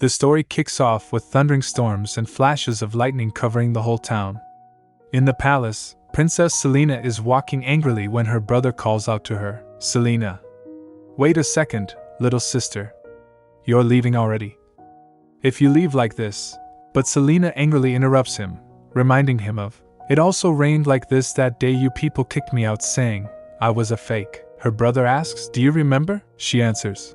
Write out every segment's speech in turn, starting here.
The story kicks off with thundering storms and flashes of lightning covering the whole town. In the palace, Princess Selena is walking angrily when her brother calls out to her, "Selena. Wait a second, little sister. You're leaving already. If you leave like this." But Selena angrily interrupts him, reminding him of, "It also rained like this that day you people kicked me out saying I was a fake." Her brother asks, "Do you remember?" She answers,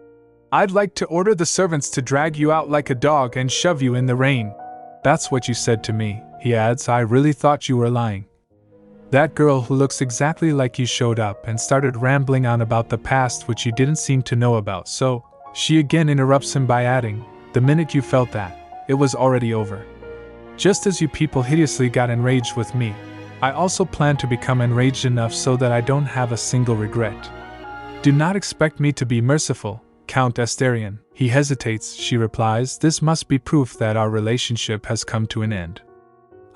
"I'd like to order the servants to drag you out like a dog and shove you in the rain." "That's what you said to me," he adds. "I really thought you were lying." That girl who looks exactly like you showed up and started rambling on about the past which you didn't seem to know about, so she again interrupts him by adding, "The minute you felt that, it was already over. Just as you people hideously got enraged with me, I also plan to become enraged enough so that I don't have a single regret. Do not expect me to be merciful, Count Estarion." He hesitates. She replies, "This must be proof that our relationship has come to an end.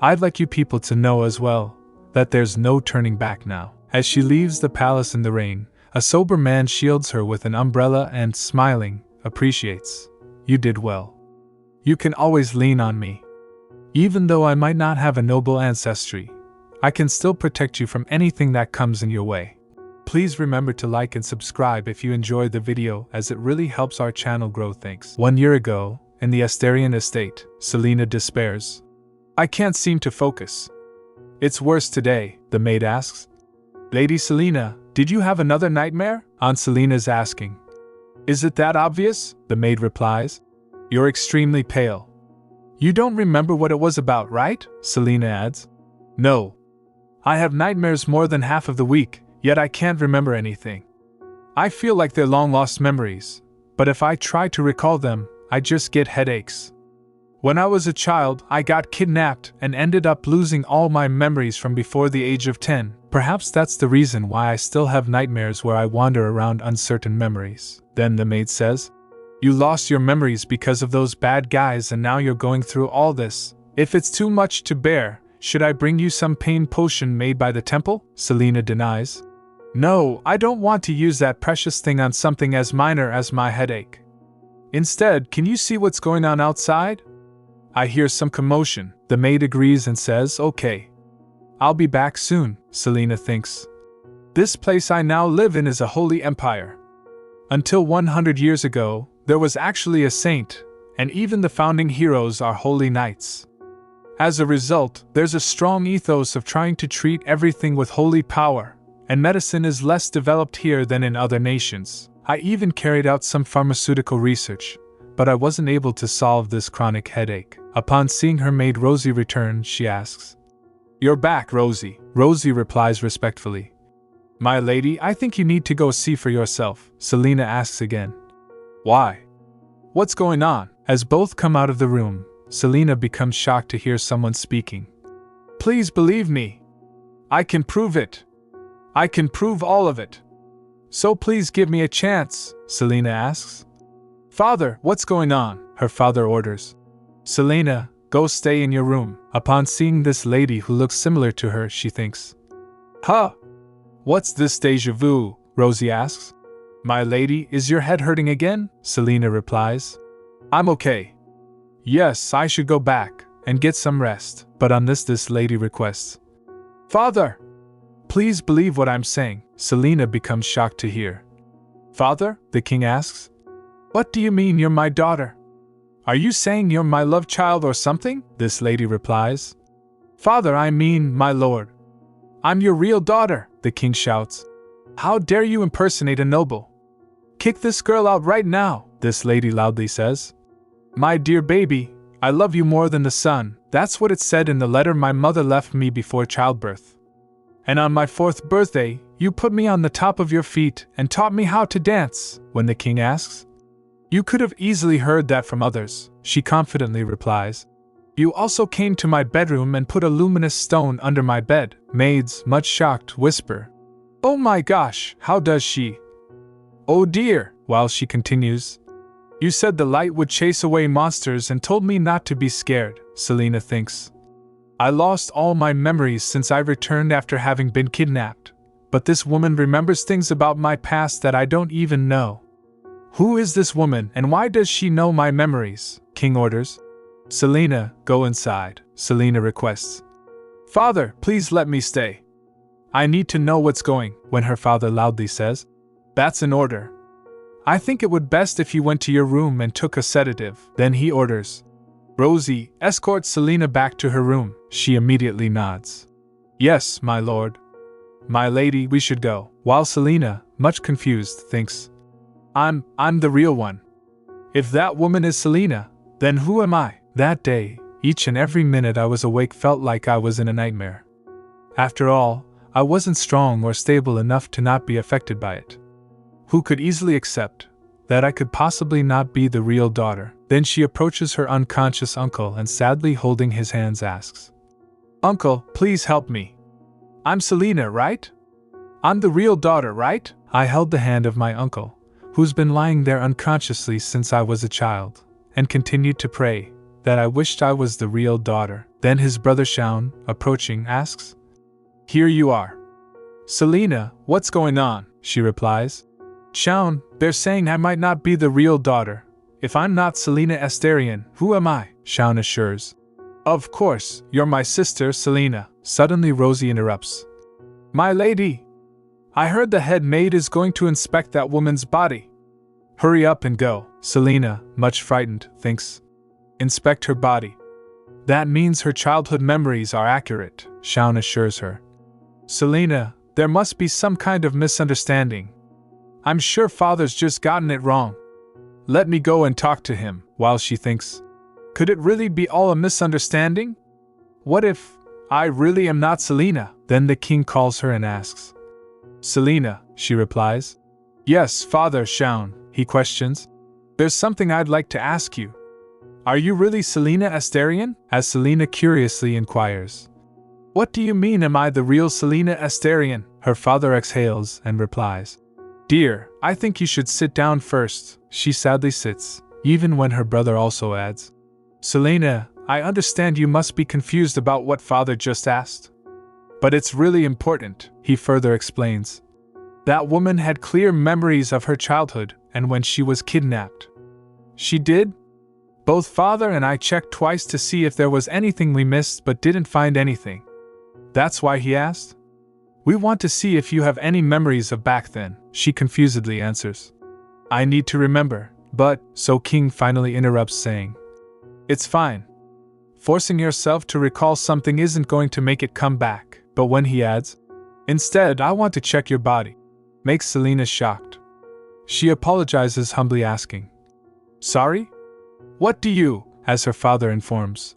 I'd like you people to know as well, that there's no turning back now." As she leaves the palace in the rain, a sober man shields her with an umbrella and, smiling, appreciates, "You did well. You can always lean on me. Even though I might not have a noble ancestry, I can still protect you from anything that comes in your way." Please remember to like and subscribe if you enjoyed the video, as it really helps our channel grow. Thanks. 1 year ago, in the Estarion estate, Selena despairs. "I can't seem to focus." "It's worse today," the maid asks. "Lady Selena, did you have another nightmare?" Aunt Selena's asking. "Is it that obvious?" the maid replies. "You're extremely pale. You don't remember what it was about, right?" Selena adds. "No. I have nightmares more than half of the week, yet I can't remember anything. I feel like they're long-lost memories, but if I try to recall them, I just get headaches. When I was a child, I got kidnapped and ended up losing all my memories from before the age of 10. Perhaps that's the reason why I still have nightmares where I wander around uncertain memories." Then the maid says, "You lost your memories because of those bad guys and now you're going through all this. If it's too much to bear, should I bring you some pain potion made by the temple?" Selena denies. "No, I don't want to use that precious thing on something as minor as my headache. Instead, can you see what's going on outside?" "I hear some commotion." The maid agrees and says, "Okay. I'll be back soon." Selena thinks, "This place I now live in is a holy empire. Until 100 years ago, there was actually a saint, and even the founding heroes are holy knights. As a result, there's a strong ethos of trying to treat everything with holy power, and medicine is less developed here than in other nations. I even carried out some pharmaceutical research, but I wasn't able to solve this chronic headache." Upon seeing her maid Rosie return, she asks, "You're back, Rosie." Rosie replies respectfully, "My lady, I think you need to go see for yourself." Selena asks again, "Why? What's going on?" As both come out of the room, Selena becomes shocked to hear someone speaking. "Please believe me. I can prove it. I can prove all of it. So please give me a chance," Selena asks. "Father, what's going on?" her father orders. "Selena, go stay in your room." Upon seeing this lady who looks similar to her, she thinks, "Huh? What's this déjà vu?" Rosie asks. "My lady, is your head hurting again?" Selena replies. "I'm okay. Yes, I should go back and get some rest." But on this lady requests, "Father, please believe what I'm saying." Selena becomes shocked to hear. "Father?" the king asks. "What do you mean you're my daughter? Are you saying you're my love child or something?" This lady replies, "Father, I mean, my lord. I'm your real daughter," the king shouts. "How dare you impersonate a noble? Kick this girl out right now," this lady loudly says. "My dear baby, I love you more than the sun. That's what it said in the letter my mother left me before childbirth. And on my 4th birthday, you put me on the top of your feet and taught me how to dance." When the king asks, "You could have easily heard that from others," she confidently replies. "You also came to my bedroom and put a luminous stone under my bed." Maids, much shocked, whisper, "Oh my gosh, how does she? Oh dear," while she continues, "You said the light would chase away monsters and told me not to be scared." Selena thinks, "I lost all my memories since I returned after having been kidnapped, but this woman remembers things about my past that I don't even know. Who is this woman and why does she know my memories? King orders. Selena, go inside, Selena requests. Father, please let me stay. I need to know what's going, when her father loudly says. That's an order. I think it would best if you went to your room and took a sedative. Then he orders. Rosie, escort Selena back to her room. She immediately nods. Yes, my lord. My lady, we should go. While Selena, much confused, thinks, I'm the real one. If that woman is Selena, then who am I? That day, each and every minute I was awake felt like I was in a nightmare. After all, I wasn't strong or stable enough to not be affected by it. Who could easily accept that I could possibly not be the real daughter? Then she approaches her unconscious uncle and sadly holding his hands asks, Uncle, please help me. I'm Selena, right? I'm the real daughter, right? I held the hand of my uncle, who's been lying there unconsciously since I was a child, and continued to pray that I wished I was the real daughter. Then his brother Shaun, approaching, asks, Here you are. Selena, what's going on? She replies, Shaun, they're saying I might not be the real daughter. If I'm not Selena Estarion, who am I? Shaun assures. Of course, you're my sister, Selena. Suddenly Rosie interrupts. My lady! I heard the head maid is going to inspect that woman's body. Hurry up and go. Selena, much frightened, thinks. Inspect her body. That means her childhood memories are accurate, Shaun assures her. Selena, there must be some kind of misunderstanding. I'm sure father's just gotten it wrong. Let me go and talk to him. While she thinks, could it really be all a misunderstanding? What if I really am not Selena? Then the king calls her and asks. Selena, she replies. Yes, Father Shaun, he questions. There's something I'd like to ask you. Are you really Selena Estarion? As Selena curiously inquires. What do you mean, am I the real Selena Estarion? Her father exhales and replies. Dear, I think you should sit down first. She sadly sits, even when her brother also adds. Selena, I understand you must be confused about what father just asked. But it's really important, he further explains. That woman had clear memories of her childhood and when she was kidnapped. She did? Both father and I checked twice to see if there was anything we missed but didn't find anything. That's why he asked? We want to see if you have any memories of back then, she confusedly answers. I need to remember, but, so King finally interrupts saying. It's fine. Forcing yourself to recall something isn't going to make it come back, but when he adds, instead I want to check your body, makes Selena shocked. She apologizes humbly asking. Sorry? What do you, as her father informs.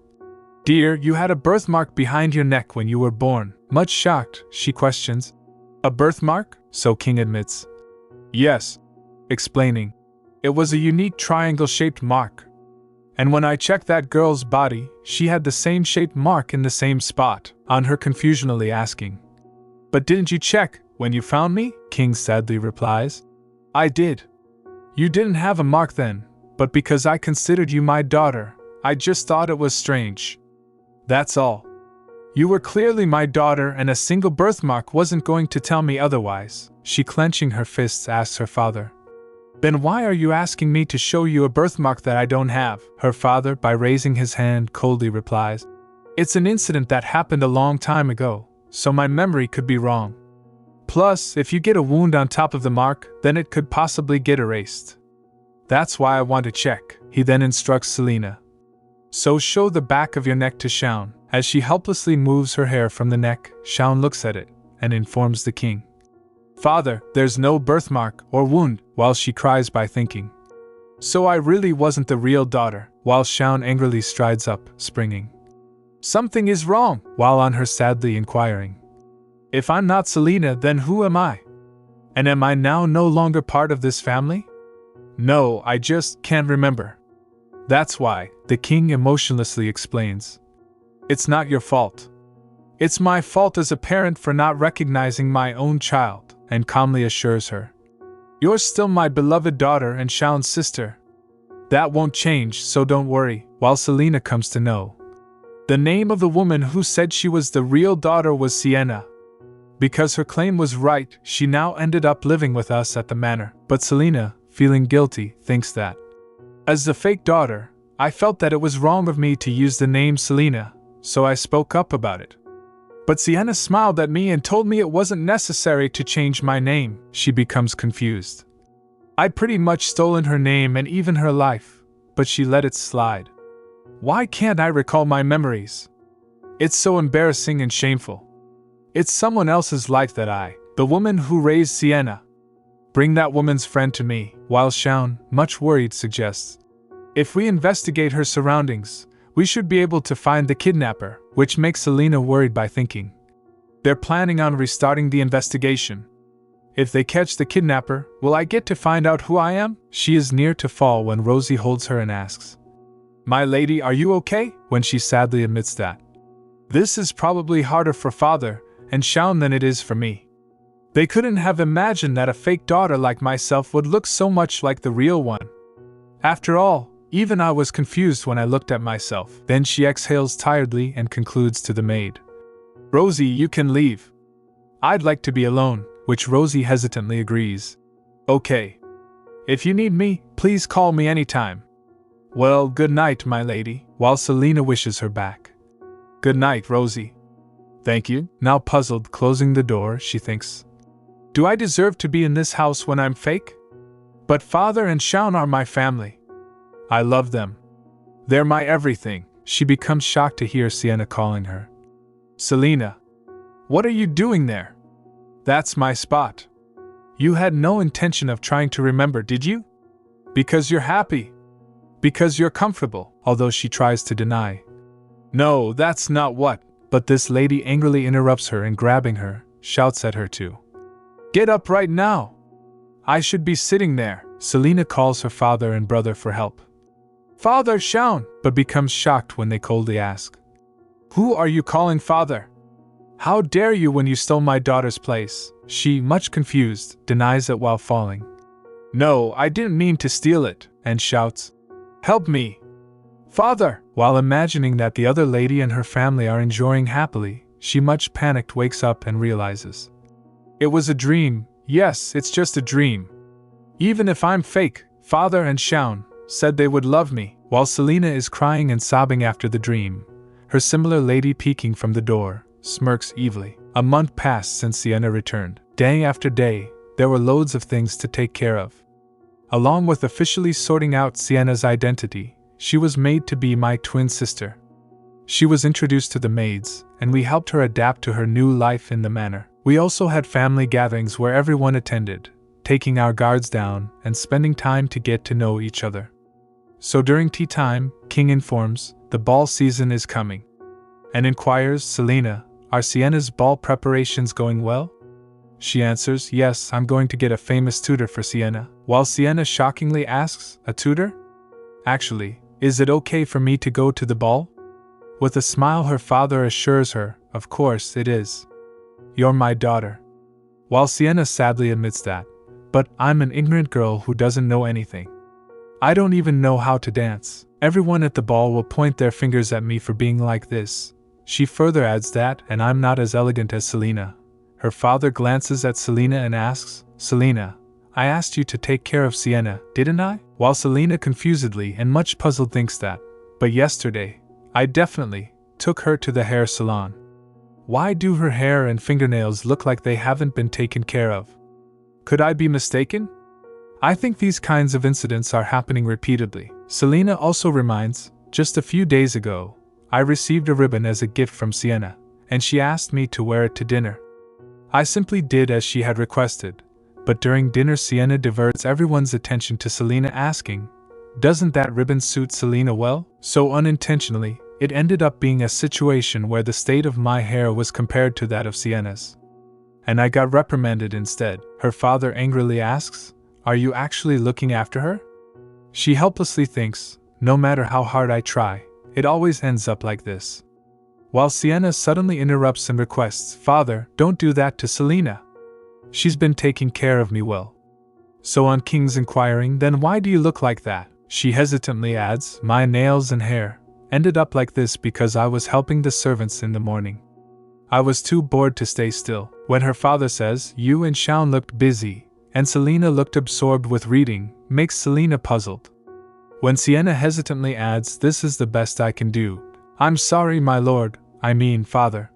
Dear, you had a birthmark behind your neck when you were born. Much shocked, she questions. A birthmark? So King admits. Yes. Explaining. It was a unique triangle-shaped mark. And when I checked that girl's body, she had the same shaped mark in the same spot, on her confusionally asking. But didn't you check when you found me? King sadly replies. I did. You didn't have a mark then, but because I considered you my daughter, I just thought it was strange. That's all. You were clearly my daughter and a single birthmark wasn't going to tell me otherwise, she clenching her fists asks her father. Then why are you asking me to show you a birthmark that I don't have? Her father, by raising his hand, coldly replies. It's an incident that happened a long time ago, so my memory could be wrong. Plus, if you get a wound on top of the mark, then it could possibly get erased. That's why I want to check, he then instructs Selena. So show the back of your neck to Shaun. As she helplessly moves her hair from the neck, Shaun looks at it and informs the king. Father, there's no birthmark or wound, while she cries by thinking. So I really wasn't the real daughter, while Shaun angrily strides up, springing. Something is wrong, while on her sadly inquiring. If I'm not Selena, then who am I? And am I now no longer part of this family? No, I just can't remember. That's why, the king emotionlessly explains. It's not your fault. It's my fault as a parent for not recognizing my own child, and calmly assures her. You're still my beloved daughter and Shaun's sister. That won't change, so don't worry, while Selena comes to know. The name of the woman who said she was the real daughter was Sienna. Because her claim was right, she now ended up living with us at the manor, but Selena, feeling guilty, thinks that, as the fake daughter, I felt that it was wrong of me to use the name Selena, so I spoke up about it. But Sienna smiled at me and told me it wasn't necessary to change my name. She becomes confused. I'd pretty much stolen her name and even her life, but she let it slide. Why can't I recall my memories? It's so embarrassing and shameful. It's someone else's life that I, the woman who raised Sienna. Bring that woman's friend to me, while Shaun, much worried, suggests. If we investigate her surroundings, we should be able to find the kidnapper, which makes Selena worried by thinking. They're planning on restarting the investigation. If they catch the kidnapper, will I get to find out who I am? She is near to fall when Rosie holds her and asks, "My lady, are you okay?" when she sadly admits that. This is probably harder for Father and Shaun than it is for me. They couldn't have imagined that a fake daughter like myself would look so much like the real one. After all, even I was confused when I looked at myself. Then she exhales tiredly and concludes to the maid, "Rosie, you can leave. I'd like to be alone," which Rosie hesitantly agrees. "Okay. If you need me, please call me anytime." "Well, good night, my lady," while Selena wishes her back. "Good night, Rosie." "Thank you." Now puzzled, closing the door, she thinks, "Do I deserve to be in this house when I'm fake? But Father and Shaun are my family. I love them. They're my everything." She becomes shocked to hear Sienna calling her. "Selena, what are you doing there? That's my spot. You had no intention of trying to remember, did you? Because you're happy. Because you're comfortable," although she tries to deny. "No, that's not what," but this lady angrily interrupts her and grabbing her, shouts at her to get up right now. "I should be sitting there." Selena calls her father and brother for help. "Father, Shaun," but becomes shocked when they coldly ask, "Who are you calling father? How dare you when you stole my daughter's place?" She, much confused, denies it while falling. "No, I didn't mean to steal it," and shouts, "Help me, Father!" While imagining that the other lady and her family are enjoying happily, she, much panicked, wakes up and realizes. It was a dream. Yes, it's just a dream. Even if I'm fake, Father and Shaun said they would love me. While Selena is crying and sobbing after the dream, her similar lady peeking from the door, smirks evilly. A month passed since Sienna returned. Day after day, there were loads of things to take care of. Along with officially sorting out Sienna's identity, she was made to be my twin sister. She was introduced to the maids, and we helped her adapt to her new life in the manor. We also had family gatherings where everyone attended, taking our guards down and spending time to get to know each other. So during tea time, King informs, the ball season is coming. And inquires, "Selena, are Sienna's ball preparations going well?" She answers, "Yes, I'm going to get a famous tutor for Sienna." While Sienna shockingly asks, "A tutor? Actually, is it okay for me to go to the ball?" With a smile her father assures her, "Of course it is. You're my daughter." While Sienna sadly admits that, "But I'm an ignorant girl who doesn't know anything. I don't even know how to dance. Everyone at the ball will point their fingers at me for being like this." She further adds that, "And I'm not as elegant as Selena." Her father glances at Selena and asks, "Selena, I asked you to take care of Sienna, didn't I?" While Selena confusedly and much puzzled thinks that, "But yesterday, I definitely took her to the hair salon. Why do her hair and fingernails look like they haven't been taken care of? Could I be mistaken?" I think these kinds of incidents are happening repeatedly. Selena also reminds, "Just a few days ago, I received a ribbon as a gift from Sienna, and she asked me to wear it to dinner. I simply did as she had requested, but during dinner Sienna diverts everyone's attention to Selena asking, 'Doesn't that ribbon suit Selena well?' So unintentionally, it ended up being a situation where the state of my hair was compared to that of Sienna's. And I got reprimanded instead." Her father angrily asks, "Are you actually looking after her?" She helplessly thinks, "No matter how hard I try, it always ends up like this." While Sienna suddenly interrupts and requests, "Father, don't do that to Selena. She's been taking care of me well." So on King's inquiring, "Then why do you look like that?" She hesitantly adds, "My nails and hair ended up like this because I was helping the servants in the morning. I was too bored to stay still." When her father says, "You and Shaun looked busy, and Selena looked absorbed with reading," makes Selena puzzled. When Sienna hesitantly adds, "This is the best I can do. I'm sorry, my lord, I mean, father."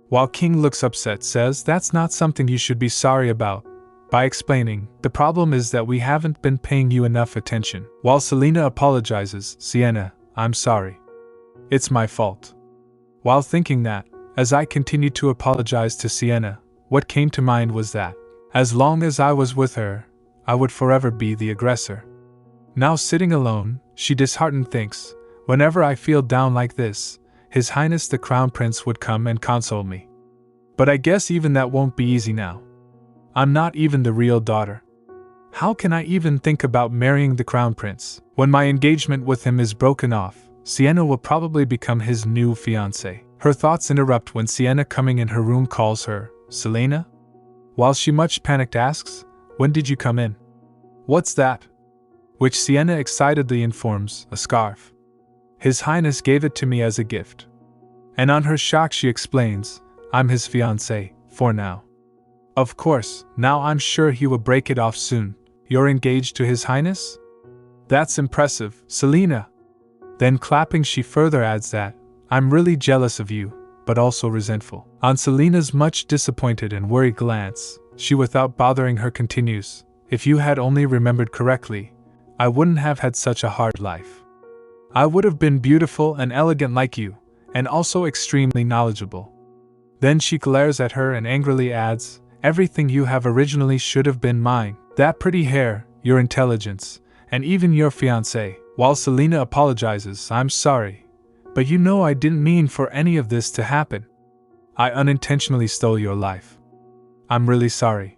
While King looks upset, says that's not something you should be sorry about, by explaining, "The problem is that we haven't been paying you enough attention." While Selena apologizes, "Sienna, I'm sorry. It's my fault." While thinking that, as I continued to apologize to Sienna, what came to mind was that, as long as I was with her, I would forever be the aggressor. Now sitting alone, she disheartened thinks, "Whenever I feel down like this, His Highness the Crown Prince would come and console me. But I guess even that won't be easy now. I'm not even the real daughter. How can I even think about marrying the Crown Prince? When my engagement with him is broken off, Sienna will probably become his new fiancé." Her thoughts interrupt when Sienna, coming in her room, calls her, "Selena?" While she much panicked asks, "When did you come in?" "What's that?" Which Sienna excitedly informs, "A scarf. His Highness gave it to me as a gift." And on her shock she explains, "I'm his fiancé, for now. Of course, now I'm sure he will break it off soon. You're engaged to His Highness? That's impressive, Selena." Then clapping she further adds that, "I'm really jealous of you, but also resentful." On Selena's much disappointed and worried glance, she without bothering her continues, "If you had only remembered correctly, I wouldn't have had such a hard life. I would have been beautiful and elegant like you, and also extremely knowledgeable." Then she glares at her and angrily adds, "Everything you have originally should have been mine. That pretty hair, your intelligence, and even your fiancé." While Selena apologizes, "I'm sorry, but you know I didn't mean for any of this to happen. I unintentionally stole your life. I'm really sorry."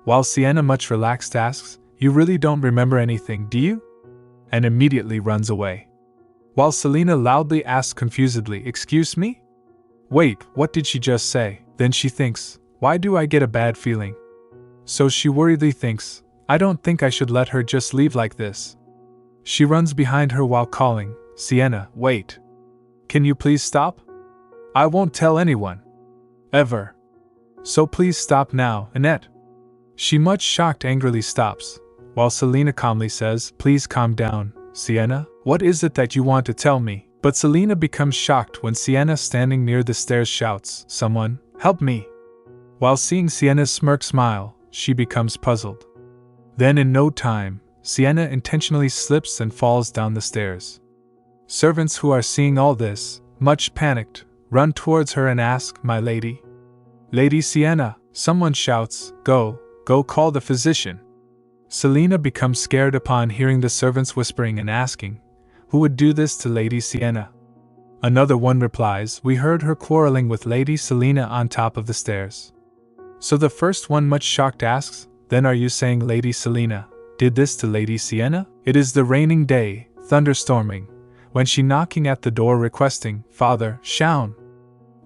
While Sienna, much relaxed, asks, "You really don't remember anything, do you?" and immediately runs away. While Selena loudly asks confusedly, "Excuse me? Wait, what did she just say?" Then she thinks, "Why do I get a bad feeling?" So she worriedly thinks, "I don't think I should let her just leave like this." She runs behind her while calling, "Sienna, wait. Can you please stop? I won't tell anyone. Ever. So please stop now, Annette." She, much shocked, angrily stops, while Selena calmly says, "Please calm down, Sienna. What is it that you want to tell me?" But Selena becomes shocked when Sienna, standing near the stairs, shouts, "Someone, help me!" While seeing Sienna's smirk smile, she becomes puzzled. Then in no time, Sienna intentionally slips and falls down the stairs. Servants who are seeing all this, much panicked, run towards her and ask, "My lady? Lady Sienna!" Someone shouts, Go call the physician." Selena becomes scared upon hearing the servants whispering and asking, "Who would do this to Lady Sienna?" Another one replies, "We heard her quarreling with Lady Selena on top of the stairs." So the first one, much shocked, asks, "Then are you saying Lady Selena did this to Lady Sienna?" It is the raining day, thunderstorming, when she knocking at the door requesting, "Father, Shaun,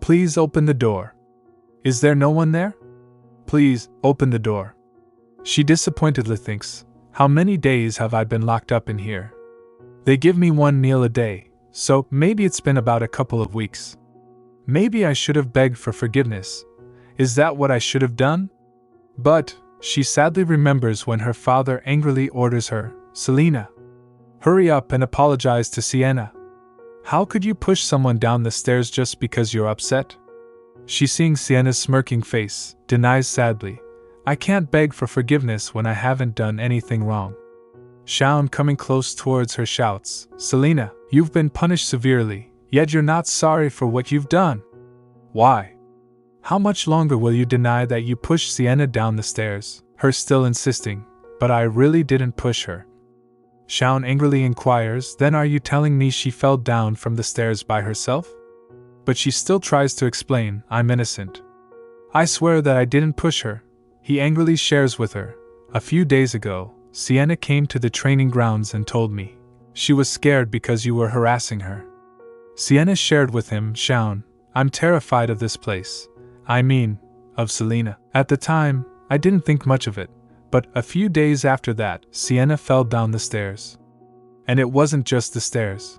please open the door. Is there no one there? Please, open the door." She disappointedly thinks, "How many days have I been locked up in here? They give me one meal a day, so maybe it's been about a couple of weeks. Maybe I should have begged for forgiveness. Is that what I should have done?" But she sadly remembers when her father angrily orders her, "Selena, hurry up and apologize to Sienna. How could you push someone down the stairs just because you're upset?" She, seeing Sienna's smirking face, denies sadly, "I can't beg for forgiveness when I haven't done anything wrong." Shaun, coming close towards her, shouts, "Selena, you've been punished severely, yet you're not sorry for what you've done. Why? How much longer will you deny that you pushed Sienna down the stairs?" Her still insisting, "But I really didn't push her." Shaun angrily inquires, "Then are you telling me she fell down from the stairs by herself?" But she still tries to explain, "I'm innocent. I swear that I didn't push her." He angrily shares with her, "A few days ago, Sienna came to the training grounds and told me she was scared because you were harassing her." Sienna shared with him, "Shaun, I'm terrified of this place. I mean, of Selena. At the time, I didn't think much of it, but a few days after that, Sienna fell down the stairs. And it wasn't just the stairs.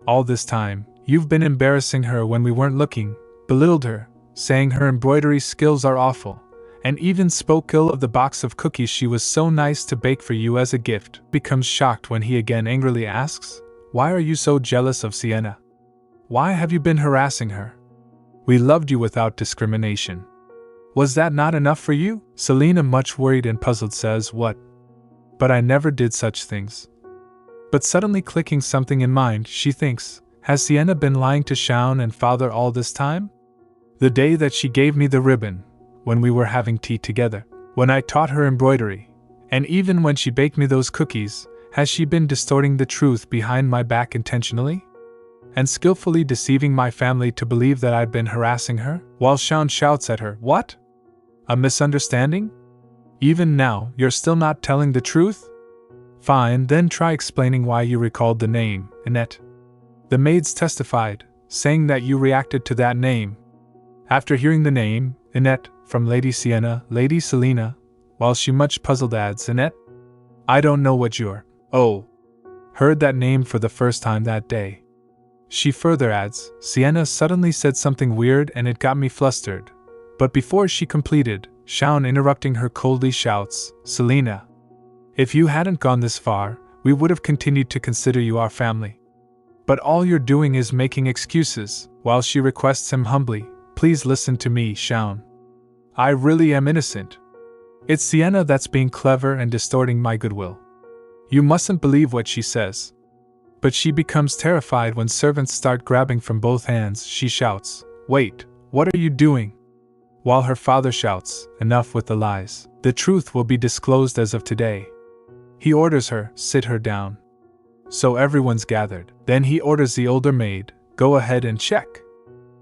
All this time, you've been embarrassing her when we weren't looking, belittled her, saying her embroidery skills are awful, and even spoke ill of the box of cookies she was so nice to bake for you as a gift, becomes shocked when he again angrily asks, "Why are you so jealous of Sienna? Why have you been harassing her? We loved you without discrimination. Was that not enough for you?" Selena, much worried and puzzled, says, "What? But I never did such things." But suddenly clicking something in mind, she thinks, has Sienna been lying to Shaun and father all this time? The day that she gave me the ribbon, when we were having tea together, when I taught her embroidery, and even when she baked me those cookies, has she been distorting the truth behind my back intentionally? And skillfully deceiving my family to believe that I've been harassing her? While Shaun shouts at her, "What? A misunderstanding? Even now, you're still not telling the truth? Fine, then try explaining why you recalled the name, Annette. The maids testified, saying that you reacted to that name. After hearing the name, Annette, from Lady Sienna, Lady Selena, while she much puzzled adds, Annette? I don't know what you're, heard that name for the first time that day. She further adds, Sienna suddenly said something weird and it got me flustered. But before she completed, Shaun interrupting her coldly shouts, Selena, if you hadn't gone this far, we would have continued to consider you our family. But all you're doing is making excuses, while she requests him humbly, please listen to me, Shaun. I really am innocent. It's Sienna that's being clever and distorting my goodwill. You mustn't believe what she says. But she becomes terrified when servants start grabbing from both hands. She shouts, wait, what are you doing? While her father shouts, enough with the lies. The truth will be disclosed as of today. He orders her, sit her down. So everyone's gathered. Then he orders the older maid, go ahead and check.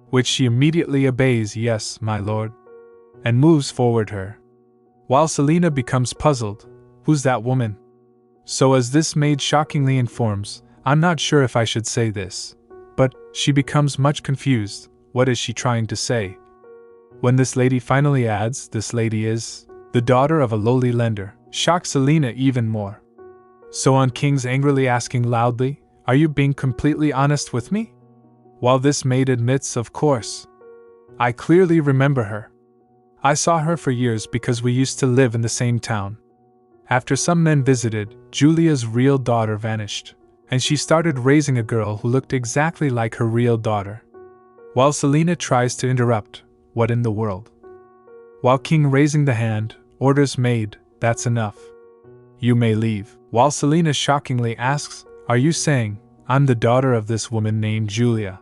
Which she immediately obeys, yes, my lord. And moves forward her. While Selena becomes puzzled, who's that woman? So as this maid shockingly informs, I'm not sure if I should say this. But, she becomes much confused, what is she trying to say? When this lady finally adds, this lady is the daughter of a lowly lender, shocks Selena even more. So on King's angrily asking loudly, are you being completely honest with me? While this maid admits, of course. I clearly remember her. I saw her for years because we used to live in the same town. After some men visited, Julia's real daughter vanished, and she started raising a girl who looked exactly like her real daughter. While Selena tries to interrupt, what in the world? While King, raising the hand, orders maid, that's enough. You may leave. While Selena shockingly asks, are you saying, I'm the daughter of this woman named Julia?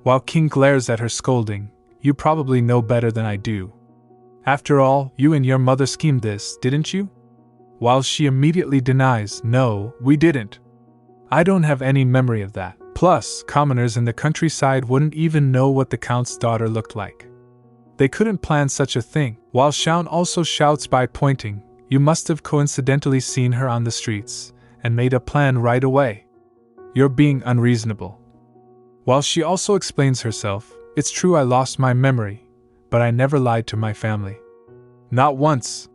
While King glares at her scolding, you probably know better than I do. After all, you and your mother schemed this, didn't you? While she immediately denies, no, we didn't. I don't have any memory of that. Plus, commoners in the countryside wouldn't even know what the Count's daughter looked like. They couldn't plan such a thing. While Shaun also shouts by pointing, you must have coincidentally seen her on the streets, and made a plan right away. You're being unreasonable. While she also explains herself, it's true I lost my memory, but I never lied to my family. Not once.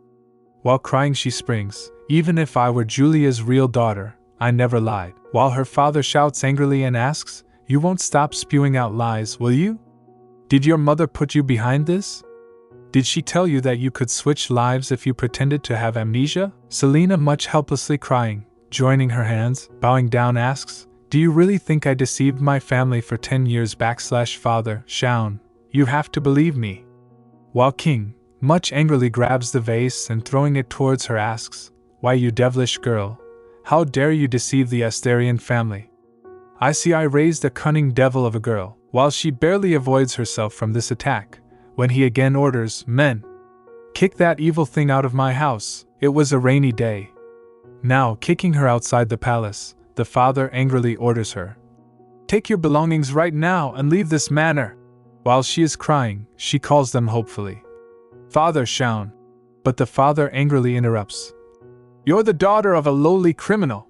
While crying she springs, even if I were Julia's real daughter, I never lied. While her father shouts angrily and asks, you won't stop spewing out lies, will you? Did your mother put you behind this? Did she tell you that you could switch lives if you pretended to have amnesia? Selena, much helplessly crying, joining her hands, bowing down, asks, do you really think I deceived my family for 10 years Father, Shaun, you have to believe me. While King, much angrily grabs the vase and throwing it towards her asks, why you devilish girl, how dare you deceive the Estarion family? I see I raised a cunning devil of a girl. While she barely avoids herself from this attack, when he again orders, men, kick that evil thing out of my house. It was a rainy day. Now, kicking her outside the palace, the father angrily orders her, take your belongings right now and leave this manor. While she is crying, she calls them hopefully, Father Shaun. But the father angrily interrupts, you're the daughter of a lowly criminal.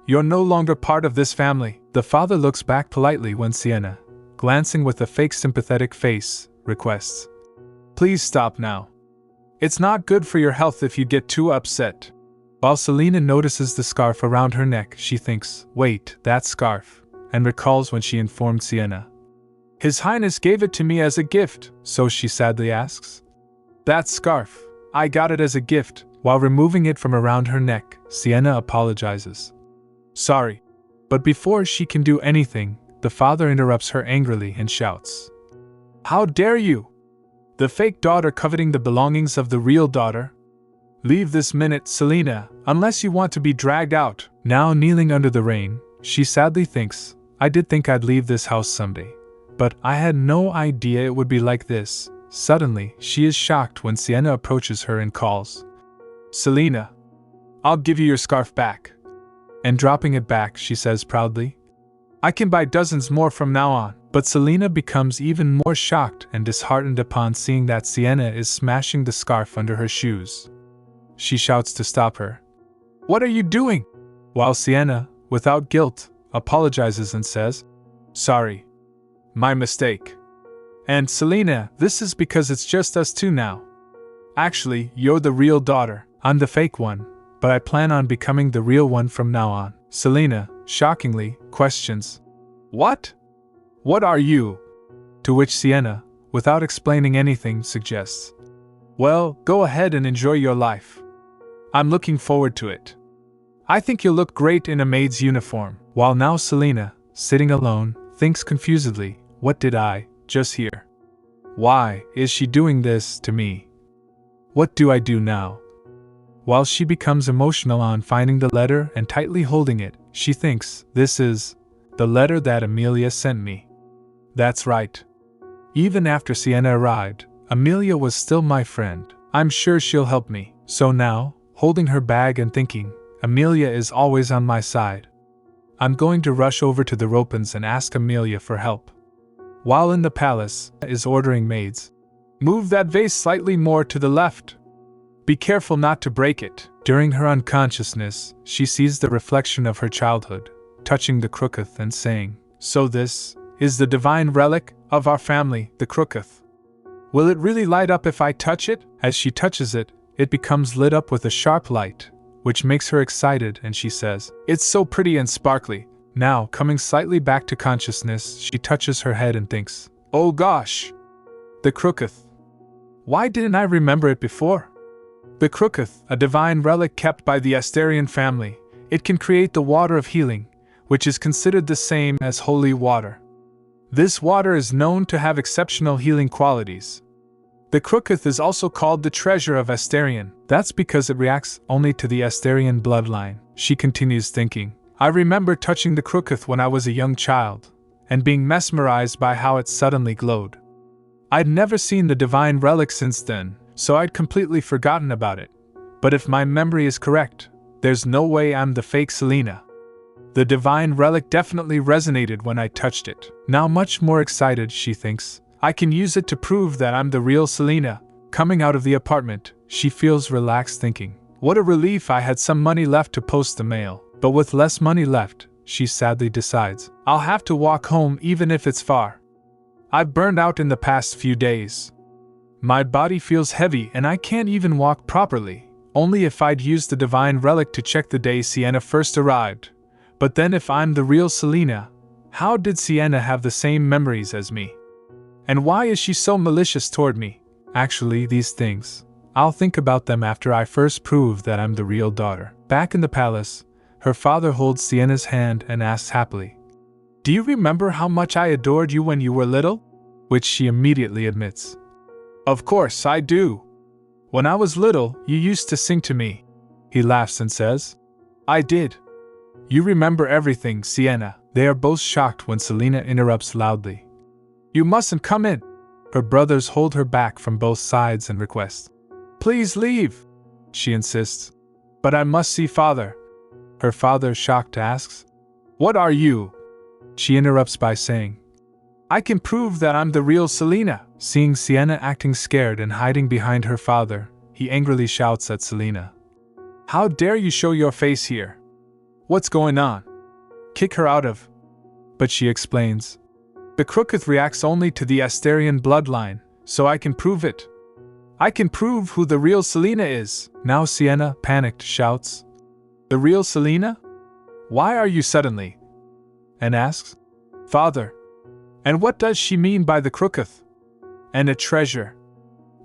You're no longer part of this family. The father looks back politely when Sienna, glancing with a fake sympathetic face, requests, please stop now. It's not good for your health if you get too upset. While Selena notices the scarf around her neck, she thinks, wait, that scarf, and recalls when she informed Sienna. His Highness gave it to me as a gift, so she sadly asks, That scarf. I got it as a gift. While removing it from around her neck, Sienna apologizes. Sorry. But before she can do anything, the father interrupts her angrily and shouts. How dare you? The fake daughter coveting the belongings of the real daughter? Leave this minute, Selena, unless you want to be dragged out. Now kneeling under the rain, she sadly thinks, I did think I'd leave this house someday. But I had no idea it would be like this. Suddenly, she is shocked when Sienna approaches her and calls. Selena, I'll give you your scarf back. And dropping it back, she says proudly, I can buy dozens more from now on. But Selena becomes even more shocked and disheartened upon seeing that Sienna is smashing the scarf under her shoes. She shouts to stop her. What are you doing? While Sienna, without guilt, apologizes and says, Sorry. My mistake. And Selena, this is because it's just us two now. Actually, you're the real daughter. I'm the fake one, but I plan on becoming the real one from now on. Selena, shockingly, questions, What? What are you? To which Sienna, without explaining anything, suggests, Well, go ahead and enjoy your life. I'm looking forward to it. I think you'll look great in a maid's uniform. While now Selena, sitting alone, thinks confusedly, What did I just hear? Why is she doing this to me? What do I do now? While she becomes emotional on finding the letter and tightly holding it, she thinks, This is the letter that Amelia sent me. That's right. Even after Sienna arrived, Amelia was still my friend. I'm sure she'll help me. So now, holding her bag and thinking, Amelia is always on my side, I'm going to rush over to the Ropens and ask Amelia for help. While in the palace, is ordering maids. Move that vase slightly more to the left. Be careful not to break it. During her unconsciousness, she sees the reflection of her childhood, touching the crooketh and saying, So this is the divine relic of our family, the crooketh. Will it really light up if I touch it? As she touches it, it becomes lit up with a sharp light, which makes her excited, and she says, It's so pretty and sparkly. Now, coming slightly back to consciousness, she touches her head and thinks, Oh gosh! The crooketh. Why didn't I remember it before? The crooketh, a divine relic kept by the Estarion family. It can create the water of healing, which is considered the same as holy water. This water is known to have exceptional healing qualities. The crooketh is also called the treasure of Estarion. That's because it reacts only to the Estarion bloodline. She continues thinking, I remember touching the crooketh when I was a young child, and being mesmerized by how it suddenly glowed. I'd never seen the divine relic since then, so I'd completely forgotten about it. But if my memory is correct, there's no way I'm the fake Selena. The divine relic definitely resonated when I touched it. Now much more excited, she thinks, I can use it to prove that I'm the real Selena. Coming out of the apartment, she feels relaxed thinking, what a relief I had some money left to post the mail. But with less money left, she sadly decides, I'll have to walk home even if it's far. I've burned out in the past few days. My body feels heavy and I can't even walk properly. Only if I'd used the divine relic to check the day Sienna first arrived. But then if I'm the real Selena, how did Sienna have the same memories as me? And why is she so malicious toward me? Actually, these things, I'll think about them after I first prove that I'm the real daughter. Back in the palace, her father holds Sienna's hand and asks happily, Do you remember how much I adored you when you were little? Which she immediately admits. Of course I do. When I was little, you used to sing to me. He laughs and says, I did. You remember everything, Sienna. They are both shocked when Selena interrupts loudly. You mustn't come in. Her brothers hold her back from both sides and request. Please leave, she insists. But I must see father. Her father, shocked, asks, What are you? She interrupts by saying, I can prove that I'm the real Selena. Seeing Sienna acting scared and hiding behind her father, he angrily shouts at Selena. How dare you show your face here? What's going on? Kick her out of. But she explains. The crooketh reacts only to the Estarion bloodline, so I can prove it. I can prove who the real Selena is. Now Sienna, panicked, shouts. The real Selena? Why are you suddenly? And asks, Father. And what does she mean by the crooketh? And a treasure.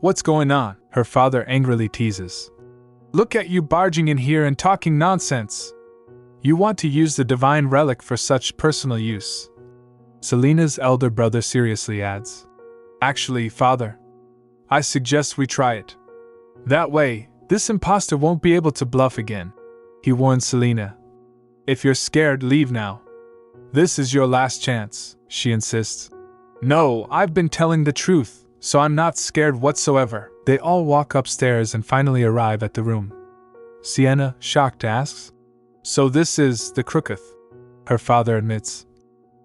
What's going on? Her father angrily teases. Look at you barging in here and talking nonsense. You want to use the divine relic for such personal use. Selena's elder brother seriously adds. Actually, father, I suggest we try it. That way, this imposter won't be able to bluff again. He warns Selena. If you're scared, leave now. This is your last chance, she insists. No, I've been telling the truth, so I'm not scared whatsoever. They all walk upstairs and finally arrive at the room. Sienna, shocked, asks, So this is the crooketh? Her father admits.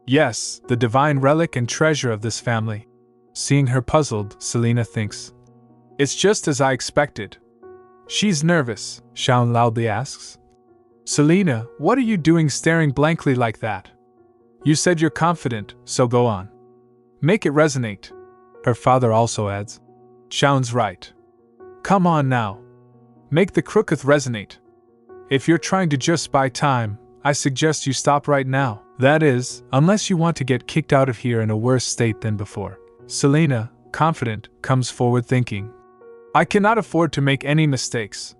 Yes, the divine relic and treasure of this family. Seeing her puzzled, Selena thinks. It's just as I expected. She's nervous, Shaun loudly asks. Selena, what are you doing staring blankly like that? You said you're confident, so go on. Make it resonate. Her father also adds. Shaun's right. Come on now. Make the crooketh resonate. If you're trying to just buy time, I suggest you stop right now. That is, unless you want to get kicked out of here in a worse state than before. Selena, confident, comes forward thinking. I cannot afford to make any mistakes.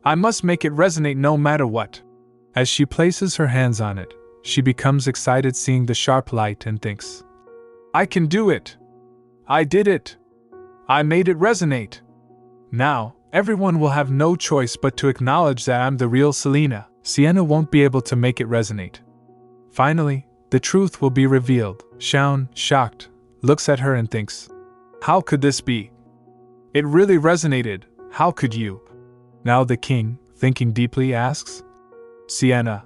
I must make it resonate no matter what. As she places her hands on it, she becomes excited seeing the sharp light and thinks, I can do it! I did it! I made it resonate! Now, everyone will have no choice but to acknowledge that I'm the real Selena. Sienna won't be able to make it resonate. Finally, the truth will be revealed. Shaun, shocked, looks at her and thinks, How could this be? It really resonated, how could you? Now the king, thinking deeply, asks, Sienna,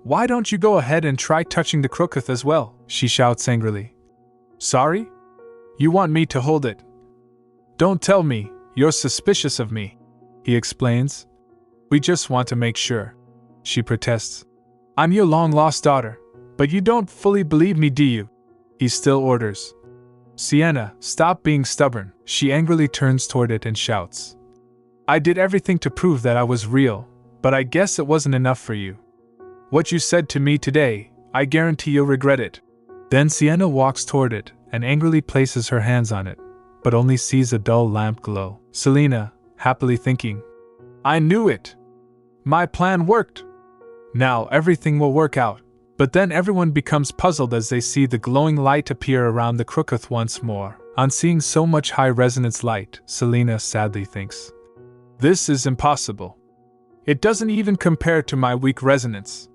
why don't you go ahead and try touching the crooketh as well? She shouts angrily. Sorry? You want me to hold it? Don't tell me, you're suspicious of me, he explains. We just want to make sure. She protests. I'm your long-lost daughter, but you don't fully believe me, do you? He still orders. Sienna, stop being stubborn. She angrily turns toward it and shouts. I did everything to prove that I was real, but I guess it wasn't enough for you. What you said to me today, I guarantee you'll regret it. Then Sienna walks toward it and angrily places her hands on it, but only sees a dull lamp glow. Selena, happily thinking, I knew it! My plan worked! Now everything will work out. But then everyone becomes puzzled as they see the glowing light appear around the crooketh once more. On seeing so much high-resonance light, Selena sadly thinks, This is impossible. It doesn't even compare to my weak resonance.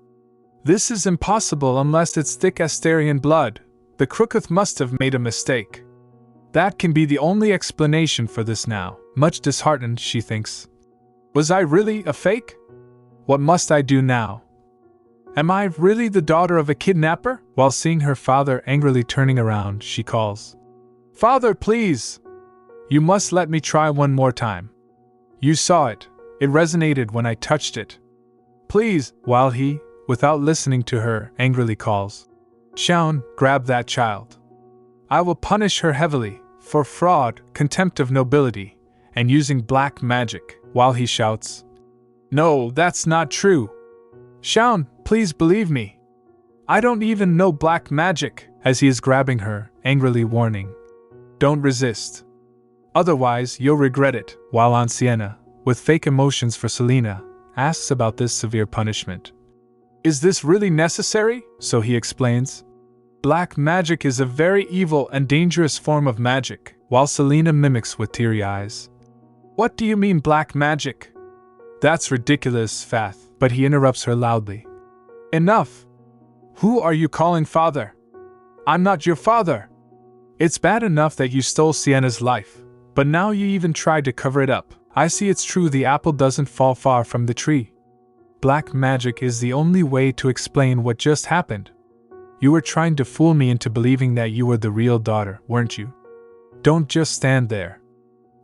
This is impossible unless it's thick Estarion blood. The crooketh must have made a mistake. That can be the only explanation for this now. Much disheartened, she thinks. Was I really a fake? What must I do now? Am I really the daughter of a kidnapper? While seeing her father angrily turning around, she calls, Father, please! You must let me try one more time. You saw it. It resonated when I touched it. Please, while he, without listening to her, angrily calls, Shaun, grab that child. I will punish her heavily, for fraud, contempt of nobility, and using black magic, while he shouts, No, that's not true. Shaun, please believe me. I don't even know black magic, as he is grabbing her, angrily warning. Don't resist. Otherwise, you'll regret it. While on Sienna, with fake emotions for Selena, asks about this severe punishment. Is this really necessary? So he explains. Black magic is a very evil and dangerous form of magic, while Selena mimics with teary eyes. What do you mean black magic? That's ridiculous, Fath. But he interrupts her loudly. Enough! Who are you calling father? I'm not your father! It's bad enough that you stole Sienna's life, but now you even tried to cover it up. I see it's true the apple doesn't fall far from the tree. Black magic is the only way to explain what just happened. You were trying to fool me into believing that you were the real daughter, weren't you? Don't just stand there.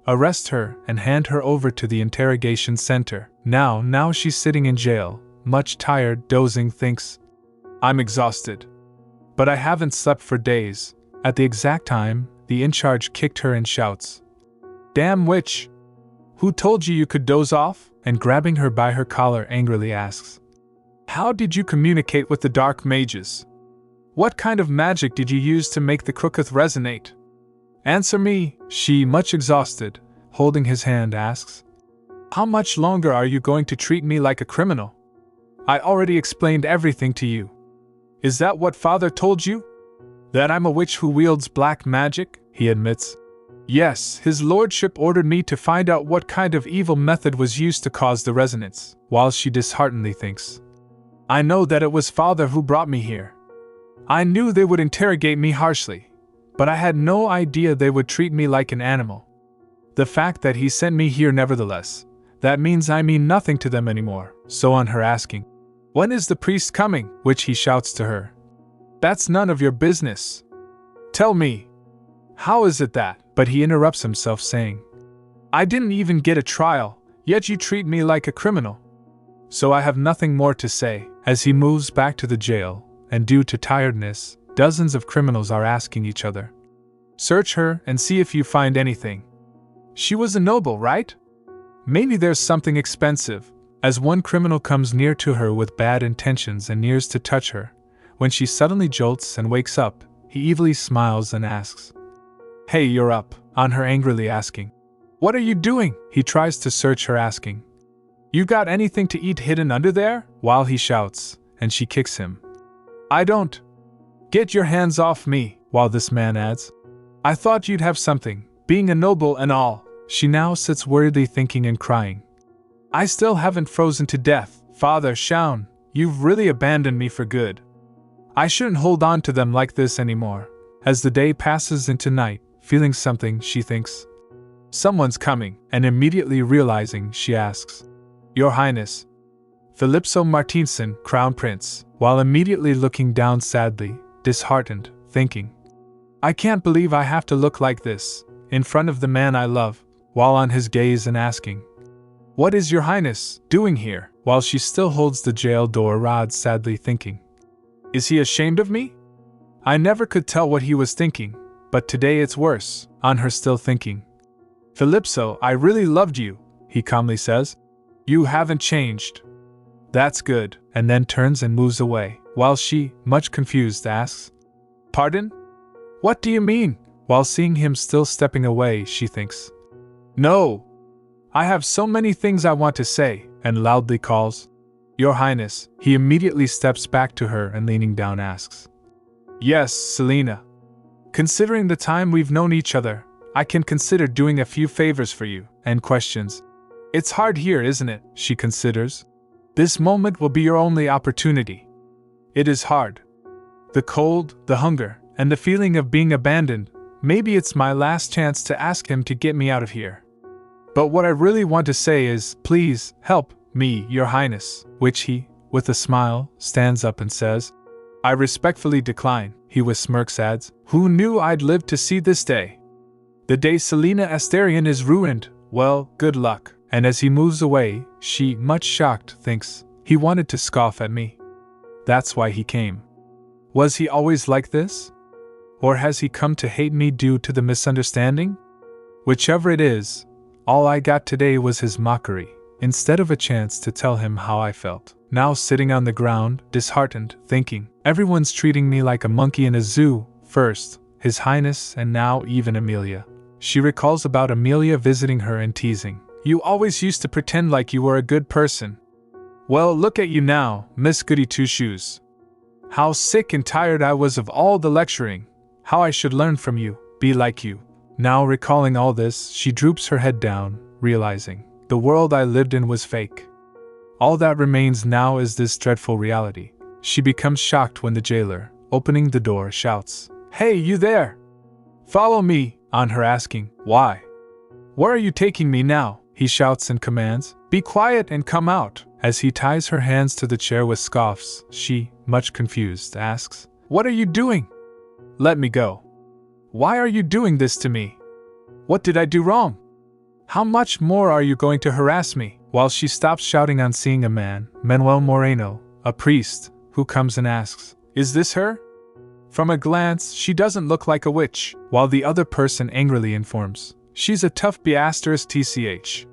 Arrest her and hand her over to the interrogation center. Now she's sitting in jail, much tired, dozing, thinks, I'm exhausted. But I haven't slept for days. At the exact time, the in-charge kicked her and shouts, Damn witch! Who told you could doze off? And grabbing her by her collar angrily asks, How did you communicate with the dark mages? What kind of magic did you use to make the crooketh resonate? Answer me, she, much exhausted, holding his hand, asks. How much longer are you going to treat me like a criminal? I already explained everything to you. Is that what father told you? That I'm a witch who wields black magic? He admits. Yes, his lordship ordered me to find out what kind of evil method was used to cause the resonance, while she disheartenedly thinks. I know that it was father who brought me here. I knew they would interrogate me harshly, but I had no idea they would treat me like an animal. The fact that he sent me here nevertheless, that means I mean nothing to them anymore. So on her asking, when is the priest coming? Which he shouts to her. That's none of your business. Tell me. How is it that? But he interrupts himself saying, I didn't even get a trial, yet you treat me like a criminal. So I have nothing more to say. As he moves back to the jail, and due to tiredness, dozens of criminals are asking each other. Search her and see if you find anything. She was a noble, right? Maybe there's something expensive. As one criminal comes near to her with bad intentions and nears to touch her, when she suddenly jolts and wakes up, he evilly smiles and asks, Hey, you're up, on her angrily asking. What are you doing? He tries to search her asking. You got anything to eat hidden under there? While he shouts, and she kicks him. I don't. Get your hands off me, while this man adds. I thought you'd have something, being a noble and all. She now sits worriedly thinking and crying. I still haven't frozen to death, Father Shaun, you've really abandoned me for good. I shouldn't hold on to them like this anymore. As the day passes into night, feeling something, she thinks. Someone's coming, and immediately realizing, she asks, Your Highness. Calypso Martinson, Crown Prince, while immediately looking down sadly, disheartened, thinking, I can't believe I have to look like this, in front of the man I love, while on his gaze and asking, What is Your Highness doing here? While she still holds the jail door rod sadly thinking, Is he ashamed of me? I never could tell what he was thinking, but today it's worse, on her still thinking. Calypso, I really loved you, he calmly says. You haven't changed. That's good, and then turns and moves away, while she, much confused, asks, Pardon? What do you mean? While seeing him still stepping away, she thinks, No! I have so many things I want to say, and loudly calls, Your Highness. He immediately steps back to her and leaning down asks, Yes, Selena. Considering the time we've known each other, I can consider doing a few favors for you, and questions. It's hard here, isn't it? She considers. This moment will be your only opportunity. It is hard. The cold, the hunger, and the feeling of being abandoned, maybe it's my last chance to ask him to get me out of here. But what I really want to say is, please, help me, Your Highness, which he, with a smile, stands up and says, I respectfully decline, he with smirks adds, Who knew I'd live to see this day? The day Count Estarion is ruined, well, good luck. And as he moves away, she, much shocked, thinks, he wanted to scoff at me. That's why he came. Was he always like this? Or has he come to hate me due to the misunderstanding? Whichever it is, all I got today was his mockery, instead of a chance to tell him how I felt. Now sitting on the ground, disheartened, thinking, everyone's treating me like a monkey in a zoo, first, His Highness, and now even Amelia. She recalls about Amelia visiting her and teasing. You always used to pretend like you were a good person. Well, look at you now, Miss Goody Two-Shoes. How sick and tired I was of all the lecturing. How I should learn from you, be like you. Now recalling all this, she droops her head down, realizing, the world I lived in was fake. All that remains now is this dreadful reality. She becomes shocked when the jailer, opening the door, shouts, Hey, you there! Follow me, on her asking, Why? Where are you taking me now? He shouts and commands, Be quiet and come out. As he ties her hands to the chair with scoffs, she, much confused, asks, What are you doing? Let me go. Why are you doing this to me? What did I do wrong? How much more are you going to harass me? While she stops shouting on seeing a man, Manuel Moreno, a priest, who comes and asks, Is this her? From a glance, she doesn't look like a witch, while the other person angrily informs, She's a tough *tch.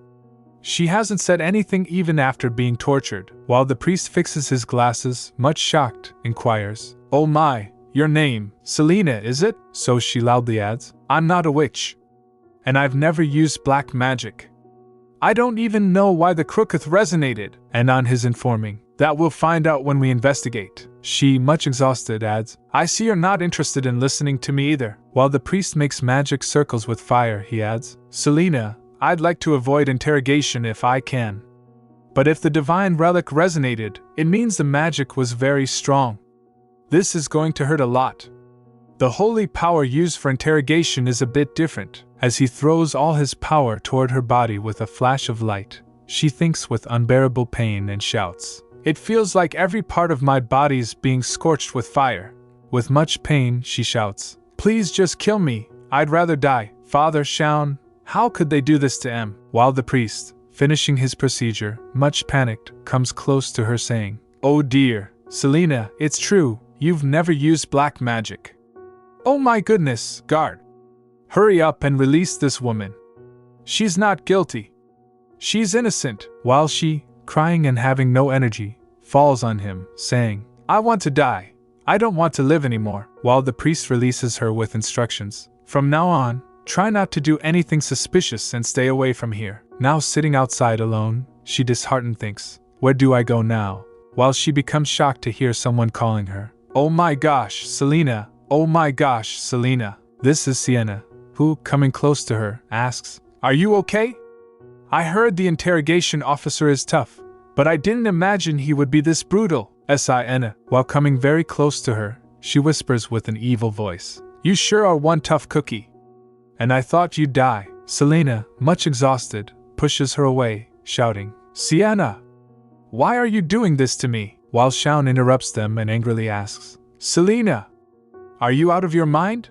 She hasn't said anything even after being tortured, while the priest fixes his glasses, much shocked, inquires, Oh my, Your name, Selena, is it? So she loudly adds, I'm not a witch. And I've never used black magic. I don't even know why the crooketh resonated. And on his informing, that we'll find out when we investigate, she, much exhausted, adds, I see you're not interested in listening to me either. While the priest makes magic circles with fire, he adds, Selena, I'd like to avoid interrogation if I can. But if the divine relic resonated, it means the magic was very strong. This is going to hurt a lot. The holy power used for interrogation is a bit different. As he throws all his power toward her body with a flash of light, she thinks with unbearable pain and shouts, It feels like every part of my body's being scorched with fire. With much pain, she shouts, Please just kill me, I'd rather die. Father Shaun, how could they do this to M? While the priest, finishing his procedure, much panicked, comes close to her saying, Oh dear, Selena, it's true, you've never used black magic. Oh my goodness, guard. Hurry up and release this woman. She's not guilty. She's innocent. While she, crying and having no energy, falls on him, saying, I want to die. I don't want to live anymore. While the priest releases her with instructions, From now on, try not to do anything suspicious and stay away from here. Now sitting outside alone, she disheartened thinks, Where do I go now? While she becomes shocked to hear someone calling her, Oh my gosh, Selena! Oh my gosh, Selena! This is Sienna, who, coming close to her, asks, Are you okay? I heard the interrogation officer is tough, but I didn't imagine he would be this brutal. Sienna, while coming very close to her, she whispers with an evil voice, You sure are one tough cookie. And I thought you'd die. Selena, much exhausted, pushes her away, shouting, Sienna! Why are you doing this to me? While Shaun interrupts them and angrily asks, Selena! Are you out of your mind?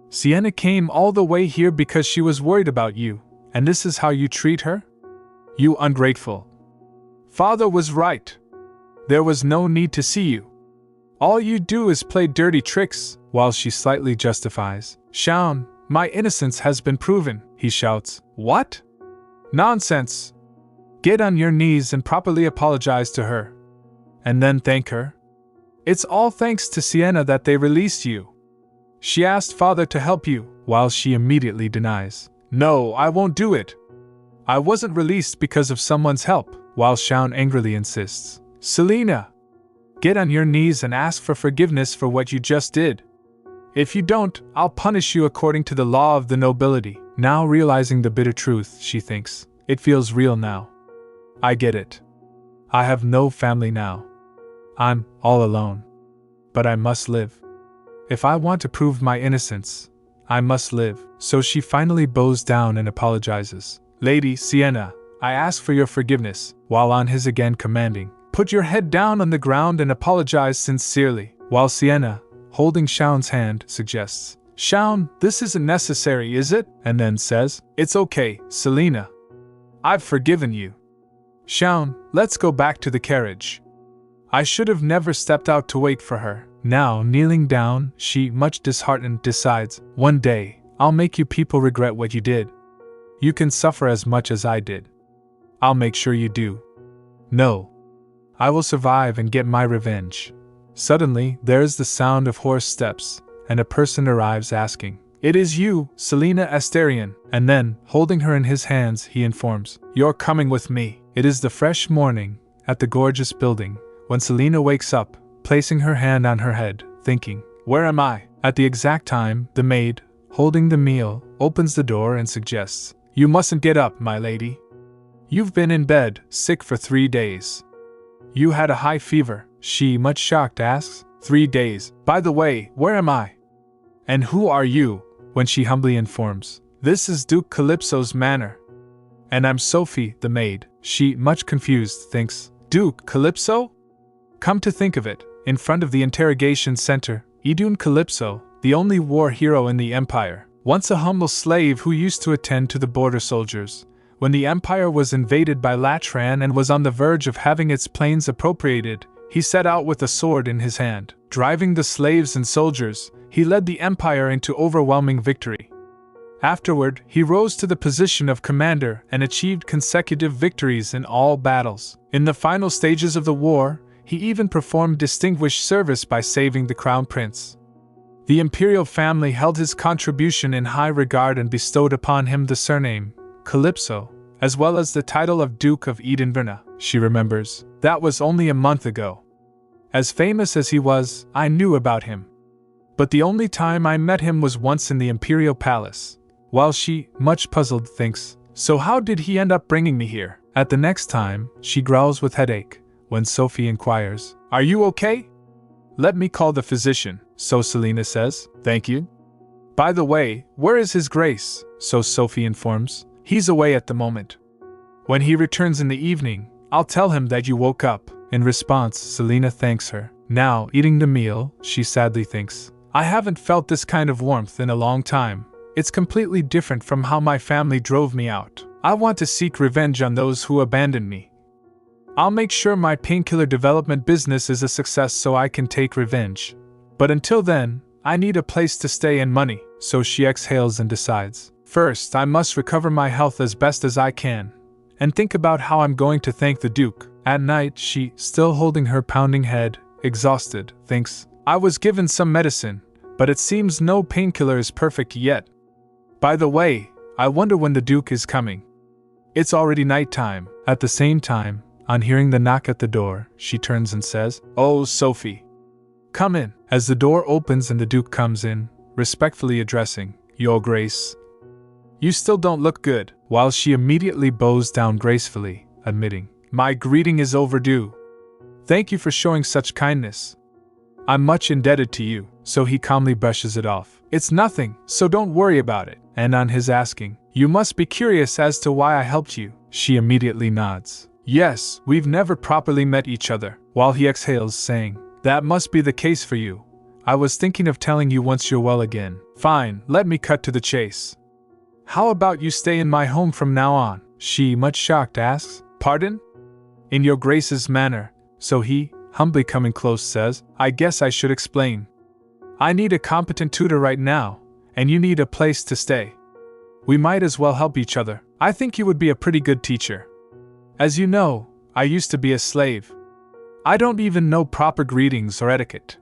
Sienna came all the way here because she was worried about you, and this is how you treat her? You ungrateful. Father was right. There was no need to see you. All you do is play dirty tricks. While she slightly justifies, Shaun, my innocence has been proven, he shouts. What? Nonsense. Get on your knees and properly apologize to her. And then thank her. It's all thanks to Sienna that they released you. She asked Father to help you, while she immediately denies. No, I won't do it. I wasn't released because of someone's help, while Shaun angrily insists. Selena! Get on your knees and ask for forgiveness for what you just did. If you don't, I'll punish you according to the law of the nobility. Now realizing the bitter truth, she thinks, It feels real now. I get it. I have no family now. I'm all alone. But I must live. If I want to prove my innocence, I must live. So she finally bows down and apologizes. Lady Sienna, I ask for your forgiveness, while on his again commanding, Put your head down on the ground and apologize sincerely. While Sienna, holding Shaun's hand, suggests, Shaun, this isn't necessary, is it? And then says, It's okay, Selena. I've forgiven you. Shaun, let's go back to the carriage. I should have never stepped out to wait for her. Now, kneeling down, she, much disheartened, decides, One day, I'll make you people regret what you did. You can suffer as much as I did. I'll make sure you do. No. I will survive and get my revenge. Suddenly, there is the sound of horse steps, and a person arrives asking, It is you, Selena Estarion. And then, holding her in his hands, he informs, You're coming with me. It is the fresh morning, at the gorgeous building, when Selena wakes up, placing her hand on her head, thinking, Where am I? At the exact time, the maid, holding the meal, opens the door and suggests, You mustn't get up, my lady. You've been in bed, sick for 3 days. You had a high fever, she, much shocked, asks. 3 days. By the way, where am I? And who are you? When she humbly informs, This is Duke Calypso's manor. And I'm Sophie, the maid. She, much confused, thinks, Duke Calypso? Come to think of it, in front of the interrogation center, Eideun Calypso, the only war hero in the empire, once a humble slave who used to attend to the border soldiers, when the empire was invaded by Latran and was on the verge of having its plains appropriated, he set out with a sword in his hand. Driving the slaves and soldiers, he led the empire into overwhelming victory. Afterward, he rose to the position of commander and achieved consecutive victories in all battles. In the final stages of the war, he even performed distinguished service by saving the crown prince. The imperial family held his contribution in high regard and bestowed upon him the surname, Calypso, as well as the title of Duke of Eideun. She remembers. That was only a month ago. As famous as he was, I knew about him. But the only time I met him was once in the imperial palace. While she, much puzzled, thinks, so how did he end up bringing me here? At the next time, she growls with headache, when Sophie inquires, are you okay? Let me call the physician, so Selena says, thank you. By the way, where is his grace? So Sophie informs, he's away at the moment. When he returns in the evening, I'll tell him that you woke up. In response, Selena thanks her. Now, eating the meal, she sadly thinks, I haven't felt this kind of warmth in a long time. It's completely different from how my family drove me out. I want to seek revenge on those who abandoned me. I'll make sure my painkiller development business is a success so I can take revenge. But until then, I need a place to stay and money, so she exhales and decides. First, I must recover my health as best as I can, and think about how I'm going to thank the Duke. At night, she, still holding her pounding head, exhausted, thinks, I was given some medicine, but it seems no painkiller is perfect yet. By the way, I wonder when the Duke is coming. It's already nighttime. At the same time, on hearing the knock at the door, she turns and says, Oh, Sophie. Come in. As the door opens and the Duke comes in, respectfully addressing, Your Grace. You still don't look good, while she immediately bows down gracefully, admitting, My greeting is overdue. Thank you for showing such kindness. I'm much indebted to you, so he calmly brushes it off. It's nothing, so don't worry about it. And on his asking, You must be curious as to why I helped you, she immediately nods. Yes, we've never properly met each other, while he exhales, saying, That must be the case for you. I was thinking of telling you once you're well again. Fine, let me cut to the chase. How about you stay in my home from now on? She, much shocked, asks, Pardon? In your Grace's manner, so he, humbly coming close, says, I guess I should explain. I need a competent tutor right now, and you need a place to stay. We might as well help each other. I think you would be a pretty good teacher. As you know, I used to be a slave. I don't even know proper greetings or etiquette.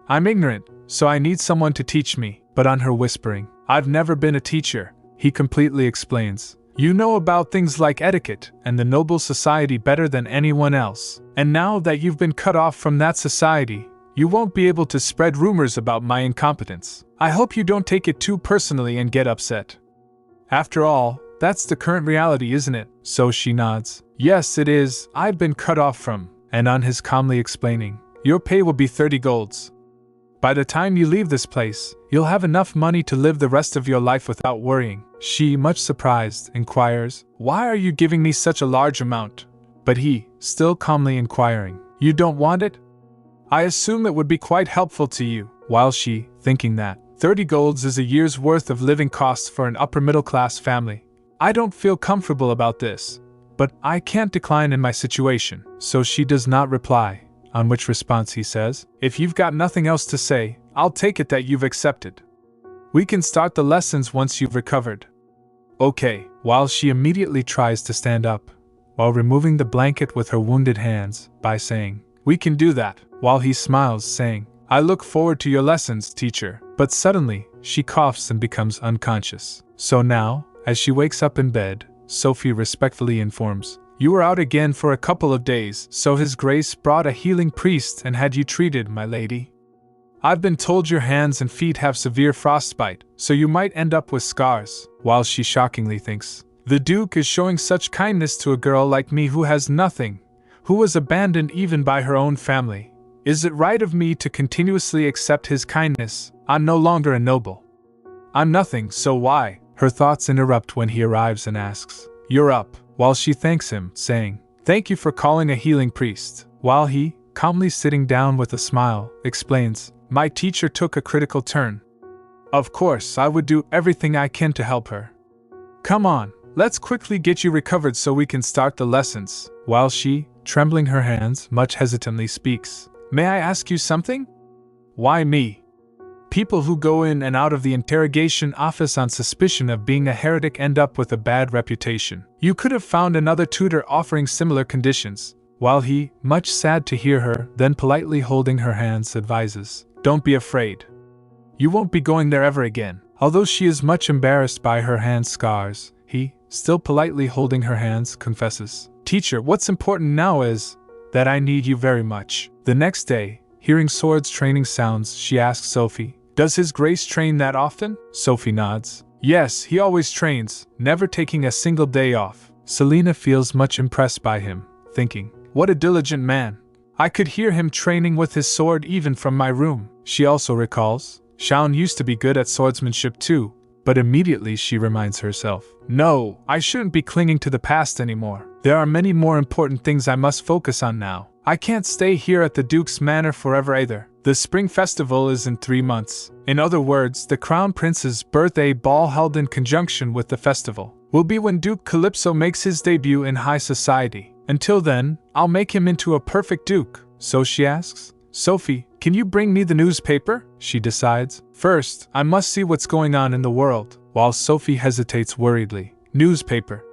I'm ignorant, so I need someone to teach me. But on her whispering, I've never been a teacher, he completely explains. You know about things like etiquette and the noble society better than anyone else. And now that you've been cut off from that society, you won't be able to spread rumors about my incompetence. I hope you don't take it too personally and get upset. After all, that's the current reality, isn't it? So she nods. Yes, it is. I've been cut off from. And on his calmly explaining, your pay will be 30 golds. By the time you leave this place, you'll have enough money to live the rest of your life without worrying. She, much surprised, inquires, Why are you giving me such a large amount? But he, still calmly inquiring, You don't want it? I assume it would be quite helpful to you. While she, thinking that 30 golds is a year's worth of living costs for an upper middle class family. I don't feel comfortable about this, but I can't decline in my situation. So she does not reply, on which response he says, If you've got nothing else to say, I'll take it that you've accepted. We can start the lessons once you've recovered. Okay, while she immediately tries to stand up, while removing the blanket with her wounded hands, by saying, We can do that, while he smiles, saying, I look forward to your lessons, teacher. But suddenly, she coughs and becomes unconscious. So now, as she wakes up in bed, Sophie respectfully informs, You were out again for a couple of days, so His Grace brought a healing priest and had you treated, my lady. I've been told your hands and feet have severe frostbite, so you might end up with scars. While she shockingly thinks, The Duke is showing such kindness to a girl like me who has nothing, who was abandoned even by her own family. Is it right of me to continuously accept his kindness? I'm no longer a noble. I'm nothing, so why? Her thoughts interrupt when he arrives and asks, You're up, while she thanks him, saying, Thank you for calling a healing priest. While he, calmly sitting down with a smile, explains, My teacher took a critical turn. Of course, I would do everything I can to help her. Come on, let's quickly get you recovered so we can start the lessons. While she, trembling her hands, much hesitantly speaks, May I ask you something? Why me? People who go in and out of the interrogation office on suspicion of being a heretic end up with a bad reputation. You could have found another tutor offering similar conditions. While he, much sad to hear her, then politely holding her hands, advises, Don't be afraid. You won't be going there ever again. Although she is much embarrassed by her hand scars, he, still politely holding her hands, confesses, Teacher, what's important now is that I need you very much. The next day, hearing Sword's training sounds, she asks Sophie, Does His Grace train that often? Sophie nods. Yes, he always trains, never taking a single day off. Selena feels much impressed by him, thinking, What a diligent man. I could hear him training with his sword even from my room. She also recalls, Shaun used to be good at swordsmanship too, but immediately she reminds herself, No, I shouldn't be clinging to the past anymore. There are many more important things I must focus on now. I can't stay here at the Duke's Manor forever either. The spring festival is in 3 months. In other words, the Crown Prince's birthday ball held in conjunction with the festival will be when Duke Calypso makes his debut in high society. Until then, I'll make him into a perfect duke. So she asks, Sophie, can you bring me the newspaper? She decides, First, I must see what's going on in the world. While Sophie hesitates worriedly. Newspaper.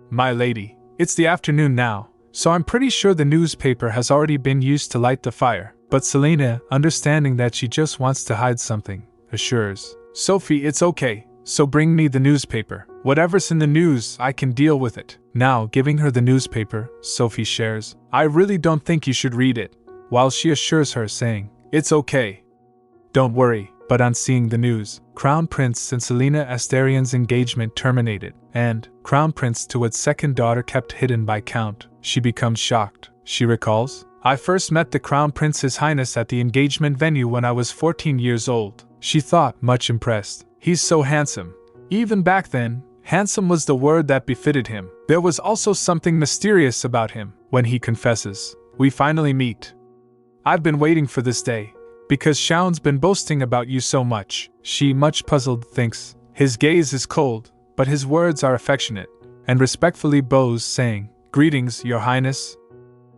My lady, it's the afternoon now, so I'm pretty sure the newspaper has already been used to light the fire. But Selena, understanding that she just wants to hide something, assures, Sophie, it's okay, so bring me the newspaper. Whatever's in the news, I can deal with it. Now, giving her the newspaper, Sophie shares, I really don't think you should read it. While she assures her, saying, It's okay. Don't worry. But on seeing the news, Crown Prince and Selena Estarion's engagement terminated, and Crown Prince Tuat's second daughter kept hidden by Count, she becomes shocked. She recalls, I first met the Crown Prince His Highness at the engagement venue when I was 14 years old. She thought, much impressed, He's so handsome. Even back then, handsome was the word that befitted him. There was also something mysterious about him. When he confesses, We finally meet. I've been waiting for this day. Because Shaun's been boasting about you so much. She, much puzzled, thinks, His gaze is cold, but his words are affectionate, and respectfully bows, saying, Greetings, Your Highness.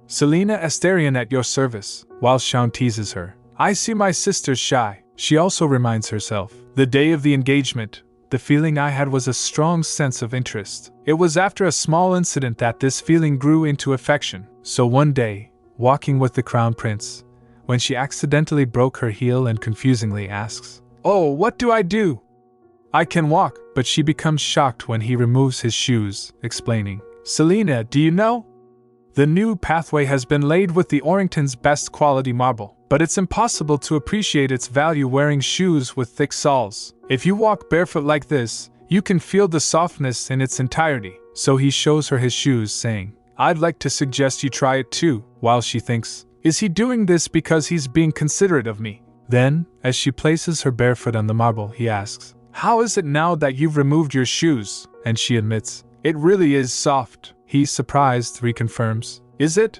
Selena Estarion at your service. While Shaun teases her, I see my sister's shy. She also reminds herself, the day of the engagement, the feeling I had was a strong sense of interest. It was after a small incident that this feeling grew into affection. So one day, walking with the Crown Prince, when she accidentally broke her heel and confusingly asks, Oh, what do I do? I can walk, but she becomes shocked when he removes his shoes, explaining, Selena, do you know? The new pathway has been laid with the Orrington's best quality marble, but it's impossible to appreciate its value wearing shoes with thick soles. If you walk barefoot like this, you can feel the softness in its entirety. So he shows her his shoes, saying, I'd like to suggest you try it too, while she thinks, Is he doing this because he's being considerate of me? Then, as she places her bare foot on the marble, he asks, How is it now that you've removed your shoes? And she admits, It really is soft. He, surprised, reconfirms, Is it?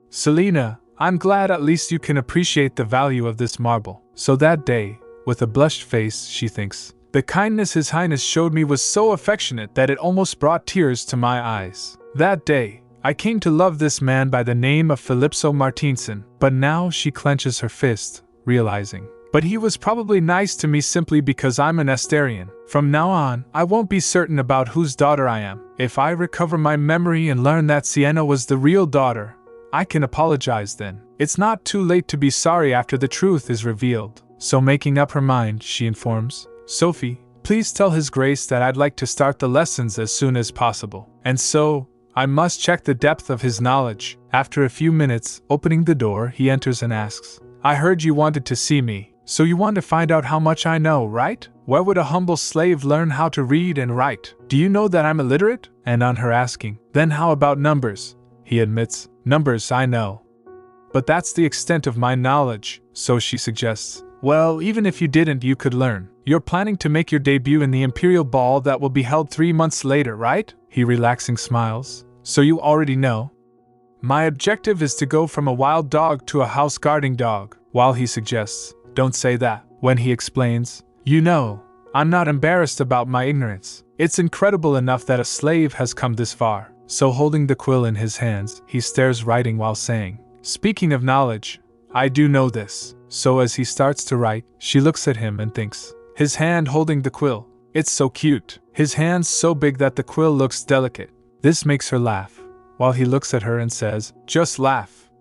Selena, I'm glad at least you can appreciate the value of this marble. So that day, with a blushed face, she thinks, The kindness His Highness showed me was so affectionate that it almost brought tears to my eyes. That day, I came to love this man by the name of Calypso Martinson. But now she clenches her fist, realizing, But he was probably nice to me simply because I'm an Estarion. From now on, I won't be certain about whose daughter I am. If I recover my memory and learn that Sienna was the real daughter, I can apologize then. It's not too late to be sorry after the truth is revealed. So making up her mind, she informs, Sophie, please tell His Grace that I'd like to start the lessons as soon as possible. And so, I must check the depth of his knowledge. After a few minutes, opening the door, he enters and asks, I heard you wanted to see me, so you want to find out how much I know, right? Where would a humble slave learn how to read and write? Do you know that I'm illiterate? And on her asking, Then how about numbers? He admits, Numbers I know. But that's the extent of my knowledge. So she suggests, Well, even if you didn't, you could learn. You're planning to make your debut in the Imperial Ball that will be held 3 months later, right? He relaxing smiles. So you already know? My objective is to go from a wild dog to a house-guarding dog. While he suggests, Don't say that. When he explains, You know, I'm not embarrassed about my ignorance. It's incredible enough that a slave has come this far. So holding the quill in his hands, he stares writing while saying, Speaking of knowledge, I do know this. So as he starts to write, she looks at him and thinks, His hand holding the quill. It's so cute. His hand's so big that the quill looks delicate. This makes her laugh, while he looks at her and says, Just laugh.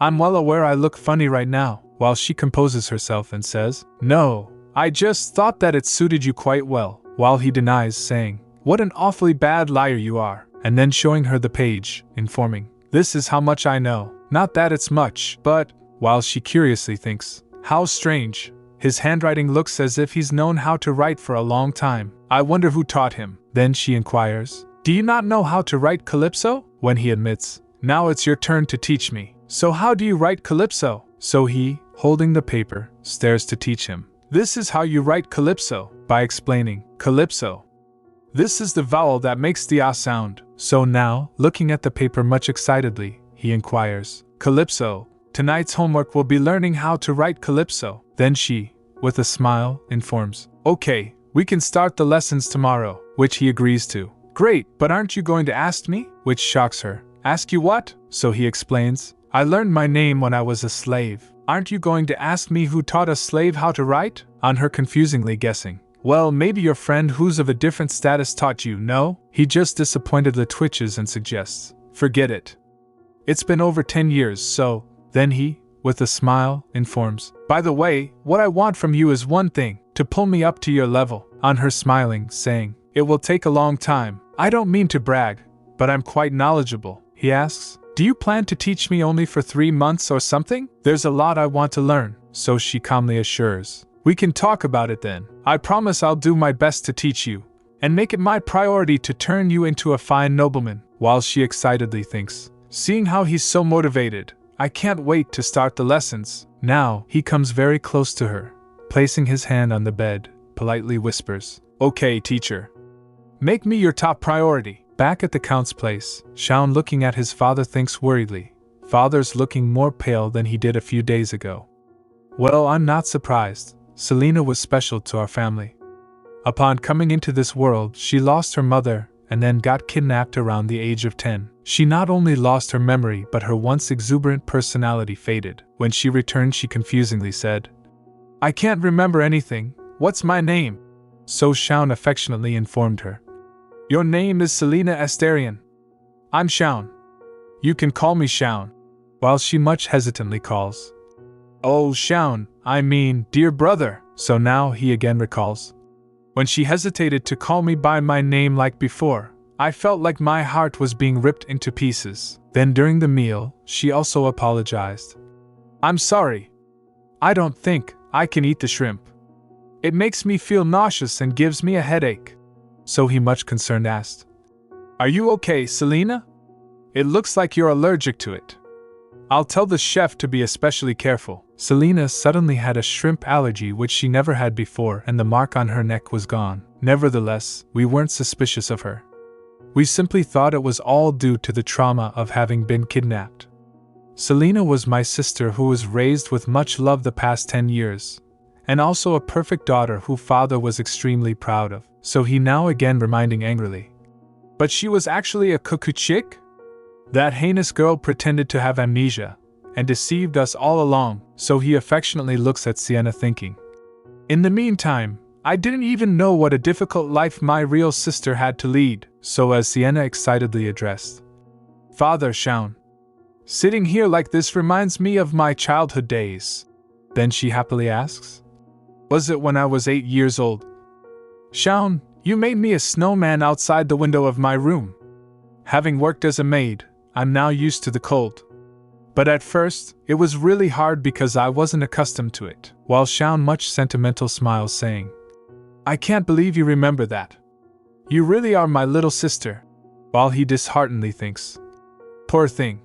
I'm well aware I look funny right now, while she composes herself and says, No, I just thought that it suited you quite well, while he denies, saying, "What an awfully bad liar you are," and then showing her the page, informing, "This is how much I know. Not that it's much, but," while she curiously thinks, "How strange. His handwriting looks as if he's known how to write for a long time. I wonder who taught him." Then she inquires, "Do you not know how to write Calypso?" When he admits, "Now it's your turn to teach me. So how do you write Calypso?" So he, holding the paper, stares to teach him. "This is how you write Calypso," by explaining, "Calypso. This is the vowel that makes the ah sound." So now, looking at the paper much excitedly, he inquires, "Calypso, tonight's homework will be learning how to write Calypso." Then she, with a smile, informs, "Okay, we can start the lessons tomorrow," which he agrees to. "Great, but aren't you going to ask me?" Which shocks her. "Ask you what?" So he explains, "I learned my name when I was a slave. Aren't you going to ask me who taught a slave how to write?" On her confusingly guessing, "Well, maybe your friend who's of a different status taught you, no?" He just disappointedly twitches and suggests, "Forget it. It's been over 10 years, so..." Then he, with a smile, informs, "By the way, what I want from you is one thing, to pull me up to your level." On her smiling, saying, "It will take a long time. I don't mean to brag, but I'm quite knowledgeable." He asks, "Do you plan to teach me only for 3 months or something? There's a lot I want to learn." So she calmly assures, "We can talk about it then. I promise I'll do my best to teach you, and make it my priority to turn you into a fine nobleman." While she excitedly thinks, "Seeing how he's so motivated, I can't wait to start the lessons." Now, he comes very close to her, placing his hand on the bed, politely whispers, "Okay, teacher. Make me your top priority." Back at the Count's place, Shaun, looking at his father, thinks worriedly, "Father's looking more pale than he did a few days ago." Well, I'm not surprised. Selena was special to our family. Upon coming into this world, she lost her mother and then got kidnapped around the age of 10. She not only lost her memory, but her once exuberant personality faded. When she returned, she confusingly said, "I can't remember anything. What's my name?" So Shaun affectionately informed her, "Your name is Selena Estarion. I'm Shaun. You can call me Shaun." While she much hesitantly calls, "Oh, Shaun, I mean, dear brother." So now he again recalls, "When she hesitated to call me by my name like before, I felt like my heart was being ripped into pieces." Then during the meal, she also apologized. "I'm sorry. I don't think I can eat the shrimp. It makes me feel nauseous and gives me a headache." So he, much concerned, asked, "Are you okay, Selena? It looks like you're allergic to it. I'll tell the chef to be especially careful." Selena suddenly had a shrimp allergy which she never had before, and the mark on her neck was gone. Nevertheless, we weren't suspicious of her. We simply thought it was all due to the trauma of having been kidnapped. Selena was my sister who was raised with much love the past 10 years, and also a perfect daughter who father was extremely proud of. So he now again reminding angrily, "But she was actually a cuckoo chick? That heinous girl pretended to have amnesia, and deceived us all along." So he affectionately looks at Sienna, thinking, "In the meantime, I didn't even know what a difficult life my real sister had to lead." So as Sienna excitedly addressed, "Father Shaun, sitting here like this reminds me of my childhood days." Then she happily asks, "Was it when I was 8 years old? Shaun, you made me a snowman outside the window of my room. Having worked as a maid, I'm now used to the cold. But at first, it was really hard because I wasn't accustomed to it." While Shaun much sentimental smiles, saying, "I can't believe you remember that. You really are my little sister." While he disheartenedly thinks, "Poor thing.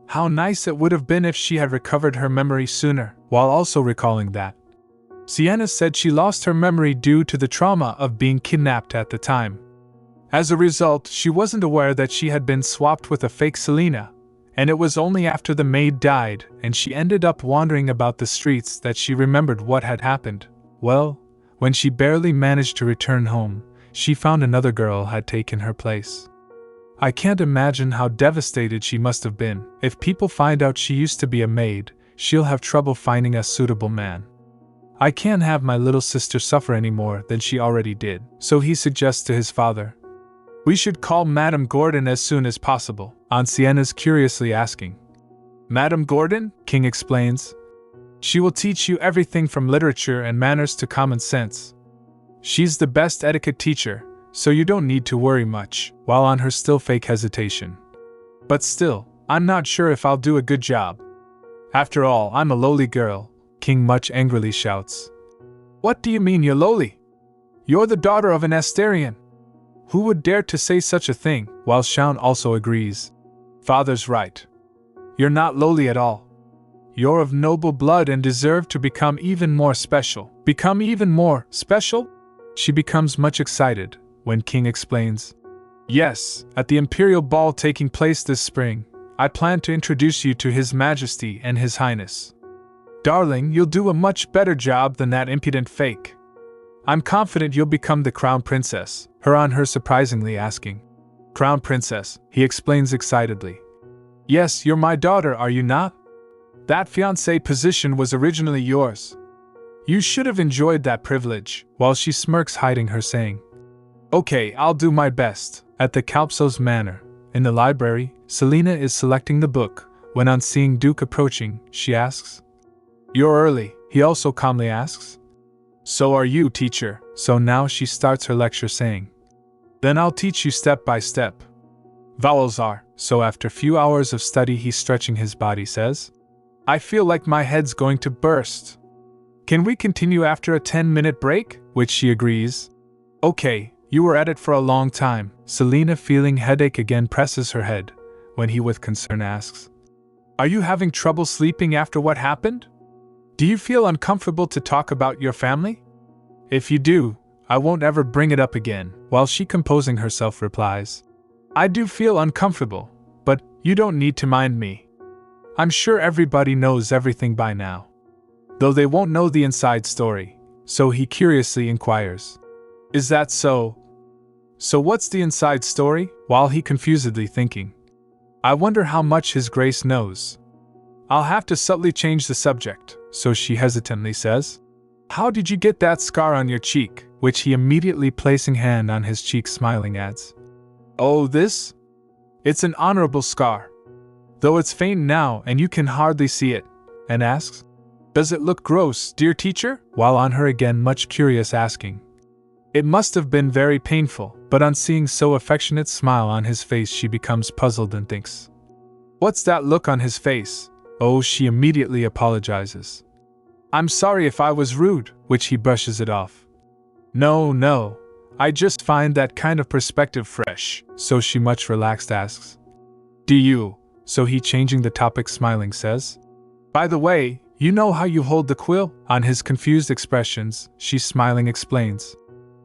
How nice it would have been if she had recovered her memory sooner." While also recalling that Sienna said she lost her memory due to the trauma of being kidnapped at the time. As a result, she wasn't aware that she had been swapped with a fake Selena, and it was only after the maid died and she ended up wandering about the streets that she remembered what had happened. Well, when she barely managed to return home, she found another girl had taken her place. I can't imagine how devastated she must have been. If people find out she used to be a maid, she'll have trouble finding a suitable man. I can't have my little sister suffer any more than she already did. So he suggests to his father, "We should call Madame Gordon as soon as possible." On Sienna's curiously asking, "Madame Gordon?" King explains, She will teach you everything from literature and manners to common sense. She's the best etiquette teacher, so you don't need to worry much," while on her still fake hesitation. "But still, I'm not sure if I'll do a good job. After all, I'm a lowly girl," King much angrily shouts. "What do you mean you're lowly? You're the daughter of an Estarion. Who would dare to say such a thing?" While Shaun also agrees. "Father's right. You're not lowly at all. You're of noble blood and deserve to become even more special." "Become even more special?" She becomes much excited when King explains. "Yes, at the Imperial Ball taking place this spring, I plan to introduce you to His Majesty and His Highness. Darling, you'll do a much better job than that impudent fake. I'm confident you'll become the Crown Princess," her on her surprisingly asking. "Crown Princess," he explains excitedly. "Yes, you're my daughter, are you not? That fiancé position was originally yours. You should have enjoyed that privilege," while she smirks, hiding her saying. "Okay, I'll do my best." At the Calypso's manor, in the library, Selena is selecting the book, when on seeing Duke approaching, she asks, "You're early," he also calmly asks. "So are you, teacher." So now she starts her lecture saying, "Then I'll teach you step by step. Vowels are." So after few hours of study he stretching his body says, "I feel like my head's going to burst. Can we continue after a 10-minute break?" Which she agrees. "Okay, you were at it for a long time." Selena, feeling headache again, presses her head, when he with concern asks, "Are you having trouble sleeping after what happened? Do you feel uncomfortable to talk about your family? If you do, I won't ever bring it up again." While she, composing herself, replies, "I do feel uncomfortable, but you don't need to mind me. I'm sure everybody knows everything by now. Though they won't know the inside story." So he curiously inquires, "Is that so? So what's the inside story?" While he confusedly thinking, "I wonder how much His Grace knows. I'll have to subtly change the subject." So she hesitantly says, "How did you get that scar on your cheek?" Which he, immediately placing hand on his cheek, smiling, adds, "Oh, this? It's an honorable scar. Though it's faint now and you can hardly see it." And asks, "Does it look gross, dear teacher?" While on her again much curious asking, "It must have been very painful." But on seeing so affectionate smile on his face she becomes puzzled and thinks, "What's that look on his face?" Oh, she immediately apologizes. "I'm sorry if I was rude," which he brushes it off. No, I just find that kind of perspective fresh." So she, much relaxed, asks, "Do you?" So he, changing the topic, smiling, says, "By the way, you know how you hold the quill?" On his confused expressions, she, smiling, explains,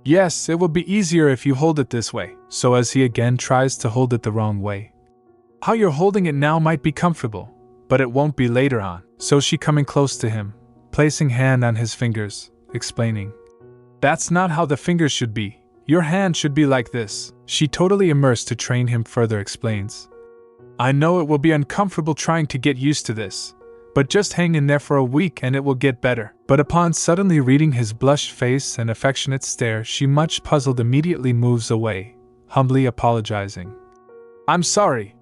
"Yes, it will be easier if you hold it this way." So as he again tries to hold it the wrong way, "How you're holding it now might be comfortable, but it won't be later on." So she, coming close to him, placing hand on his fingers, explaining, "That's not how the fingers should be. Your hand should be like this." She, totally immersed to train him further, explains, "I know it will be uncomfortable trying to get used to this, but just hang in there for a week and it will get better." But upon suddenly reading his blushed face and affectionate stare, she, much puzzled, immediately moves away, humbly apologizing, "I'm sorry.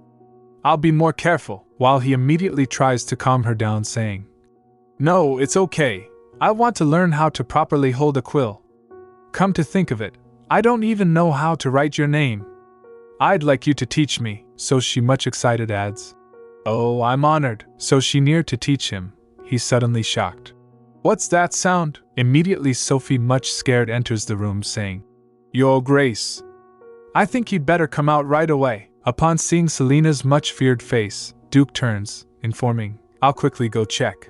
I'll be more careful." While he immediately tries to calm her down, saying, "No, it's okay. I want to learn how to properly hold a quill. Come to think of it, I don't even know how to write your name. I'd like you to teach me." So she, much excited, adds, "Oh, I'm honored." So she, near to teach him, he, suddenly shocked, "What's that sound?" Immediately Sophie, much scared, enters the room, saying, "Your Grace, I think you'd better come out right away." Upon seeing Selena's much feared face, Duke turns, informing, "I'll quickly go check.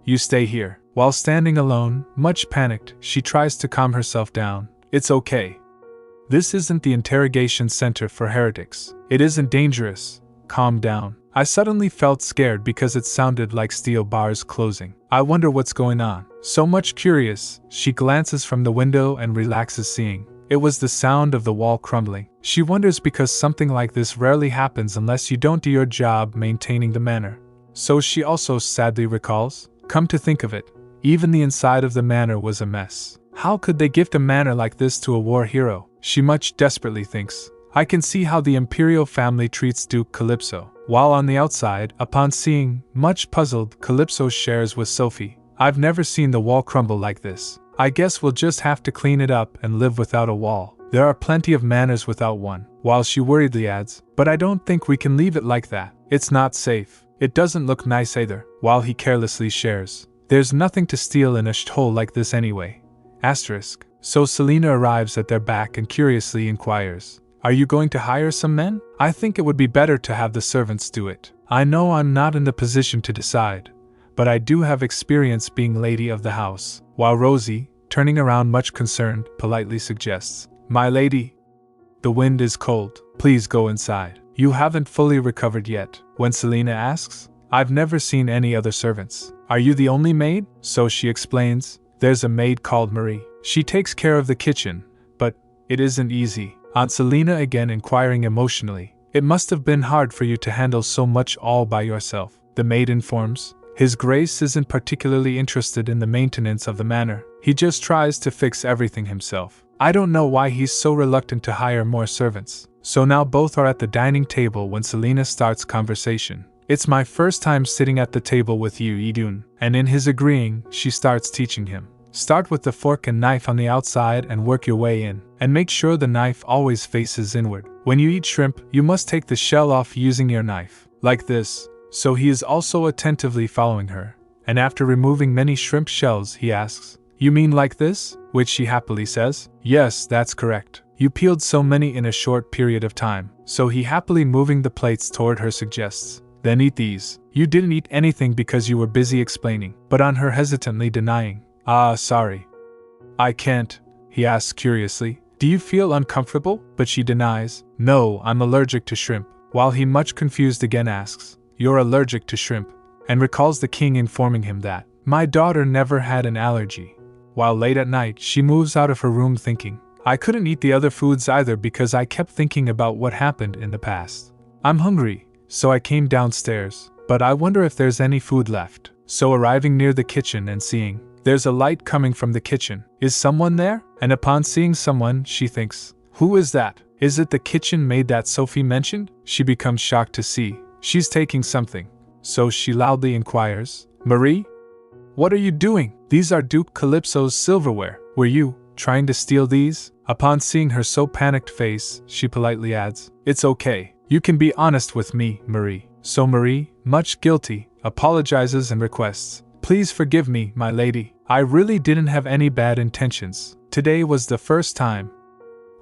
You stay here." While standing alone, much panicked, she tries to calm herself down. "It's okay. This isn't the interrogation center for heretics. It isn't dangerous. Calm down." I suddenly felt scared because it sounded like steel bars closing. I wonder what's going on. So much curious, she glances from the window and relaxes, seeing it was the sound of the wall crumbling. She wonders because something like this rarely happens unless you don't do your job maintaining the manor. So she also sadly recalls, come to think of it, even the inside of the manor was a mess. How could they gift a manor like this to a war hero? She much desperately thinks, I can see how the imperial family treats Duke Calypso. While on the outside, upon seeing, much puzzled, Calypso shares with Sophie, I've never seen the wall crumble like this. I guess we'll just have to clean it up and live without a wall. There are plenty of manners without one. While she worriedly adds, but I don't think we can leave it like that. It's not safe. It doesn't look nice either. While he carelessly shares, there's nothing to steal in a shthole like this anyway. Asterisk. So Selena arrives at their back and curiously inquires, are you going to hire some men? I think it would be better to have the servants do it. I know I'm not in the position to decide, but I do have experience being lady of the house. While Rosie, turning around much concerned, politely suggests, my lady, the wind is cold, please go inside. You haven't fully recovered yet. When Selena asks, I've never seen any other servants. Are you the only maid? So she explains, there's a maid called Marie. She takes care of the kitchen, but it isn't easy. Aunt Selena again inquiring emotionally, it must have been hard for you to handle so much all by yourself. The maid informs, His Grace isn't particularly interested in the maintenance of the manor. He just tries to fix everything himself. I don't know why he's so reluctant to hire more servants. So now both are at the dining table when Selena starts conversation. It's my first time sitting at the table with you, Eideun. And in his agreeing, she starts teaching him. Start with the fork and knife on the outside and work your way in. And make sure the knife always faces inward. When you eat shrimp, you must take the shell off using your knife. Like this. So he is also attentively following her. And after removing many shrimp shells, he asks, you mean like this? Which she happily says, yes, that's correct. You peeled so many in a short period of time. So he happily moving the plates toward her suggests, then eat these. You didn't eat anything because you were busy explaining. But on her hesitantly denying, sorry. I can't, he asks curiously. Do you feel uncomfortable? But she denies, no, I'm allergic to shrimp. While he much confused again asks, you're allergic to shrimp? And recalls the king informing him that, my daughter never had an allergy. While late at night, she moves out of her room thinking, I couldn't eat the other foods either because I kept thinking about what happened in the past. I'm hungry, so I came downstairs, but I wonder if there's any food left. So arriving near the kitchen and seeing, there's a light coming from the kitchen. Is someone there? And upon seeing someone, she thinks, who is that? Is it the kitchen maid that Sophie mentioned? She becomes shocked to see, she's taking something. So she loudly inquires, Marie? What are you doing? These are Duke Calypso's silverware. Were you trying to steal these? Upon seeing her so panicked face, she politely adds, it's okay. You can be honest with me, Marie. So Marie, much guilty, apologizes and requests, please forgive me, my lady. I really didn't have any bad intentions. Today was the first time.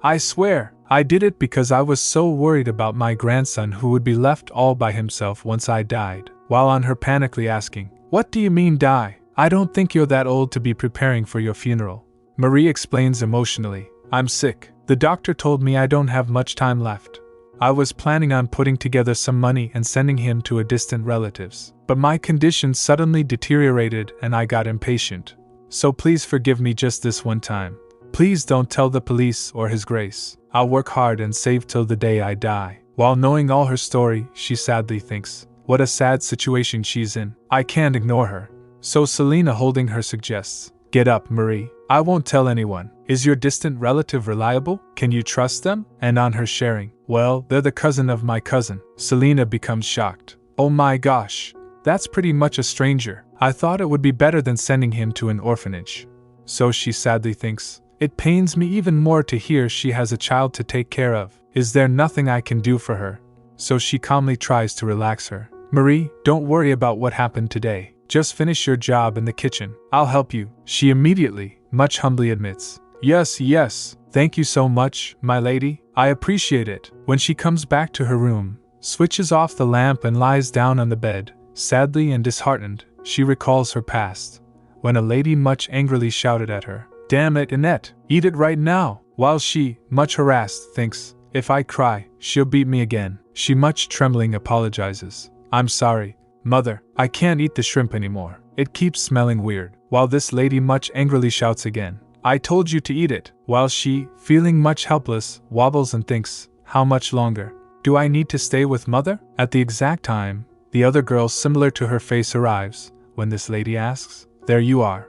I swear, I did it because I was so worried about my grandson who would be left all by himself once I died. While on her panically asking, what do you mean die? I don't think you're that old to be preparing for your funeral. Marie explains emotionally, I'm sick. The doctor told me I don't have much time left. I was planning on putting together some money and sending him to a distant relative's. But my condition suddenly deteriorated and I got impatient. So please forgive me just this one time. Please don't tell the police or His Grace. I'll work hard and save till the day I die. While knowing all her story, she sadly thinks, what a sad situation she's in. I can't ignore her. So Selena holding her suggests, get up, Marie. I won't tell anyone. Is your distant relative reliable? Can you trust them? And on her sharing, well, they're the cousin of my cousin. Selena becomes shocked. Oh my gosh. That's pretty much a stranger. I thought it would be better than sending him to an orphanage. So she sadly thinks, it pains me even more to hear she has a child to take care of. Is there nothing I can do for her? So she calmly tries to relax her. Marie, don't worry about what happened today. Just finish your job in the kitchen. I'll help you. She immediately, much humbly admits, yes, thank you so much, my lady. I appreciate it. When she comes back to her room, switches off the lamp and lies down on the bed, sadly and disheartened, she recalls her past, when a lady much angrily shouted at her, damn it, Annette, eat it right now. While she, much harassed, thinks, if I cry, she'll beat me again. She much trembling apologizes. I'm sorry, mother, I can't eat the shrimp anymore. It keeps smelling weird. While this lady much angrily shouts again, I told you to eat it. While she, feeling much helpless, wobbles and thinks, how much longer? Do I need to stay with mother? At the exact time, the other girl similar to her face arrives, when this lady asks, there you are.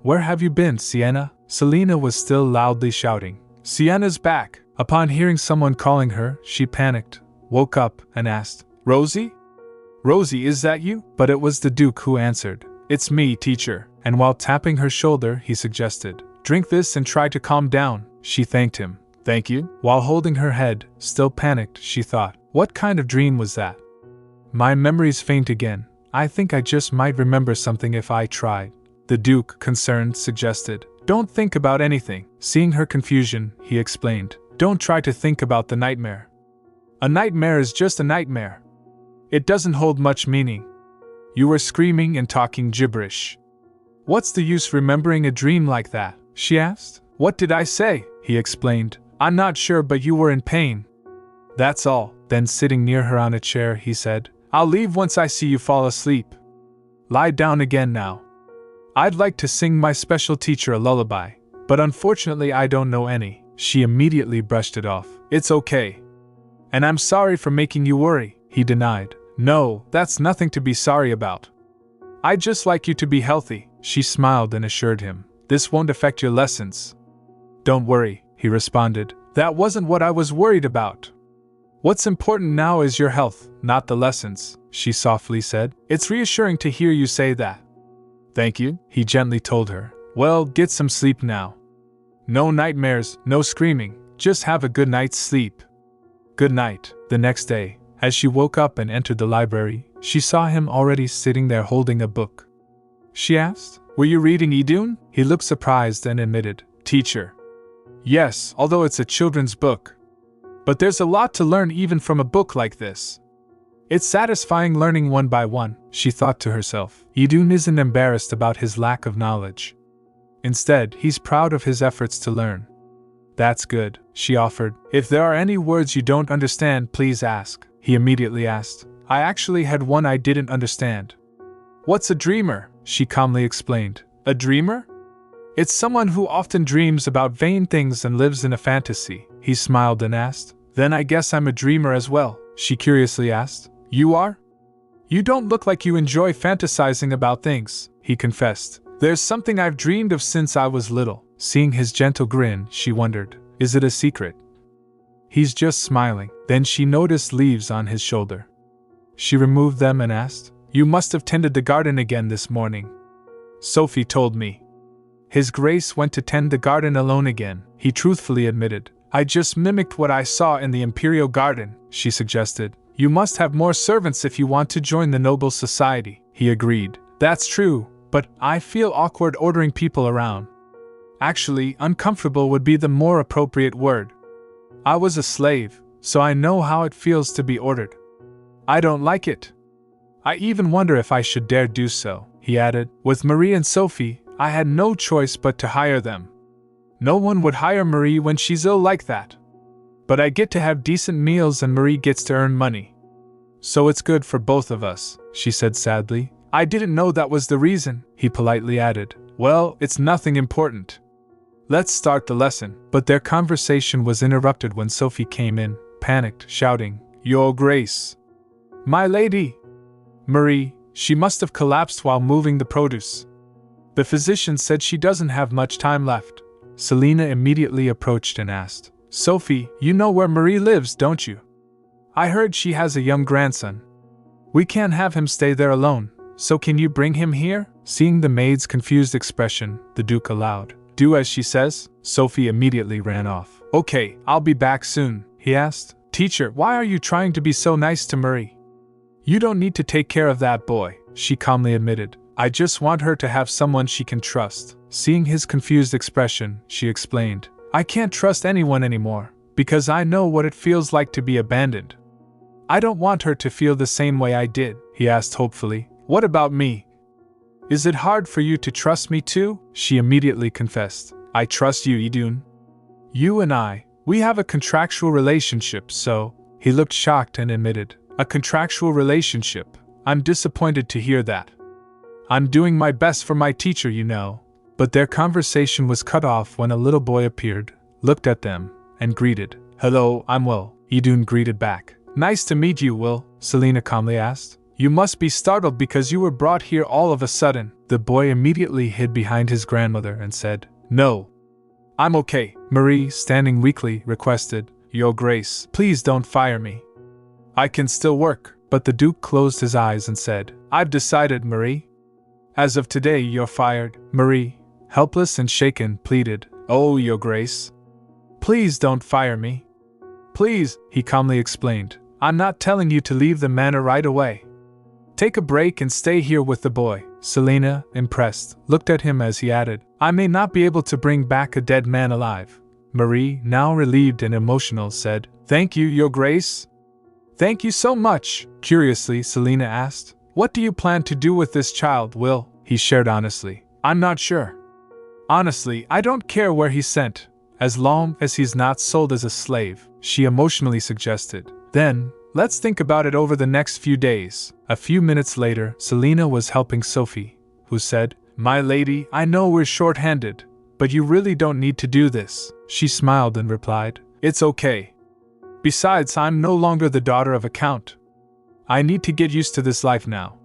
Where have you been, Sienna? Selena was still loudly shouting, Sienna's back. Upon hearing someone calling her, she panicked, woke up, and asked, "Rosie? Rosie, is that you?" But it was the Duke who answered. "It's me, teacher." And while tapping her shoulder, he suggested, "Drink this and try to calm down." She thanked him. "Thank you." While holding her head, still panicked, she thought, what kind of dream was that? My memory's faint again. I think I just might remember something if I tried. The Duke, concerned, suggested, "Don't think about anything." Seeing her confusion, he explained, "Don't try to think about the nightmare. A nightmare is just a nightmare. It doesn't hold much meaning. You were screaming and talking gibberish. What's the use remembering a dream like that?" she asked. "What did I say?" he explained. "I'm not sure, but you were in pain. That's all." Then sitting near her on a chair, he said, "I'll leave once I see you fall asleep. Lie down again now. I'd like to sing my special teacher a lullaby, but unfortunately I don't know any." She immediately brushed it off. "It's okay. And I'm sorry for making you worry," he denied. "No, that's nothing to be sorry about. I'd just like you to be healthy." She smiled and assured him, "This won't affect your lessons." "Don't worry," he responded. "That wasn't what I was worried about. What's important now is your health, not the lessons," she softly said. "It's reassuring to hear you say that." "Thank you," he gently told her. "Well, get some sleep now. No nightmares, no screaming, just have a good night's sleep." "Good night." The next day, as she woke up and entered the library, she saw him already sitting there holding a book. She asked, "Were you reading Eideun?" He looked surprised and admitted, "Teacher. Yes, although it's a children's book. But there's a lot to learn even from a book like this. It's satisfying learning one by one," she thought to herself. Eideun isn't embarrassed about his lack of knowledge. Instead, he's proud of his efforts to learn. "That's good," she offered. "If there are any words you don't understand, please ask." He immediately asked, "I actually had one I didn't understand." "What's a dreamer?" she calmly explained. "A dreamer? It's someone who often dreams about vain things and lives in a fantasy." He smiled and asked, "Then I guess I'm a dreamer as well?" She curiously asked. "You are? You don't look like you enjoy fantasizing about things," he confessed. "There's something I've dreamed of since I was little." Seeing his gentle grin, she wondered, is it a secret? He's just smiling. Then she noticed leaves on his shoulder. She removed them and asked, "You must have tended the garden again this morning." "Sophie told me." His Grace went to tend the garden alone again, he truthfully admitted. "I just mimicked what I saw in the Imperial Garden," she suggested. "You must have more servants if you want to join the noble society," he agreed. "That's true, but I feel awkward ordering people around. Actually, uncomfortable would be the more appropriate word. I was a slave, so I know how it feels to be ordered. I don't like it. I even wonder if I should dare do so," he added. "With Marie and Sophie, I had no choice but to hire them. No one would hire Marie when she's ill like that. But I get to have decent meals and Marie gets to earn money. So it's good for both of us," she said sadly. "I didn't know that was the reason," he politely added. "Well, it's nothing important. Let's start the lesson." But their conversation was interrupted when Sophie came in, panicked, shouting, "Your Grace! My lady! Marie, she must have collapsed while moving the produce. The physician said she doesn't have much time left." Selena immediately approached and asked, "Sophie, you know where Marie lives, don't you? I heard she has a young grandson. We can't have him stay there alone, so can you bring him here?" Seeing the maid's confused expression, the Duke allowed. "Do as she says." Sophie immediately ran off. "Okay, I'll be back soon," he asked. "Teacher, why are you trying to be so nice to Marie?" "You don't need to take care of that boy," she calmly admitted. "I just want her to have someone she can trust." Seeing his confused expression, she explained, "I can't trust anyone anymore, because I know what it feels like to be abandoned. I don't want her to feel the same way I did." He asked hopefully, "What about me? Is it hard for you to trust me too?" She immediately confessed, "I trust you, Eideun. You and I, we have a contractual relationship, so..." He looked shocked and admitted, "A contractual relationship? I'm disappointed to hear that. I'm doing my best for my teacher, you know." But their conversation was cut off when a little boy appeared, looked at them, and greeted. "Hello, I'm Will," Eideun greeted back. "Nice to meet you, Will," Selena calmly asked. "You must be startled because you were brought here all of a sudden." The boy immediately hid behind his grandmother and said, "No. I'm okay, Marie, standing weakly, requested. Your Grace, please don't fire me. I can still work. But the Duke closed his eyes and said, I've decided, Marie. As of today, you're fired. Marie, helpless and shaken, pleaded, Oh, Your Grace. Please don't fire me. Please, he calmly explained. I'm not telling you to leave the manor right away. Take a break and stay here with the boy. Selena, impressed, looked at him as he added, I may not be able to bring back a dead man alive. Marie, now relieved and emotional, said, Thank you, Your Grace. Thank you so much. Curiously, Selena asked, What do you plan to do with this child, Will? He shared honestly. I'm not sure. Honestly, I don't care where he's sent, as long as he's not sold as a slave, she emotionally suggested. Then, let's think about it over the next few days. A few minutes later, Selena was helping Sophie, who said, My lady, I know we're short-handed, but you really don't need to do this. She smiled and replied, It's okay. Besides, I'm no longer the daughter of a count. I need to get used to this life now.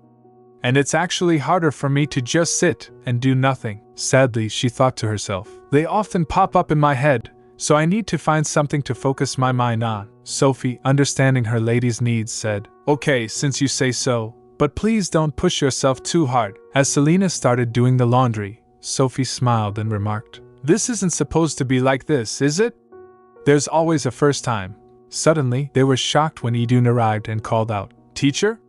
And it's actually harder for me to just sit and do nothing. Sadly, she thought to herself, they often pop up in my head, so I need to find something to focus my mind on. Sophie, understanding her lady's needs, said, Okay, since you say so, but please don't push yourself too hard. As Selena started doing the laundry, Sophie smiled and remarked, This isn't supposed to be like this, is it? There's always a first time. Suddenly, they were shocked when Eideun arrived and called out, Teacher?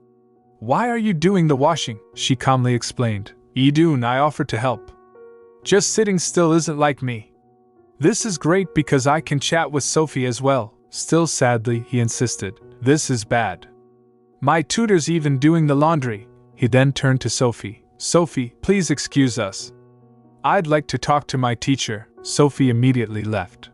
Why are you doing the washing? She calmly explained. Eideun, I offered to help. Just sitting still isn't like me. This is great because I can chat with Sophie as well. Still sadly, he insisted. This is bad. My tutor's even doing the laundry. He then turned to Sophie. Sophie, please excuse us. I'd like to talk to my teacher. Sophie immediately left.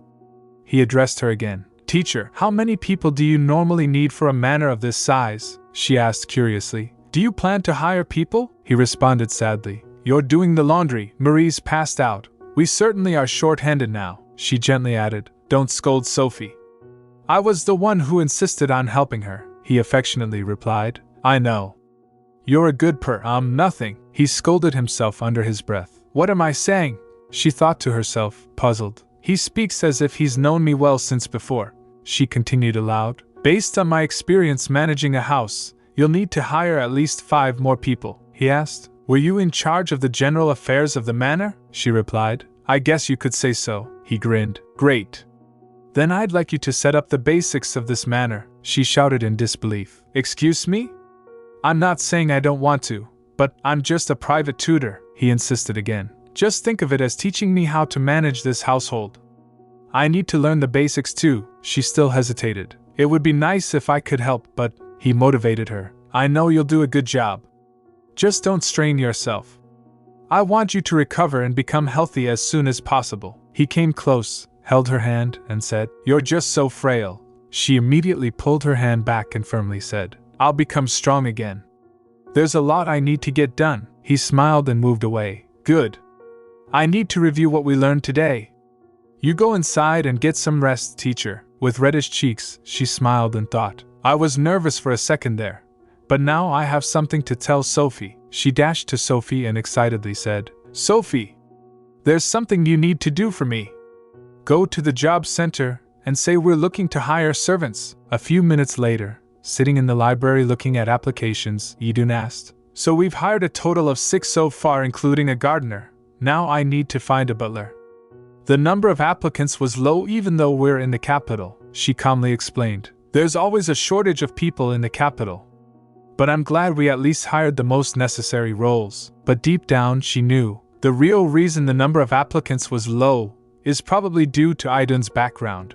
He addressed her again. Teacher, how many people do you normally need for a manor of this size? She asked curiously. Do you plan to hire people? He responded sadly. You're doing the laundry. Marie's passed out. We certainly are short-handed now. She gently added. Don't scold Sophie. I was the one who insisted on helping her. He affectionately replied. I know. You're a good nothing. He scolded himself under his breath. What am I saying? She thought to herself, puzzled. He speaks as if he's known me well since before. She continued aloud. Based on my experience managing a house, you'll need to hire at least 5 more people. He asked. Were you in charge of the general affairs of the manor? She replied. I guess you could say so. He grinned. Great. Then I'd like you to set up the basics of this manor. She shouted in disbelief. Excuse me? I'm not saying I don't want to, but I'm just a private tutor. He insisted again. Just think of it as teaching me how to manage this household. I need to learn the basics too. She still hesitated. It would be nice if I could help, but he motivated her. I know you'll do a good job. Just don't strain yourself. I want you to recover and become healthy as soon as possible. He came close, held her hand, and said, You're just so frail. She immediately pulled her hand back and firmly said, I'll become strong again. There's a lot I need to get done. He smiled and moved away. Good. I need to review what we learned today. You go inside and get some rest, teacher. With reddish cheeks, she smiled and thought, I was nervous for a second there. But now I have something to tell Sophie. She dashed to Sophie and excitedly said, Sophie, there's something you need to do for me. Go to the job center and say we're looking to hire servants. A few minutes later, sitting in the library looking at applications, Eideun asked, So we've hired a total of 6 so far, including a gardener. Now I need to find a butler. The number of applicants was low even though we're in the capital, she calmly explained. There's always a shortage of people in the capital. But I'm glad we at least hired the most necessary roles. But deep down she knew, the real reason the number of applicants was low is probably due to Eideun's background.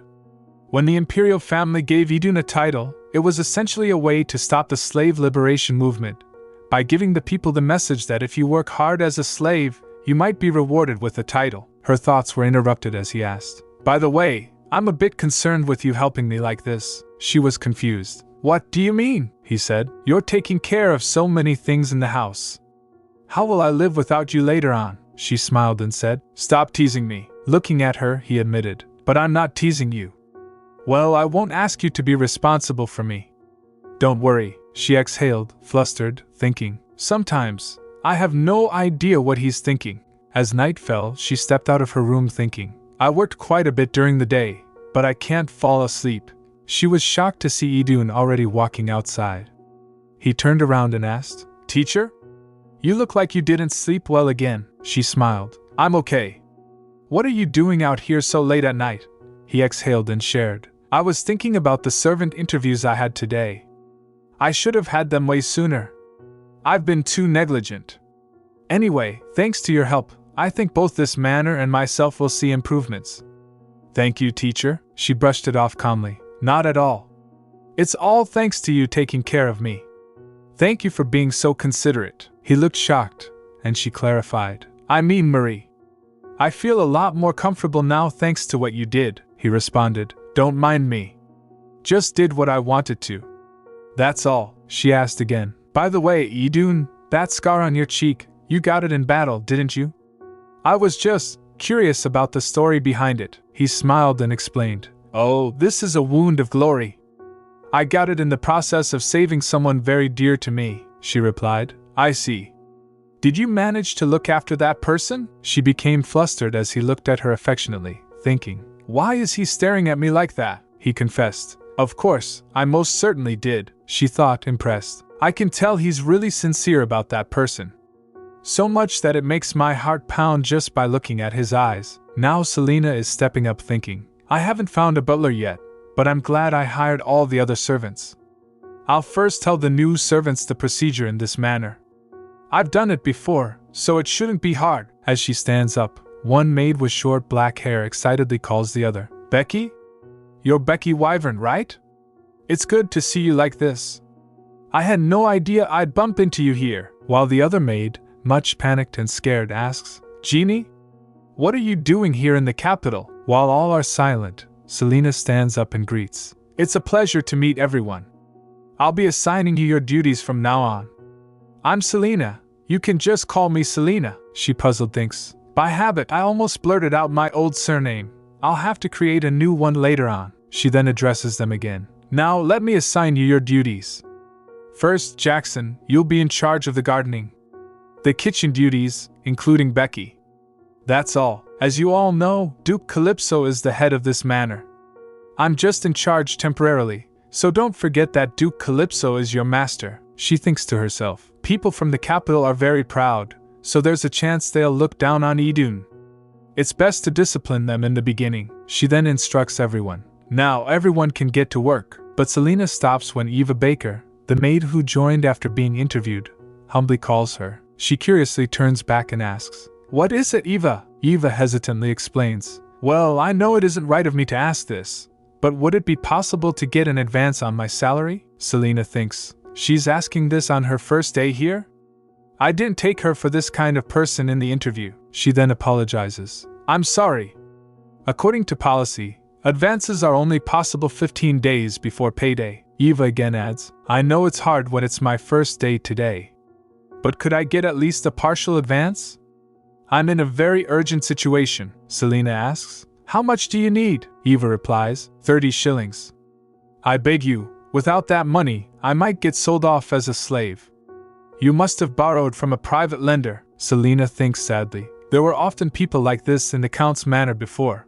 When the imperial family gave Eideun a title, it was essentially a way to stop the slave liberation movement, by giving the people the message that if you work hard as a slave, you might be rewarded with a title. Her thoughts were interrupted as he asked, By the way, I'm a bit concerned with you helping me like this. She was confused. What do you mean? He said. You're taking care of so many things in the house. How will I live without you later on? She smiled and said. Stop teasing me. Looking at her, he admitted. But I'm not teasing you. Well, I won't ask you to be responsible for me. Don't worry, she exhaled, flustered, thinking. Sometimes, I have no idea what he's thinking. As night fell, she stepped out of her room thinking, I worked quite a bit during the day, but I can't fall asleep. She was shocked to see Eideun already walking outside. He turned around and asked, Teacher? You look like you didn't sleep well again. She smiled. I'm okay. What are you doing out here so late at night? He exhaled and shared. I was thinking about the servant interviews I had today. I should have had them way sooner. I've been too negligent. Anyway, thanks to your help, I think both this manor and myself will see improvements. Thank you, teacher. She brushed it off calmly. Not at all. It's all thanks to you taking care of me. Thank you for being so considerate. He looked shocked, and she clarified. I mean, Marie. I feel a lot more comfortable now thanks to what you did, he responded. Don't mind me. Just did what I wanted to. That's all, she asked again. By the way, Eideun, that scar on your cheek, you got it in battle, didn't you? I was just curious about the story behind it. He smiled and explained. Oh, this is a wound of glory. I got it in the process of saving someone very dear to me, she replied. I see. Did you manage to look after that person? She became flustered as he looked at her affectionately, thinking, why is he staring at me like that? He confessed. Of course, I most certainly did, she thought, impressed. I can tell he's really sincere about that person. So much that it makes my heart pound just by looking at his eyes. Now Selena is stepping up thinking, I haven't found a butler yet, but I'm glad I hired all the other servants. I'll first tell the new servants the procedure in this manner. I've done it before, so it shouldn't be hard. As she stands up, one maid with short black hair excitedly calls the other. Becky? You're Becky Wyvern, right? It's good to see you like this. I had no idea I'd bump into you here. While the other maid, much panicked and scared, asks, Jeannie? What are you doing here in the capital? While all are silent, Selena stands up and greets. It's a pleasure to meet everyone. I'll be assigning you your duties from now on. I'm Selena. You can just call me Selena, she puzzled thinks. By habit, I almost blurted out my old surname. I'll have to create a new one later on. She then addresses them again. Now let me assign you your duties. First, Jackson, you'll be in charge of the gardening. The kitchen duties, including Becky. That's all. As you all know, Duke Calypso is the head of this manor. I'm just in charge temporarily, so don't forget that Duke Calypso is your master. She thinks to herself. People from the capital are very proud, so there's a chance they'll look down on Eideun. It's best to discipline them in the beginning. She then instructs everyone. Now everyone can get to work, but Selena stops when Eva Baker, the maid who joined after being interviewed, humbly calls her. She curiously turns back and asks, What is it, Eva? Eva hesitantly explains. Well, I know it isn't right of me to ask this, but would it be possible to get an advance on my salary? Selena thinks. She's asking this on her first day here? I didn't take her for this kind of person in the interview. She then apologizes. I'm sorry. According to policy, advances are only possible 15 days before payday. Eva again adds, I know it's hard when it's my first day today. But could I get at least a partial advance? I'm in a very urgent situation, Selena asks. How much do you need? Eva replies, 30 shillings. I beg you, without that money, I might get sold off as a slave. You must have borrowed from a private lender, Selena thinks sadly. There were often people like this in the Count's manor before.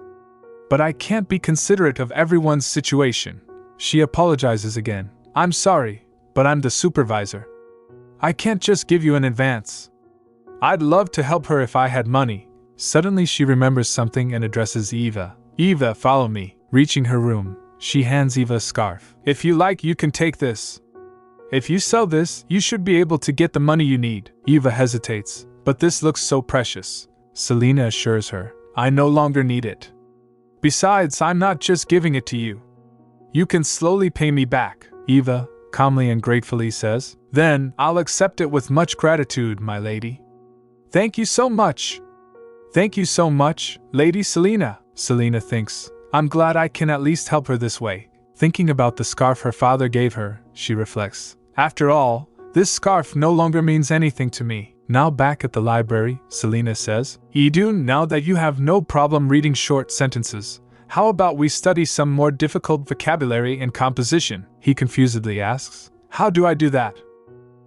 But I can't be considerate of everyone's situation. She apologizes again. I'm sorry, but I'm the supervisor. I can't just give you an advance. I'd love to help her if I had money. Suddenly she remembers something and addresses Eva. Eva, follow me. Reaching her room, she hands Eva a scarf. If you like, you can take this. If you sell this, you should be able to get the money you need. Eva hesitates. But this looks so precious. Selena assures her. I no longer need it. Besides, I'm not just giving it to you. You can slowly pay me back. Eva, calmly and gratefully says. Then, I'll accept it with much gratitude, my lady. Thank you so much. Thank you so much, Lady Selena. Selena thinks. I'm glad I can at least help her this way. Thinking about the scarf her father gave her, she reflects. After all, this scarf no longer means anything to me. Now back at the library, Selena says. Eideun, now that you have no problem reading short sentences, how about we study some more difficult vocabulary and composition? He confusedly asks. How do I do that?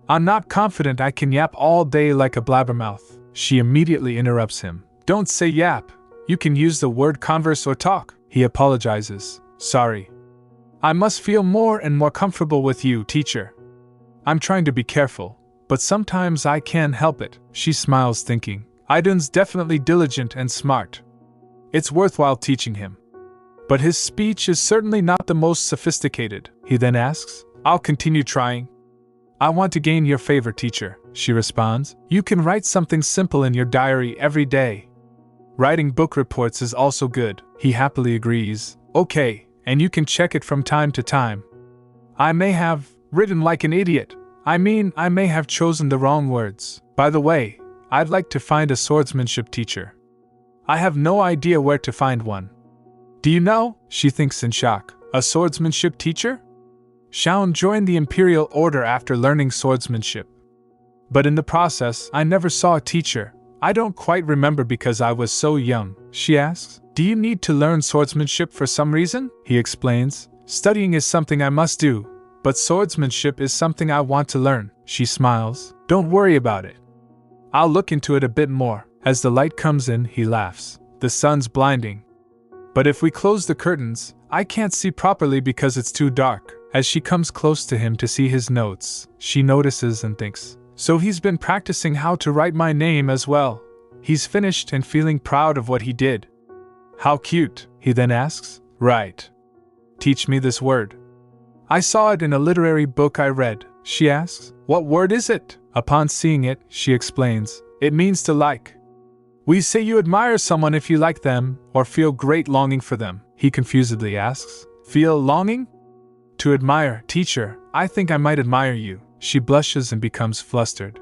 I'm not confident I can yap all day like a blabbermouth. She immediately interrupts him. Don't say yap. You can use the word converse or talk. He apologizes. Sorry. I must feel more and more comfortable with you, teacher. I'm trying to be careful, but sometimes I can't help it. She smiles, thinking, Eideun's definitely diligent and smart. It's worthwhile teaching him. But his speech is certainly not the most sophisticated. He then asks, I'll continue trying. I want to gain your favor, teacher, she responds. You can write something simple in your diary every day. Writing book reports is also good. He happily agrees. Okay, and you can check it from time to time. I may have written like an idiot. I may have chosen the wrong words. By the way, I'd like to find a swordsmanship teacher. I have no idea where to find one. Do you know? She thinks in shock. A swordsmanship teacher? Shaun joined the Imperial Order after learning swordsmanship. But in the process, I never saw a teacher. I don't quite remember because I was so young. She asks, Do you need to learn swordsmanship for some reason? He explains, Studying is something I must do, but swordsmanship is something I want to learn. She smiles. Don't worry about it. I'll look into it a bit more. As the light comes in, he laughs. The sun's blinding. But if we close the curtains, I can't see properly because it's too dark. As she comes close to him to see his notes, she notices and thinks, So he's been practicing how to write my name as well. He's finished and feeling proud of what he did. How cute, he then asks. Right. Teach me this word. I saw it in a literary book I read, she asks. What word is it? Upon seeing it, she explains, It means to like. We say you admire someone if you like them, or feel great longing for them. He confusedly asks, Feel longing? To admire, teacher, I think I might admire you. She blushes and becomes flustered.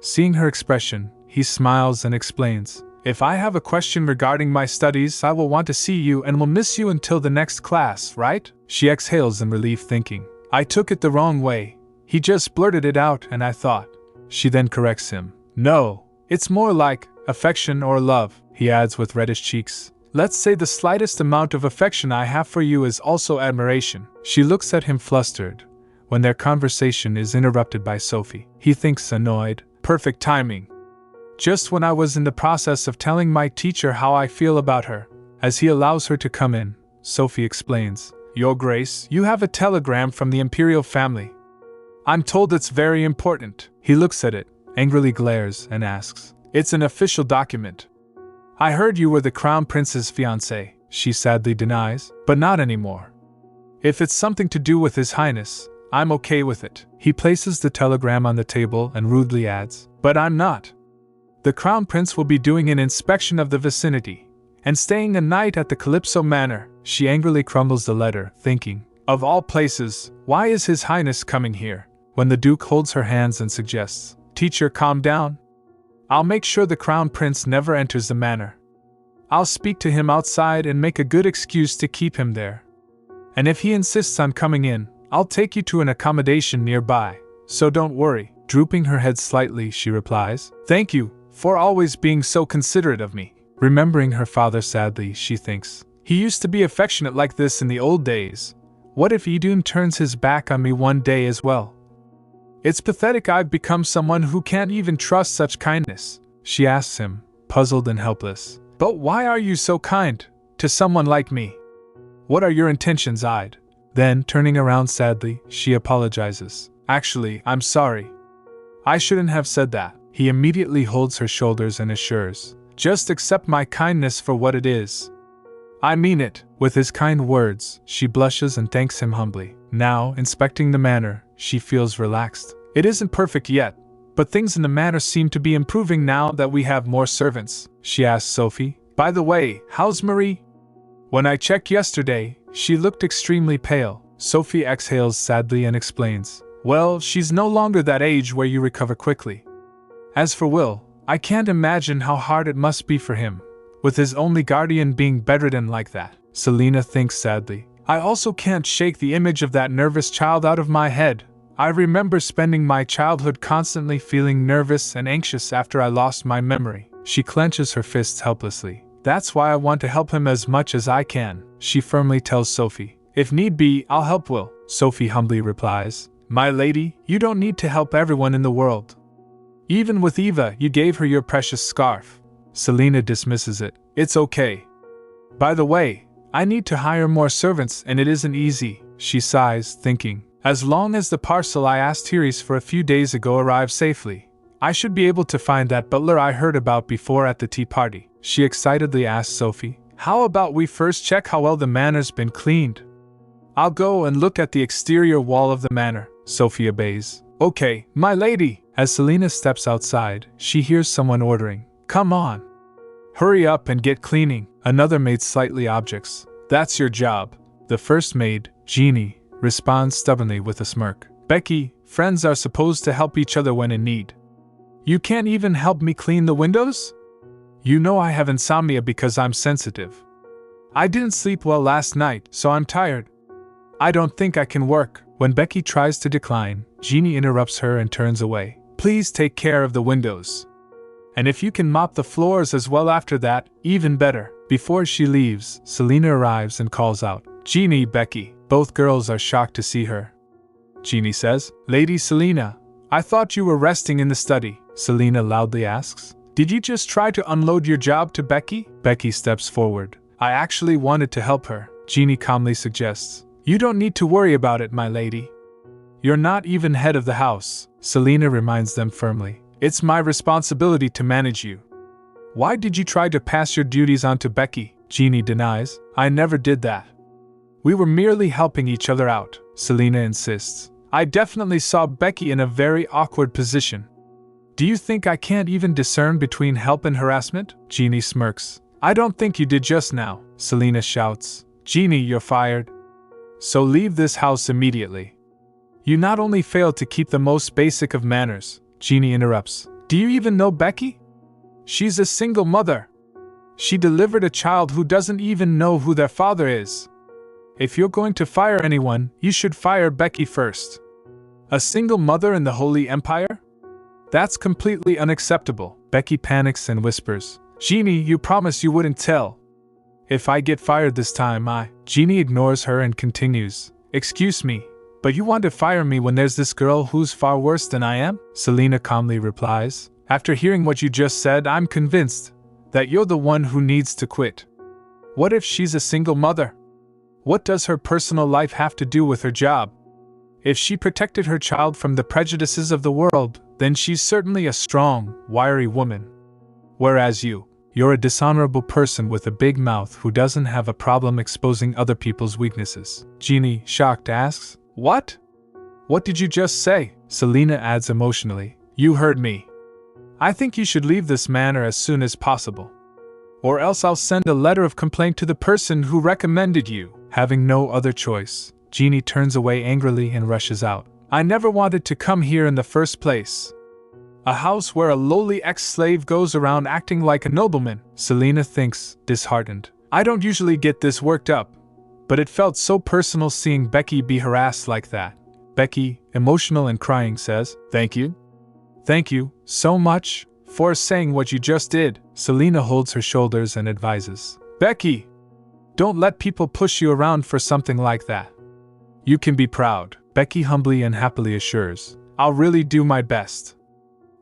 Seeing her expression, he smiles and explains, If I have a question regarding my studies, I will want to see you and will miss you until the next class, right? She exhales in relief, thinking, I took it the wrong way. He just blurted it out and I thought. She then corrects him. No, it's more like affection or love, he adds with reddish cheeks. Let's say the slightest amount of affection I have for you is also admiration. She looks at him flustered, when their conversation is interrupted by Sophie. He thinks annoyed. Perfect timing. Just when I was in the process of telling my teacher how I feel about her. As he allows her to come in, Sophie explains, Your Grace, you have a telegram from the Imperial family. I'm told it's very important. He looks at it, angrily glares, and asks, It's an official document. I heard you were the Crown Prince's fiancé, she sadly denies, but not anymore. If it's something to do with His Highness, I'm okay with it. He places the telegram on the table and rudely adds, But I'm not. The Crown Prince will be doing an inspection of the vicinity, and staying a night at the Calypso Manor. She angrily crumbles the letter, thinking, Of all places, why is His Highness coming here? When the Duke holds her hands and suggests, Teacher, calm down. I'll make sure the Crown Prince never enters the manor. I'll speak to him outside and make a good excuse to keep him there. And if he insists on coming in, I'll take you to an accommodation nearby, so don't worry. Drooping her head slightly, she replies, Thank you, for always being so considerate of me. Remembering her father sadly, she thinks, He used to be affectionate like this in the old days. What if Eideun turns his back on me one day as well? It's pathetic I've become someone who can't even trust such kindness. She asks him, puzzled and helpless. But why are you so kind to someone like me? What are your intentions, Eid? Then, turning around sadly, she apologizes. Actually, I'm sorry. I shouldn't have said that. He immediately holds her shoulders and assures, Just accept my kindness for what it is. I mean it. With his kind words, she blushes and thanks him humbly. Now, inspecting the manor, she feels relaxed. It isn't perfect yet, but things in the manor seem to be improving now that we have more servants. She asks Sophie, By the way, how's Marie? When I checked yesterday, she looked extremely pale. Sophie exhales sadly and explains, Well, she's no longer that age where you recover quickly. As for Will, I can't imagine how hard it must be for him, with his only guardian being bedridden like that. Selena thinks sadly, I also can't shake the image of that nervous child out of my head. I remember spending my childhood constantly feeling nervous and anxious after I lost my memory. She clenches her fists helplessly. That's why I want to help him as much as I can, she firmly tells Sophie. If need be, I'll help Will. Sophie humbly replies, My lady, you don't need to help everyone in the world. Even with Eva, you gave her your precious scarf. Selena dismisses it. It's okay. By the way, I need to hire more servants and it isn't easy, she sighs, thinking. As long as the parcel I asked Therese for a few days ago arrives safely, I should be able to find that butler I heard about before at the tea party. She excitedly asked Sophie, how about we first check how well the manor's been cleaned? I'll go and look at the exterior wall of the manor. Sophie obeys. Okay, my lady. As Selena steps outside, she hears someone ordering, come on. Hurry up and get cleaning. Another maid slightly objects. That's your job. The first maid, Jeannie, responds stubbornly with a smirk. Becky, friends are supposed to help each other when in need. You can't even help me clean the windows? You know I have insomnia because I'm sensitive. I didn't sleep well last night, so I'm tired. I don't think I can work. When Becky tries to decline, Jeannie interrupts her and turns away. Please take care of the windows. And if you can mop the floors as well after that, even better. Before she leaves, Selena arrives and calls out, Jeannie, Becky. Both girls are shocked to see her. Jeannie says, Lady Selena, I thought you were resting in the study. Selena loudly asks, did you just try to unload your job to Becky? Becky steps forward. I actually wanted to help her. Jeannie calmly suggests, you don't need to worry about it, my lady. You're not even head of the house. Selena reminds them firmly. It's my responsibility to manage you. Why did you try to pass your duties on to Becky? Jeannie denies. I never did that. We were merely helping each other out. Selena insists. I definitely saw Becky in a very awkward position. Do you think I can't even discern between help and harassment? Jeannie smirks. I don't think you did just now. Selena shouts. Jeannie, you're fired. So leave this house immediately. You not only failed to keep the most basic of manners. Jeannie interrupts. Do you even know Becky? She's a single mother. She delivered a child who doesn't even know who their father is. If you're going to fire anyone, you should fire Becky first. A single mother in the Holy Empire? That's completely unacceptable. Becky panics and whispers. Jeannie, you promised you wouldn't tell. If I get fired this time, Jeannie ignores her and continues. Excuse me, but you want to fire me when there's this girl who's far worse than I am? Selena calmly replies. After hearing what you just said, I'm convinced that you're the one who needs to quit. What if she's a single mother? What does her personal life have to do with her job? If she protected her child from the prejudices of the world, then she's certainly a strong, wiry woman. Whereas you're a dishonorable person with a big mouth who doesn't have a problem exposing other people's weaknesses. Jeannie, shocked, asks, What? What did you just say? Selena adds emotionally, You heard me. I think you should leave this manor as soon as possible. Or else I'll send a letter of complaint to the person who recommended you. Having no other choice, Jeannie turns away angrily and rushes out. I never wanted to come here in the first place. A house where a lowly ex-slave goes around acting like a nobleman. Selena thinks, disheartened. I don't usually get this worked up, but it felt so personal seeing Becky be harassed like that. Becky, emotional and crying, says, Thank you. Thank you, so much, for saying what you just did. Selena holds her shoulders and advises. Becky, don't let people push you around for something like that. You can be proud. Becky humbly and happily assures. I'll really do my best.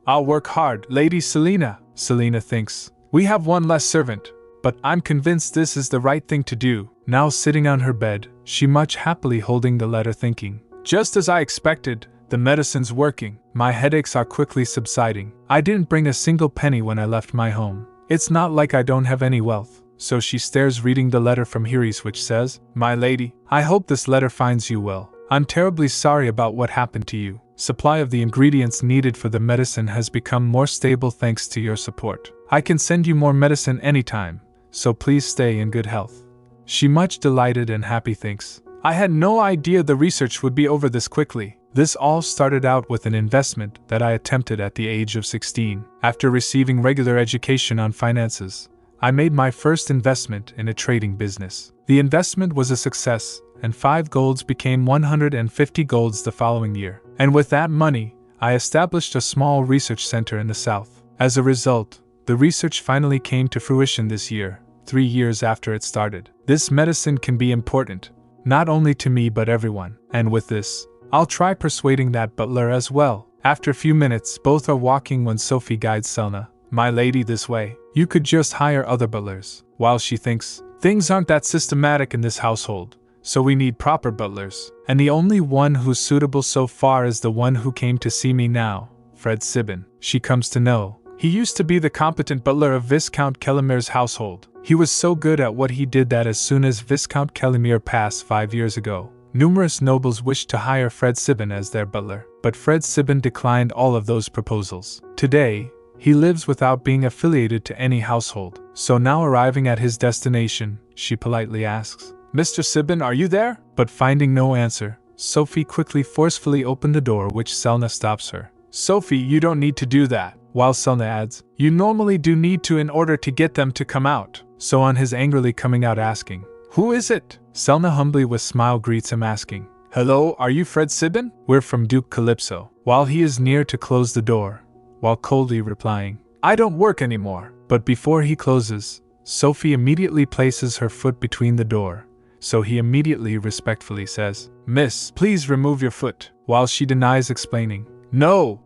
I'll work hard, Lady Selena. Selena thinks. We have one less servant, but I'm convinced this is the right thing to do. Now sitting on her bed, she much happily holding the letter thinking. Just as I expected, the medicine's working. My headaches are quickly subsiding. I didn't bring a single penny when I left my home. It's not like I don't have any wealth. So she stares reading the letter from Therese which says, My lady, I hope this letter finds you well. I'm terribly sorry about what happened to you. Supply of the ingredients needed for the medicine has become more stable thanks to your support. I can send you more medicine anytime, so please stay in good health. She much delighted and happy thinks, I had no idea the research would be over this quickly. This all started out with an investment that I attempted at the age of 16. After receiving regular education on finances, I made my first investment in a trading business. The investment was a success, and 5 golds became 150 golds the following year. And with that money, I established a small research center in the south. As a result, the research finally came to fruition this year, 3 years after it started. This medicine can be important, not only to me but everyone. And with this, I'll try persuading that butler as well. After a few minutes, both are walking when Sophie guides Selena. My lady, this way, you could just hire other butlers. While she thinks, things aren't that systematic in this household, so we need proper butlers. And the only one who's suitable so far is the one who came to see me now, Fred Sibin. She comes to know. He used to be the competent butler of Viscount Kelimir's household. He was so good at what he did that as soon as Viscount Kelimir passed 5 years ago, numerous nobles wished to hire Fred Sibin as their butler, but Fred Sibin declined all of those proposals. Today, he lives without being affiliated to any household. So now arriving at his destination, she politely asks, Mr. Sibin, are you there? But finding no answer, Sophie quickly forcefully opened the door, which Selena stops her. Sophie, you don't need to do that. While Selena adds, you normally do need to in order to get them to come out. So on his angrily coming out asking, who is it? Selena humbly with smile greets him asking, hello, are you Fred Sibin? We're from Duke Calypso. While he is near to close the door, while coldly replying, I don't work anymore. But before he closes, Sophie immediately places her foot between the door, so he immediately respectfully says, Miss, please remove your foot, while she denies explaining, no,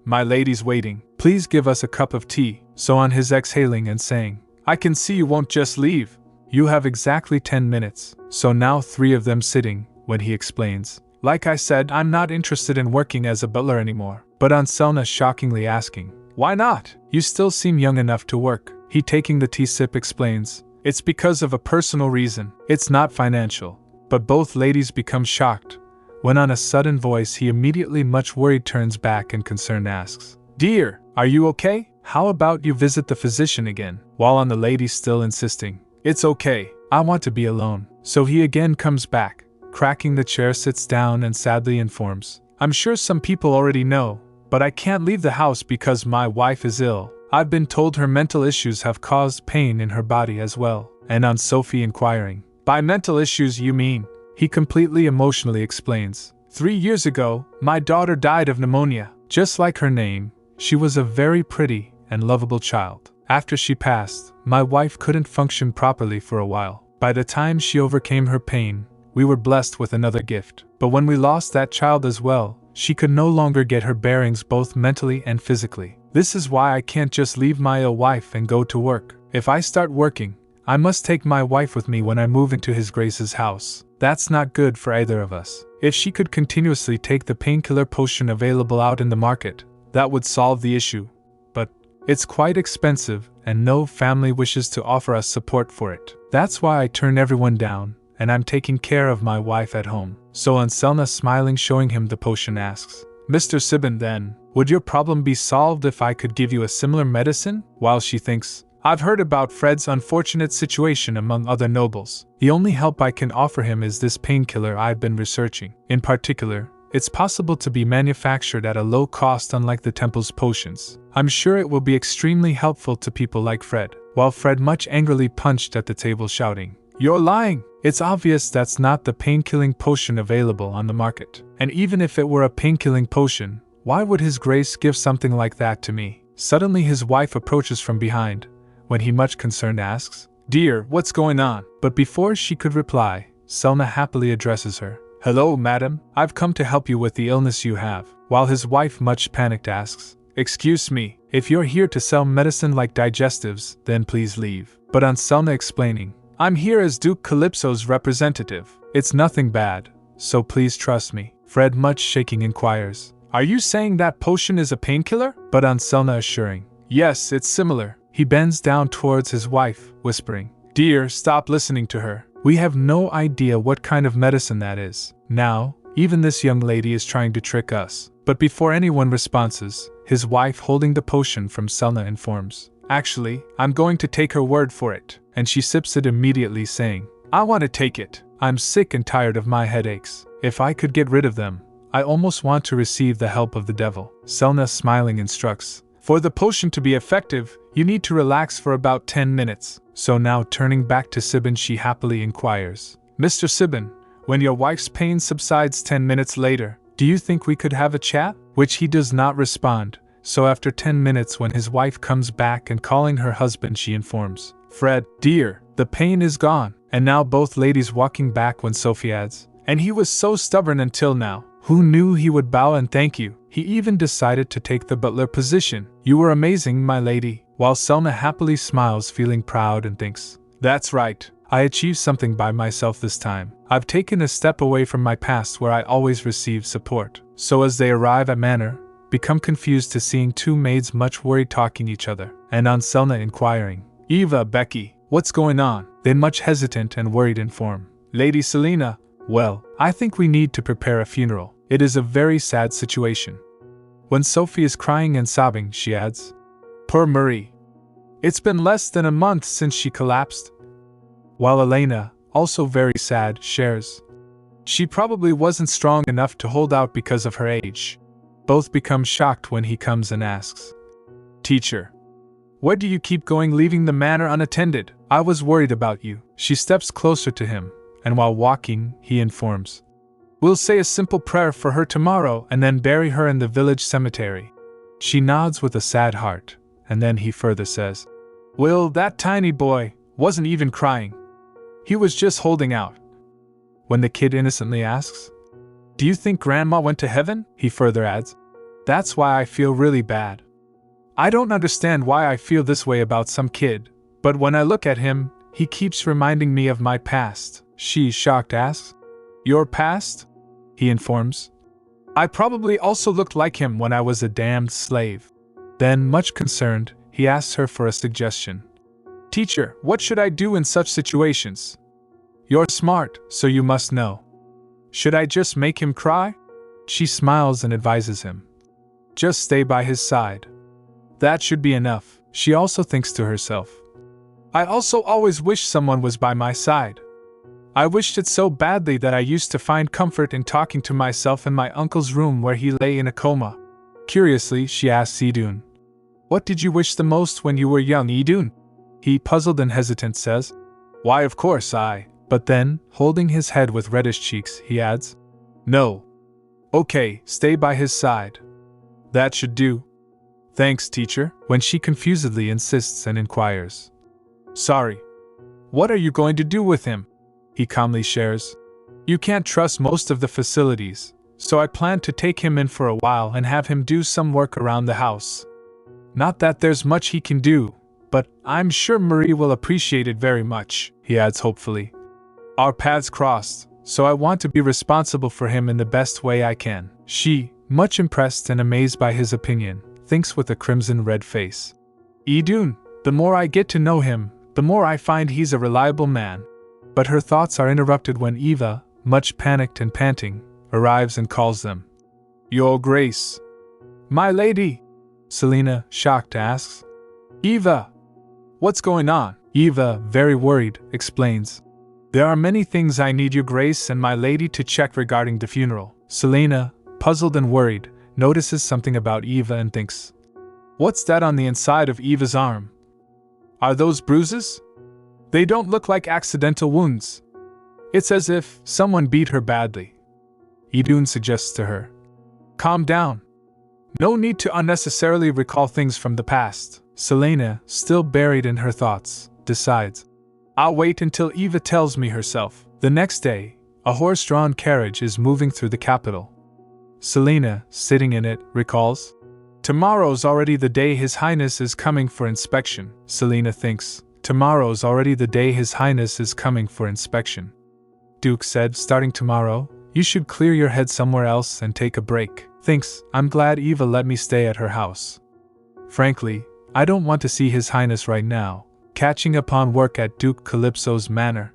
my lady's waiting, please give us a cup of tea. So on his exhaling and saying, I can see you won't just leave, you have exactly 10 minutes. So now 3 of them sitting, when he explains, like I said, I'm not interested in working as a butler anymore. But on Selena shockingly asking, why not? You still seem young enough to work. He taking the tea sip explains, it's because of a personal reason, it's not financial. But both ladies become shocked, when on a sudden voice he immediately much worried turns back and concerned asks, dear, are you okay? How about you visit the physician again? While on the lady still insisting, it's okay, I want to be alone. So he again comes back, cracking the chair, sits down and sadly informs, I'm sure some people already know, but I can't leave the house because my wife is ill. I've been told her mental issues have caused pain in her body as well. And on Sophie inquiring, by mental issues you mean? He completely emotionally explains, 3 years ago, my daughter died of pneumonia. Just like her name, she was a very pretty and lovable child. After she passed, my wife couldn't function properly for a while. By the time she overcame her pain, we were blessed with another gift. But when we lost that child as well, she could no longer get her bearings both mentally and physically. This is why I can't just leave my ill wife and go to work. If I start working, I must take my wife with me when I move into His Grace's house. That's not good for either of us. If she could continuously take the painkiller potion available out in the market, that would solve the issue. But it's quite expensive and no family wishes to offer us support for it. That's why I turn everyone down, and I'm taking care of my wife at home. So on Selena smiling showing him the potion asks, Mr. Sibin then, would your problem be solved if I could give you a similar medicine? While she thinks, I've heard about Fred's unfortunate situation among other nobles. The only help I can offer him is this painkiller I've been researching. In particular, it's possible to be manufactured at a low cost unlike the temple's potions. I'm sure it will be extremely helpful to people like Fred. While Fred much angrily punched at the table shouting, You're lying! It's obvious that's not the pain-killing potion available on the market. And even if it were a pain-killing potion, why would His Grace give something like that to me? Suddenly his wife approaches from behind, when he much concerned asks, Dear, what's going on? But before she could reply, Selena happily addresses her. Hello, madam, I've come to help you with the illness you have. While his wife much panicked asks, Excuse me, if you're here to sell medicine like digestives, then please leave. But on Selena explaining, I'm here as Duke Calypso's representative. It's nothing bad, so please trust me. Fred much shaking inquires, Are you saying that potion is a painkiller? But on Selena assuring, Yes, it's similar. He bends down towards his wife, whispering, Dear, stop listening to her. We have no idea what kind of medicine that is. Now, even this young lady is trying to trick us. But before anyone responds, his wife holding the potion from Selena informs, Actually, I'm going to take her word for it. And she sips it immediately saying, I want to take it. I'm sick and tired of my headaches. If I could get rid of them, I almost want to receive the help of the devil. Selena smiling instructs, For the potion to be effective, you need to relax for about 10 minutes. So now turning back to Sibin she happily inquires, Mr. Sibin, when your wife's pain subsides 10 minutes later, do you think we could have a chat? Which he does not respond. So after 10 minutes when his wife comes back and calling her husband she informs, Fred, dear, the pain is gone. And now both ladies walking back when Sophie adds, And he was so stubborn until now. Who knew he would bow and thank you? He even decided to take the butler position. You were amazing, my lady, while Selena happily smiles, feeling proud and thinks, that's right, I achieved something by myself this time. I've taken a step away from my past where I always received support. So as they arrive at Manor, become confused to seeing two maids much worried talking each other, and on Selena inquiring, Eva, Becky, what's going on? They much hesitant and worried inform, Lady Selena, well, I think we need to prepare a funeral. It is a very sad situation. When Sophie is crying and sobbing, she adds, poor Marie. It's been less than a month since she collapsed. While Elena, also very sad, shares, she probably wasn't strong enough to hold out because of her age. Both become shocked when he comes and asks, Teacher, where do you keep going, leaving the manor unattended? I was worried about you. She steps closer to him, and while walking, he informs, we'll say a simple prayer for her tomorrow and then bury her in the village cemetery. She nods with a sad heart, and then he further says, Will, that tiny boy wasn't even crying. He was just holding out. When the kid innocently asks, do you think Grandma went to heaven? He further adds, that's why I feel really bad. I don't understand why I feel this way about some kid, but when I look at him, he keeps reminding me of my past. She, shocked, asks, your past? He informs, I probably also looked like him when I was a damned slave. Then, much concerned, he asks her for a suggestion. Teacher, what should I do in such situations? You're smart, so you must know. Should I just make him cry? She smiles and advises him. Just stay by his side. That should be enough. She also thinks to herself, I also always wish someone was by my side. I wished it so badly that I used to find comfort in talking to myself in my uncle's room where he lay in a coma. Curiously, she asks Eideun, what did you wish the most when you were young, Eideun? He, puzzled and hesitant, says, why, of course I. But then, holding his head with reddish cheeks, he adds, no. Okay, stay by his side. That should do. Thanks, teacher, when she confusedly insists and inquires. Sorry. What are you going to do with him? He calmly shares. You can't trust most of the facilities, so I plan to take him in for a while and have him do some work around the house. Not that there's much he can do, but I'm sure Marie will appreciate it very much, he adds hopefully. Our paths crossed, so I want to be responsible for him in the best way I can. She, much impressed and amazed by his opinion, thinks with a crimson-red face. Eideun, the more I get to know him, the more I find he's a reliable man. But her thoughts are interrupted when Eva, much panicked and panting, arrives and calls them. Your Grace. My lady. Selena, shocked, asks. Eva. What's going on? Eva, very worried, explains. There are many things I need your Grace and my lady to check regarding the funeral. Selena, puzzled and worried, notices something about Eva and thinks, what's that on the inside of Eva's arm? Are those bruises? They don't look like accidental wounds. It's as if someone beat her badly. Eideun suggests to her, calm down. No need to unnecessarily recall things from the past. Selena, still buried in her thoughts, decides, I'll wait until Eva tells me herself. The next day, a horse-drawn carriage is moving through the capital. Selena, sitting in it, recalls, tomorrow's already the day His Highness is coming for inspection. Selena thinks, tomorrow's already the day His Highness is coming for inspection. Duke said, starting tomorrow, you should clear your head somewhere else and take a break. Thinks, I'm glad Eva let me stay at her house. Frankly, I don't want to see His Highness right now, catching up on work at Duke Calypso's manor.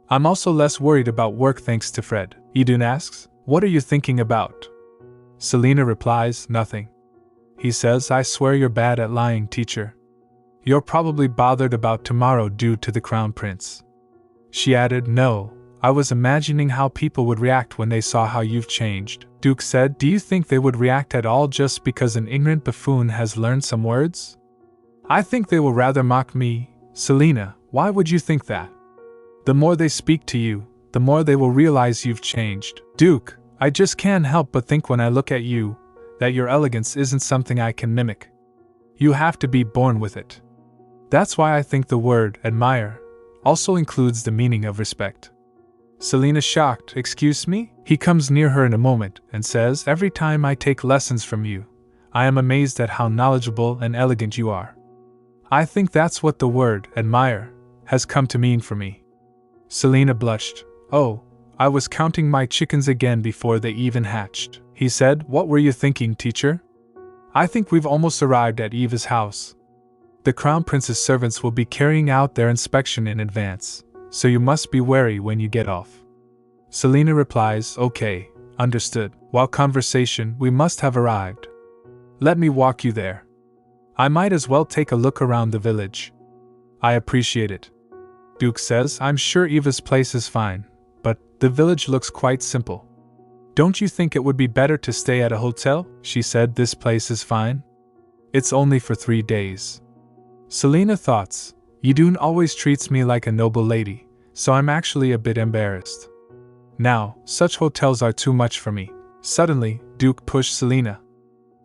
I'm also less worried about work thanks to Fred. Eideun asks, what are you thinking about? Selena replies, nothing. He says, I swear you're bad at lying, teacher. You're probably bothered about tomorrow due to the crown prince. She added, no, I was imagining how people would react when they saw how you've changed. Duke said, do you think they would react at all just because an ignorant buffoon has learned some words? I think they will rather mock me. Selena, why would you think that? The more they speak to you, the more they will realize you've changed. Duke, I just can't help but think when I look at you, that your elegance isn't something I can mimic. You have to be born with it. That's why I think the word admire also includes the meaning of respect. Selena shocked, excuse me? He comes near her in a moment and says, every time I take lessons from you, I am amazed at how knowledgeable and elegant you are. I think that's what the word, admire, has come to mean for me. Selena blushed. Oh, I was counting my chickens again before they even hatched. He said, what were you thinking, teacher? I think we've almost arrived at Eva's house. The Crown Prince's servants will be carrying out their inspection in advance, so you must be wary when you get off. Selena replies, okay, understood. While conversation, we must have arrived. Let me walk you there. I might as well take a look around the village. I appreciate it. Duke says, I'm sure Eva's place is fine, but the village looks quite simple. Don't you think it would be better to stay at a hotel? She said, this place is fine. It's only for 3 days. Selena thoughts, Eideun always treats me like a noble lady, so I'm actually a bit embarrassed. Now, such hotels are too much for me. Suddenly, Duke pushed Selena.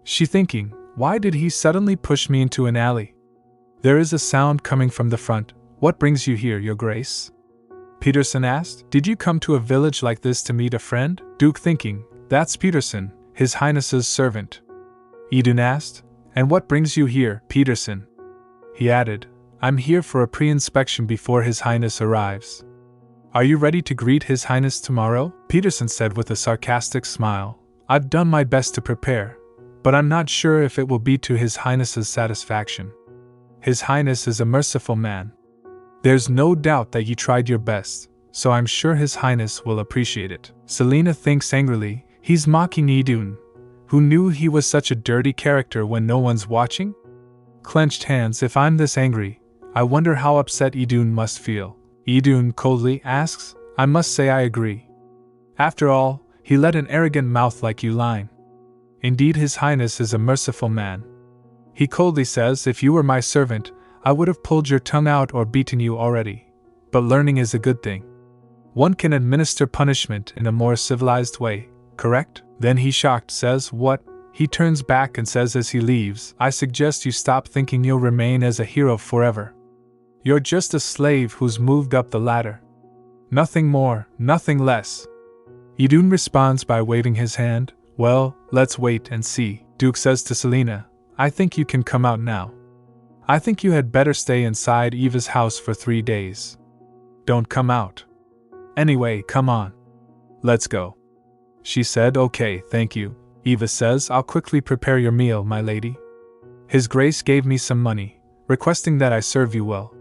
She thinking, why did he suddenly push me into an alley? There is a sound coming from the front. What brings you here, Your Grace? Peterson asked, did you come to a village like this to meet a friend? Duke thinking, that's Peterson, His Highness's servant. Eideun asked, and what brings you here, Peterson? He added, I'm here for a pre-inspection before His Highness arrives. Are you ready to greet His Highness tomorrow? Peterson said with a sarcastic smile, I've done my best to prepare, but I'm not sure if it will be to His Highness's satisfaction. His Highness is a merciful man. There's no doubt that you tried your best, so I'm sure His Highness will appreciate it. Selena thinks angrily, he's mocking Eideun, who knew he was such a dirty character when no one's watching? Clenched hands, if I'm this angry, I wonder how upset Eideun must feel. Eideun coldly asks, I must say I agree. After all, he let an arrogant mouth like you line. Indeed, His Highness is a merciful man. He coldly says, if you were my servant, I would have pulled your tongue out or beaten you already. But learning is a good thing. One can administer punishment in a more civilized way, correct? Then he shocked says, what? He turns back and says as he leaves, I suggest you stop thinking you'll remain as a hero forever. You're just a slave who's moved up the ladder. Nothing more, nothing less. Eideun responds by waving his hand. Well, let's wait and see. Duke says to Selena, I think you can come out now. I think you had better stay inside Eva's house for 3 days. Don't come out. Anyway, come on. Let's go. She said, okay, thank you. Eva says, I'll quickly prepare your meal, my lady. His Grace gave me some money, requesting that I serve you well.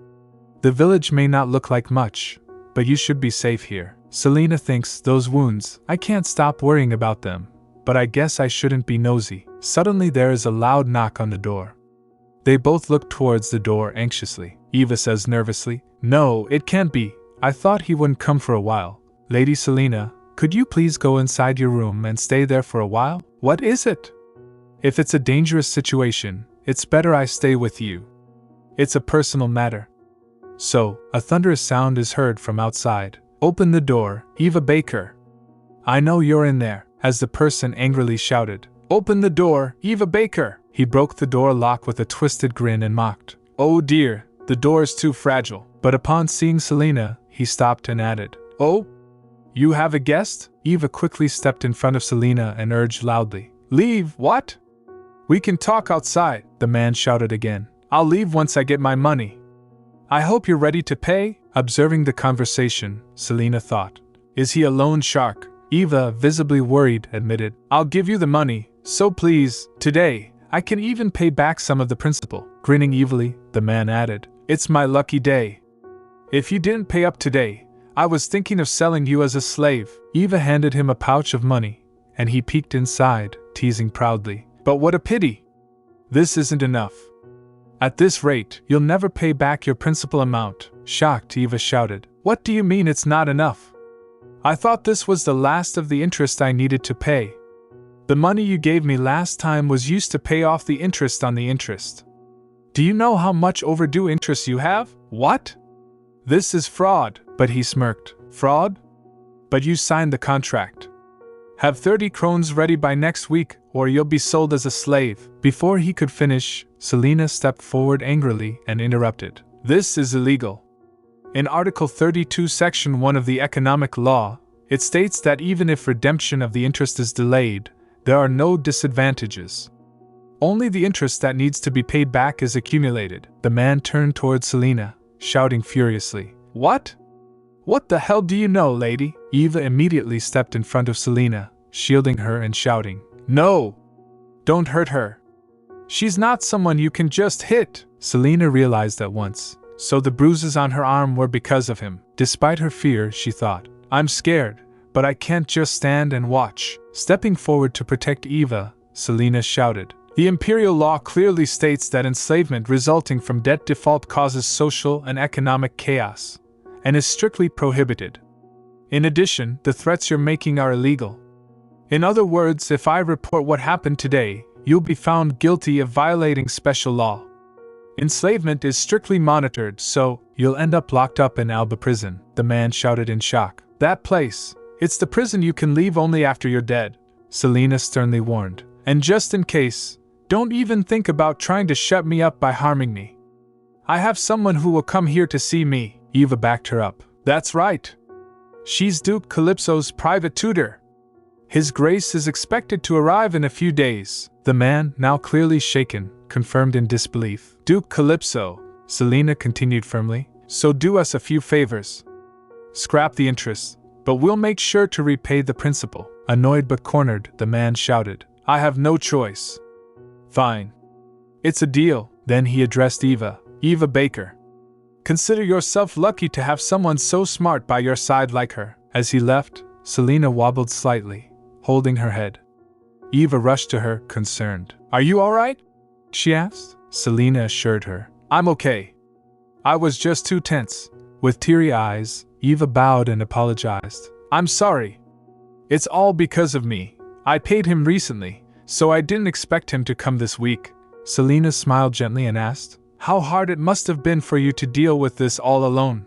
The village may not look like much, but you should be safe here. Selena thinks, those wounds, I can't stop worrying about them, but I guess I shouldn't be nosy. Suddenly there is a loud knock on the door. They both look towards the door anxiously. Eva says nervously, no, it can't be. I thought he wouldn't come for a while. Lady Selena, could you please go inside your room and stay there for a while? What is it? If it's a dangerous situation, it's better I stay with you. It's a personal matter. So, a thunderous sound is heard from outside. Open the door, Eva Baker. I know you're in there, as the person angrily shouted. Open the door, Eva Baker! He broke the door lock with a twisted grin and mocked. Oh dear, the door is too fragile. But upon seeing Selena, he stopped and added, oh? You have a guest? Eva quickly stepped in front of Selena and urged loudly. Leave, what? We can talk outside, the man shouted again. I'll leave once I get my money. I hope you're ready to pay? Observing the conversation, Selena thought. Is he a loan shark? Eva, visibly worried, admitted. I'll give you the money, so please, today, I can even pay back some of the principal. Grinning evilly, the man added, it's my lucky day. If you didn't pay up today, I was thinking of selling you as a slave. Eva handed him a pouch of money, and he peeked inside, teasing proudly. But what a pity! This isn't enough. At this rate, you'll never pay back your principal amount. Shocked, Eva shouted. What do you mean it's not enough? I thought this was the last of the interest I needed to pay. The money you gave me last time was used to pay off the interest on the interest. Do you know how much overdue interest you have? What? This is fraud, but he smirked. Fraud? But you signed the contract. Have 30 krones ready by next week, or you'll be sold as a slave. Before he could finish, Selena stepped forward angrily and interrupted. This is illegal. In Article 32, Section 1 of the Economic Law, it states that even if redemption of the interest is delayed, there are no disadvantages. Only the interest that needs to be paid back is accumulated. The man turned toward Selena, shouting furiously, "What? What the hell do you know, lady?" Eva immediately stepped in front of Selena, shielding her and shouting, "No! Don't hurt her. She's not someone you can just hit." Selena realized at once, so the bruises on her arm were because of him. Despite her fear, she thought, "I'm scared, but I can't just stand and watch." Stepping forward to protect Eva, Selena shouted, "The imperial law clearly states that enslavement resulting from debt default causes social and economic chaos, and is strictly prohibited. In addition, the threats you're making are illegal. In other words, if I report what happened today, you'll be found guilty of violating special law. Enslavement is strictly monitored, so you'll end up locked up in Alba prison." The man shouted in shock. "That place, it's the prison you can leave only after you're dead," Selena sternly warned. "And just in case, don't even think about trying to shut me up by harming me. I have someone who will come here to see me." Eva backed her up. "That's right. She's Duke Calypso's private tutor. His Grace is expected to arrive in a few days." The man, now clearly shaken, confirmed in disbelief. "Duke Calypso," Selena continued firmly, "so do us a few favors. Scrap the interest, but we'll make sure to repay the principal." Annoyed but cornered, the man shouted, "I have no choice." "Fine. It's a deal." Then he addressed Eva. "Eva Baker. Consider yourself lucky to have someone so smart by your side like her." As he left, Selena wobbled slightly, holding her head. Eva rushed to her, concerned. "Are you alright?" she asked. Selena assured her, "I'm okay. I was just too tense." With teary eyes, Eva bowed and apologized. "I'm sorry. It's all because of me. I paid him recently, so I didn't expect him to come this week." Selena smiled gently and asked, "How hard it must have been for you to deal with this all alone.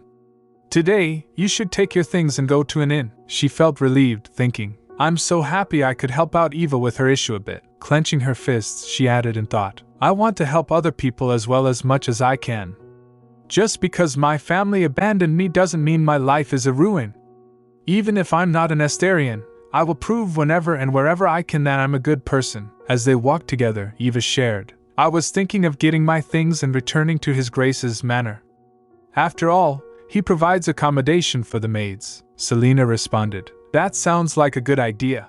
Today, you should take your things and go to an inn." She felt relieved, thinking, "I'm so happy I could help out Eva with her issue a bit." Clenching her fists, she added in thought, "I want to help other people as well as much as I can. Just because my family abandoned me doesn't mean my life is a ruin. Even if I'm not an Estarion, I will prove whenever and wherever I can that I'm a good person." As they walked together, Eva shared, "I was thinking of getting my things and returning to His Grace's manor. After all, he provides accommodation for the maids." Selena responded, "That sounds like a good idea.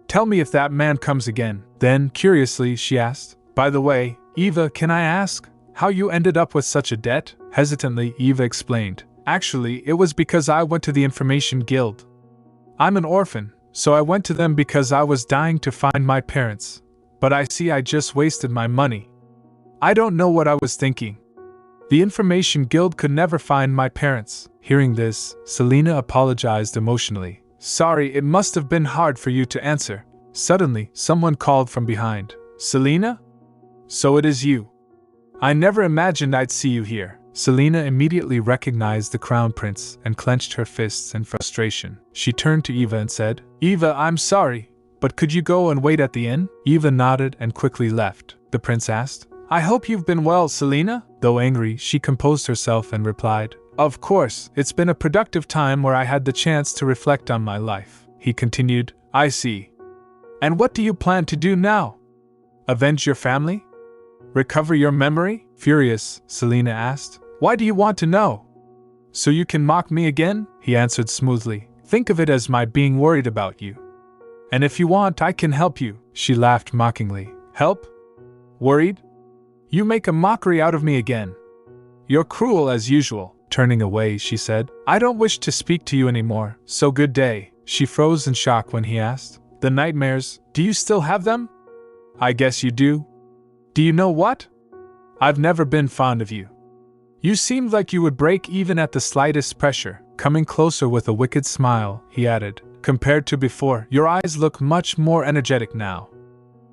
Tell me if that man comes again." Then, curiously, she asked, "By the way, Eva, can I ask how you ended up with such a debt?" Hesitantly, Eva explained, "Actually, it was because I went to the Information Guild. I'm an orphan, so I went to them because I was dying to find my parents. But I see I just wasted my money. I don't know what I was thinking. The Information Guild could never find my parents." Hearing this, Selena apologized emotionally. "Sorry, it must have been hard for you to answer." Suddenly, someone called from behind, "Selena? So it is you. I never imagined I'd see you here." Selena immediately recognized the Crown Prince and clenched her fists in frustration. She turned to Eva and said, "Eva, I'm sorry, but could you go and wait at the inn?" Eva nodded and quickly left. The prince asked, "I hope you've been well, Selena?" Though angry, she composed herself and replied, "Of course, it's been a productive time where I had the chance to reflect on my life." He continued, "I see. And what do you plan to do now? Avenge your family? Recover your memory?" Furious, Selena asked, "Why do you want to know?" "So you can mock me again?" He answered smoothly. "Think of it as my being worried about you. And if you want, I can help you." She laughed mockingly. "Help? Worried? You make a mockery out of me again. You're cruel as usual." Turning away, she said, "I don't wish to speak to you anymore, so good day." She froze in shock when he asked, "The nightmares, do you still have them?" "I guess you do. Do you know what? I've never been fond of you. You seemed like you would break even at the slightest pressure." Coming closer with a wicked smile, he added, "Compared to before, your eyes look much more energetic now.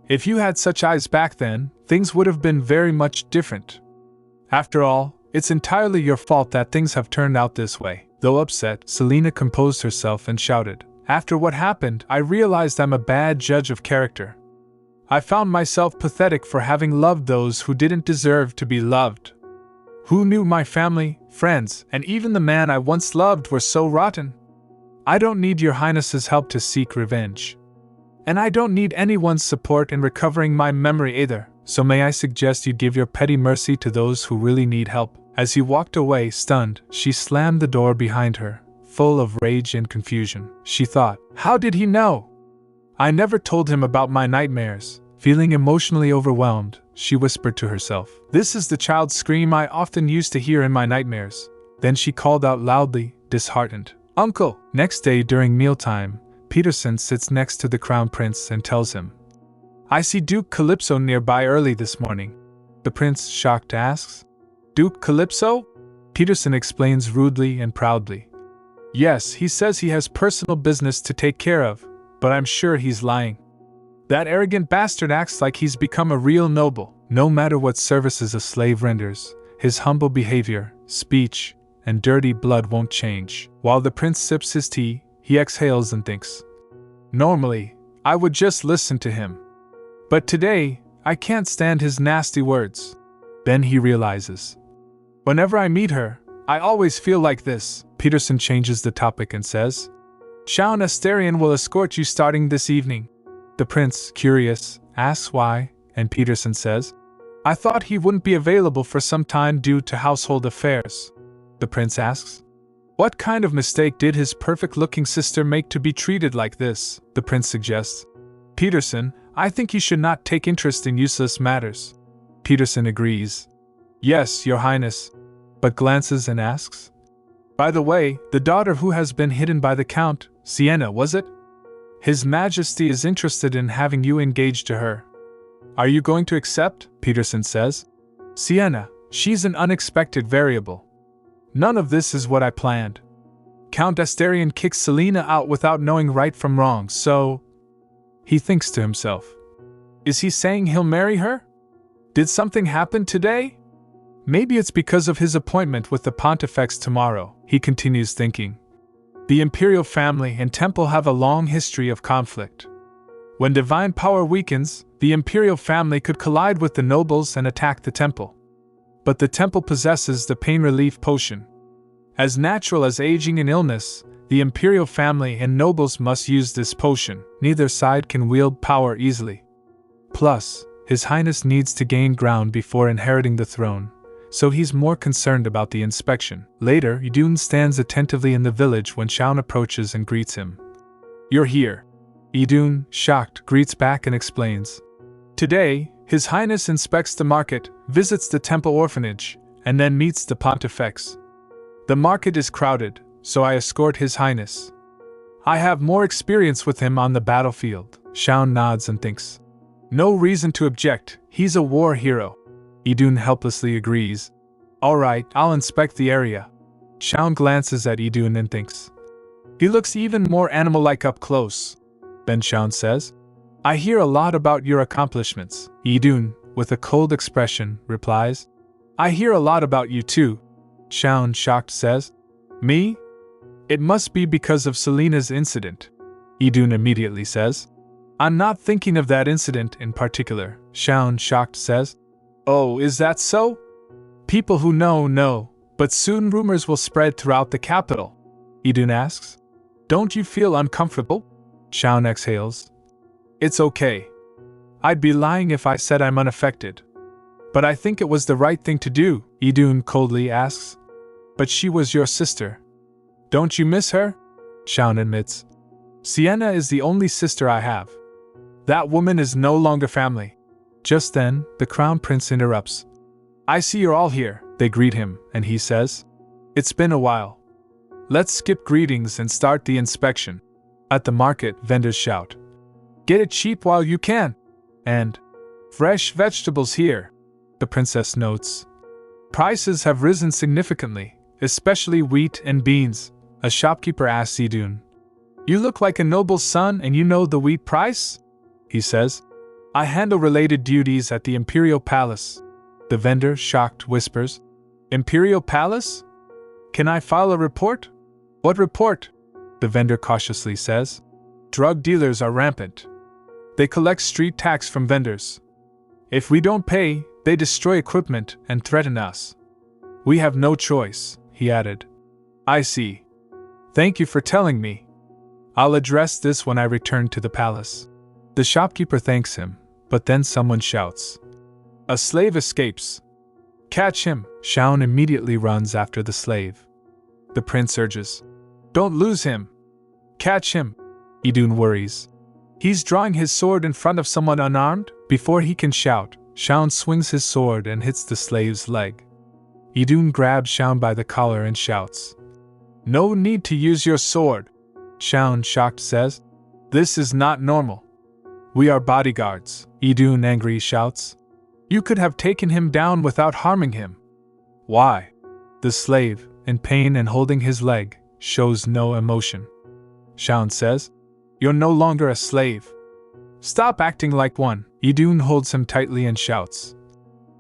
If you had such eyes back then, things would have been very much different. After all, it's entirely your fault that things have turned out this way." Though upset, Selena composed herself and shouted, "After what happened, I realized I'm a bad judge of character. I found myself pathetic for having loved those who didn't deserve to be loved. Who knew my family, friends, and even the man I once loved were so rotten? I don't need your highness's help to seek revenge. And I don't need anyone's support in recovering my memory either, so may I suggest you give your petty mercy to those who really need help. As he walked away, stunned, she slammed the door behind her, full of rage and confusion. She thought, how did he know? I never told him about my nightmares. Feeling emotionally overwhelmed, she whispered to herself, this is the child's scream I often used to hear in my nightmares. Then she called out loudly, disheartened, Uncle! Next day during mealtime, Peterson sits next to the Crown Prince and tells him, I see Duke Calypso nearby early this morning. The prince, shocked, asks, Duke Calypso? Peterson explains rudely and proudly. Yes, he says he has personal business to take care of, but I'm sure he's lying. That arrogant bastard acts like he's become a real noble. No matter what services a slave renders, his humble behavior, speech, and dirty blood won't change. While the prince sips his tea, he exhales and thinks, normally, I would just listen to him. But today, I can't stand his nasty words. Then he realizes, whenever I meet her, I always feel like this. Peterson changes the topic and says, Count Estarion will escort you starting this evening. The prince, curious, asks why, and Peterson says, I thought he wouldn't be available for some time due to household affairs. The prince asks, what kind of mistake did his perfect-looking sister make to be treated like this? The prince suggests. Peterson, I think you should not take interest in useless matters. Peterson agrees. Yes, your highness, but glances and asks, by the way, the daughter who has been hidden by the count, Sienna, was it? His Majesty is interested in having you engaged to her. Are you going to accept? Peterson says. Sienna, she's an unexpected variable. None of this is what I planned. Count Estarion kicks Selena out without knowing right from wrong, so... He thinks to himself. Is he saying he'll marry her? Did something happen today? Maybe it's because of his appointment with the Pontifex tomorrow, he continues thinking. The imperial family and temple have a long history of conflict. When divine power weakens, the imperial family could collide with the nobles and attack the temple. But the temple possesses the pain relief potion. As natural as aging and illness, the imperial family and nobles must use this potion. Neither side can wield power easily. Plus, His Highness needs to gain ground before inheriting the throne, so he's more concerned about the inspection. Later, Eideun stands attentively in the village when Shaun approaches and greets him. You're here. Eideun, shocked, greets back and explains. Today, His Highness inspects the market, visits the temple orphanage, and then meets the Pontifex. The market is crowded, so I escort His Highness. I have more experience with him on the battlefield. Shaun nods and thinks. No reason to object, he's a war hero. Eideun helplessly agrees. Alright, I'll inspect the area. Shaun glances at Eideun and thinks. He looks even more animal-like up close. Then Shaun says, I hear a lot about your accomplishments. Eideun, with a cold expression, replies, I hear a lot about you too. Shaun, shocked, says, Me? It must be because of Selena's incident. Eideun immediately says, I'm not thinking of that incident in particular. Shaun, shocked, says, Oh, is that so? People who know, but soon rumors will spread throughout the capital. Eideun asks, Don't you feel uncomfortable? Shaun exhales. It's okay. I'd be lying if I said I'm unaffected. But I think it was the right thing to do, Eideun coldly asks. But she was your sister. Don't you miss her? Shaun admits. Sienna is the only sister I have. That woman is no longer family. Just then, the Crown Prince interrupts. I see you're all here. They greet him, and he says, It's been a while. Let's skip greetings and start the inspection. At the market, vendors shout, Get it cheap while you can! And, Fresh vegetables here, the princess notes. Prices have risen significantly, especially wheat and beans, a shopkeeper asks Eideun. You look like a noble's son and you know the wheat price? He says. I handle related duties at the Imperial Palace. The vendor, shocked, whispers. Imperial Palace? Can I file a report? What report? The vendor cautiously says. Drug dealers are rampant. They collect street tax from vendors. If we don't pay, they destroy equipment and threaten us. We have no choice, he added. I see. Thank you for telling me. I'll address this when I return to the palace. The shopkeeper thanks him, but then someone shouts. A slave escapes. Catch him! Shaun immediately runs after the slave. The prince urges. Don't lose him! Catch him! Eideun worries. He's drawing his sword in front of someone unarmed. Before he can shout, Shaun swings his sword and hits the slave's leg. Eideun grabs Shaun by the collar and shouts. No need to use your sword! Shaun, shocked, says. This is not normal. We are bodyguards, Eideun angry shouts. You could have taken him down without harming him. Why? The slave, in pain and holding his leg, shows no emotion. Shaun says, You're no longer a slave. Stop acting like one. Eideun holds him tightly and shouts.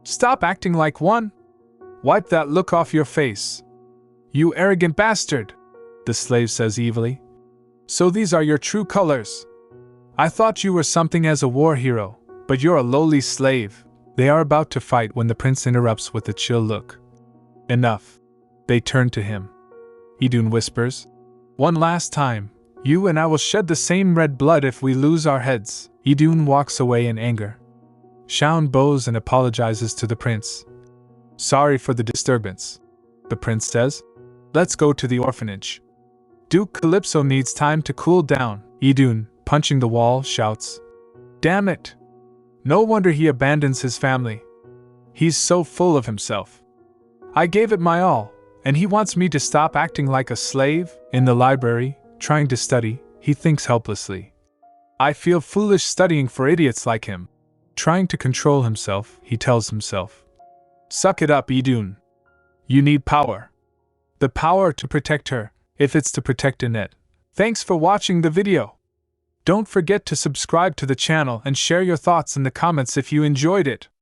Stop acting like one? Wipe that look off your face. You arrogant bastard, the slave says evilly. So these are your true colors. I thought you were something as a war hero, but you're a lowly slave. They are about to fight when the prince interrupts with a chill look. Enough. They turn to him. Eideun whispers, One last time, you and I will shed the same red blood if we lose our heads. Eideun walks away in anger. Shaun bows and apologizes to the prince. Sorry for the disturbance, the prince says. Let's go to the orphanage. Duke Calypso needs time to cool down, Eideun, punching the wall, shouts. Damn it! No wonder he abandons his family. He's so full of himself. I gave it my all, and he wants me to stop acting like a slave? In the library, trying to study, he thinks helplessly. I feel foolish studying for idiots like him. Trying to control himself, he tells himself. Suck it up, Eideun. You need power. The power to protect her, if it's to protect Annette. Thanks for watching the video. Don't forget to subscribe to the channel and share your thoughts in the comments if you enjoyed it.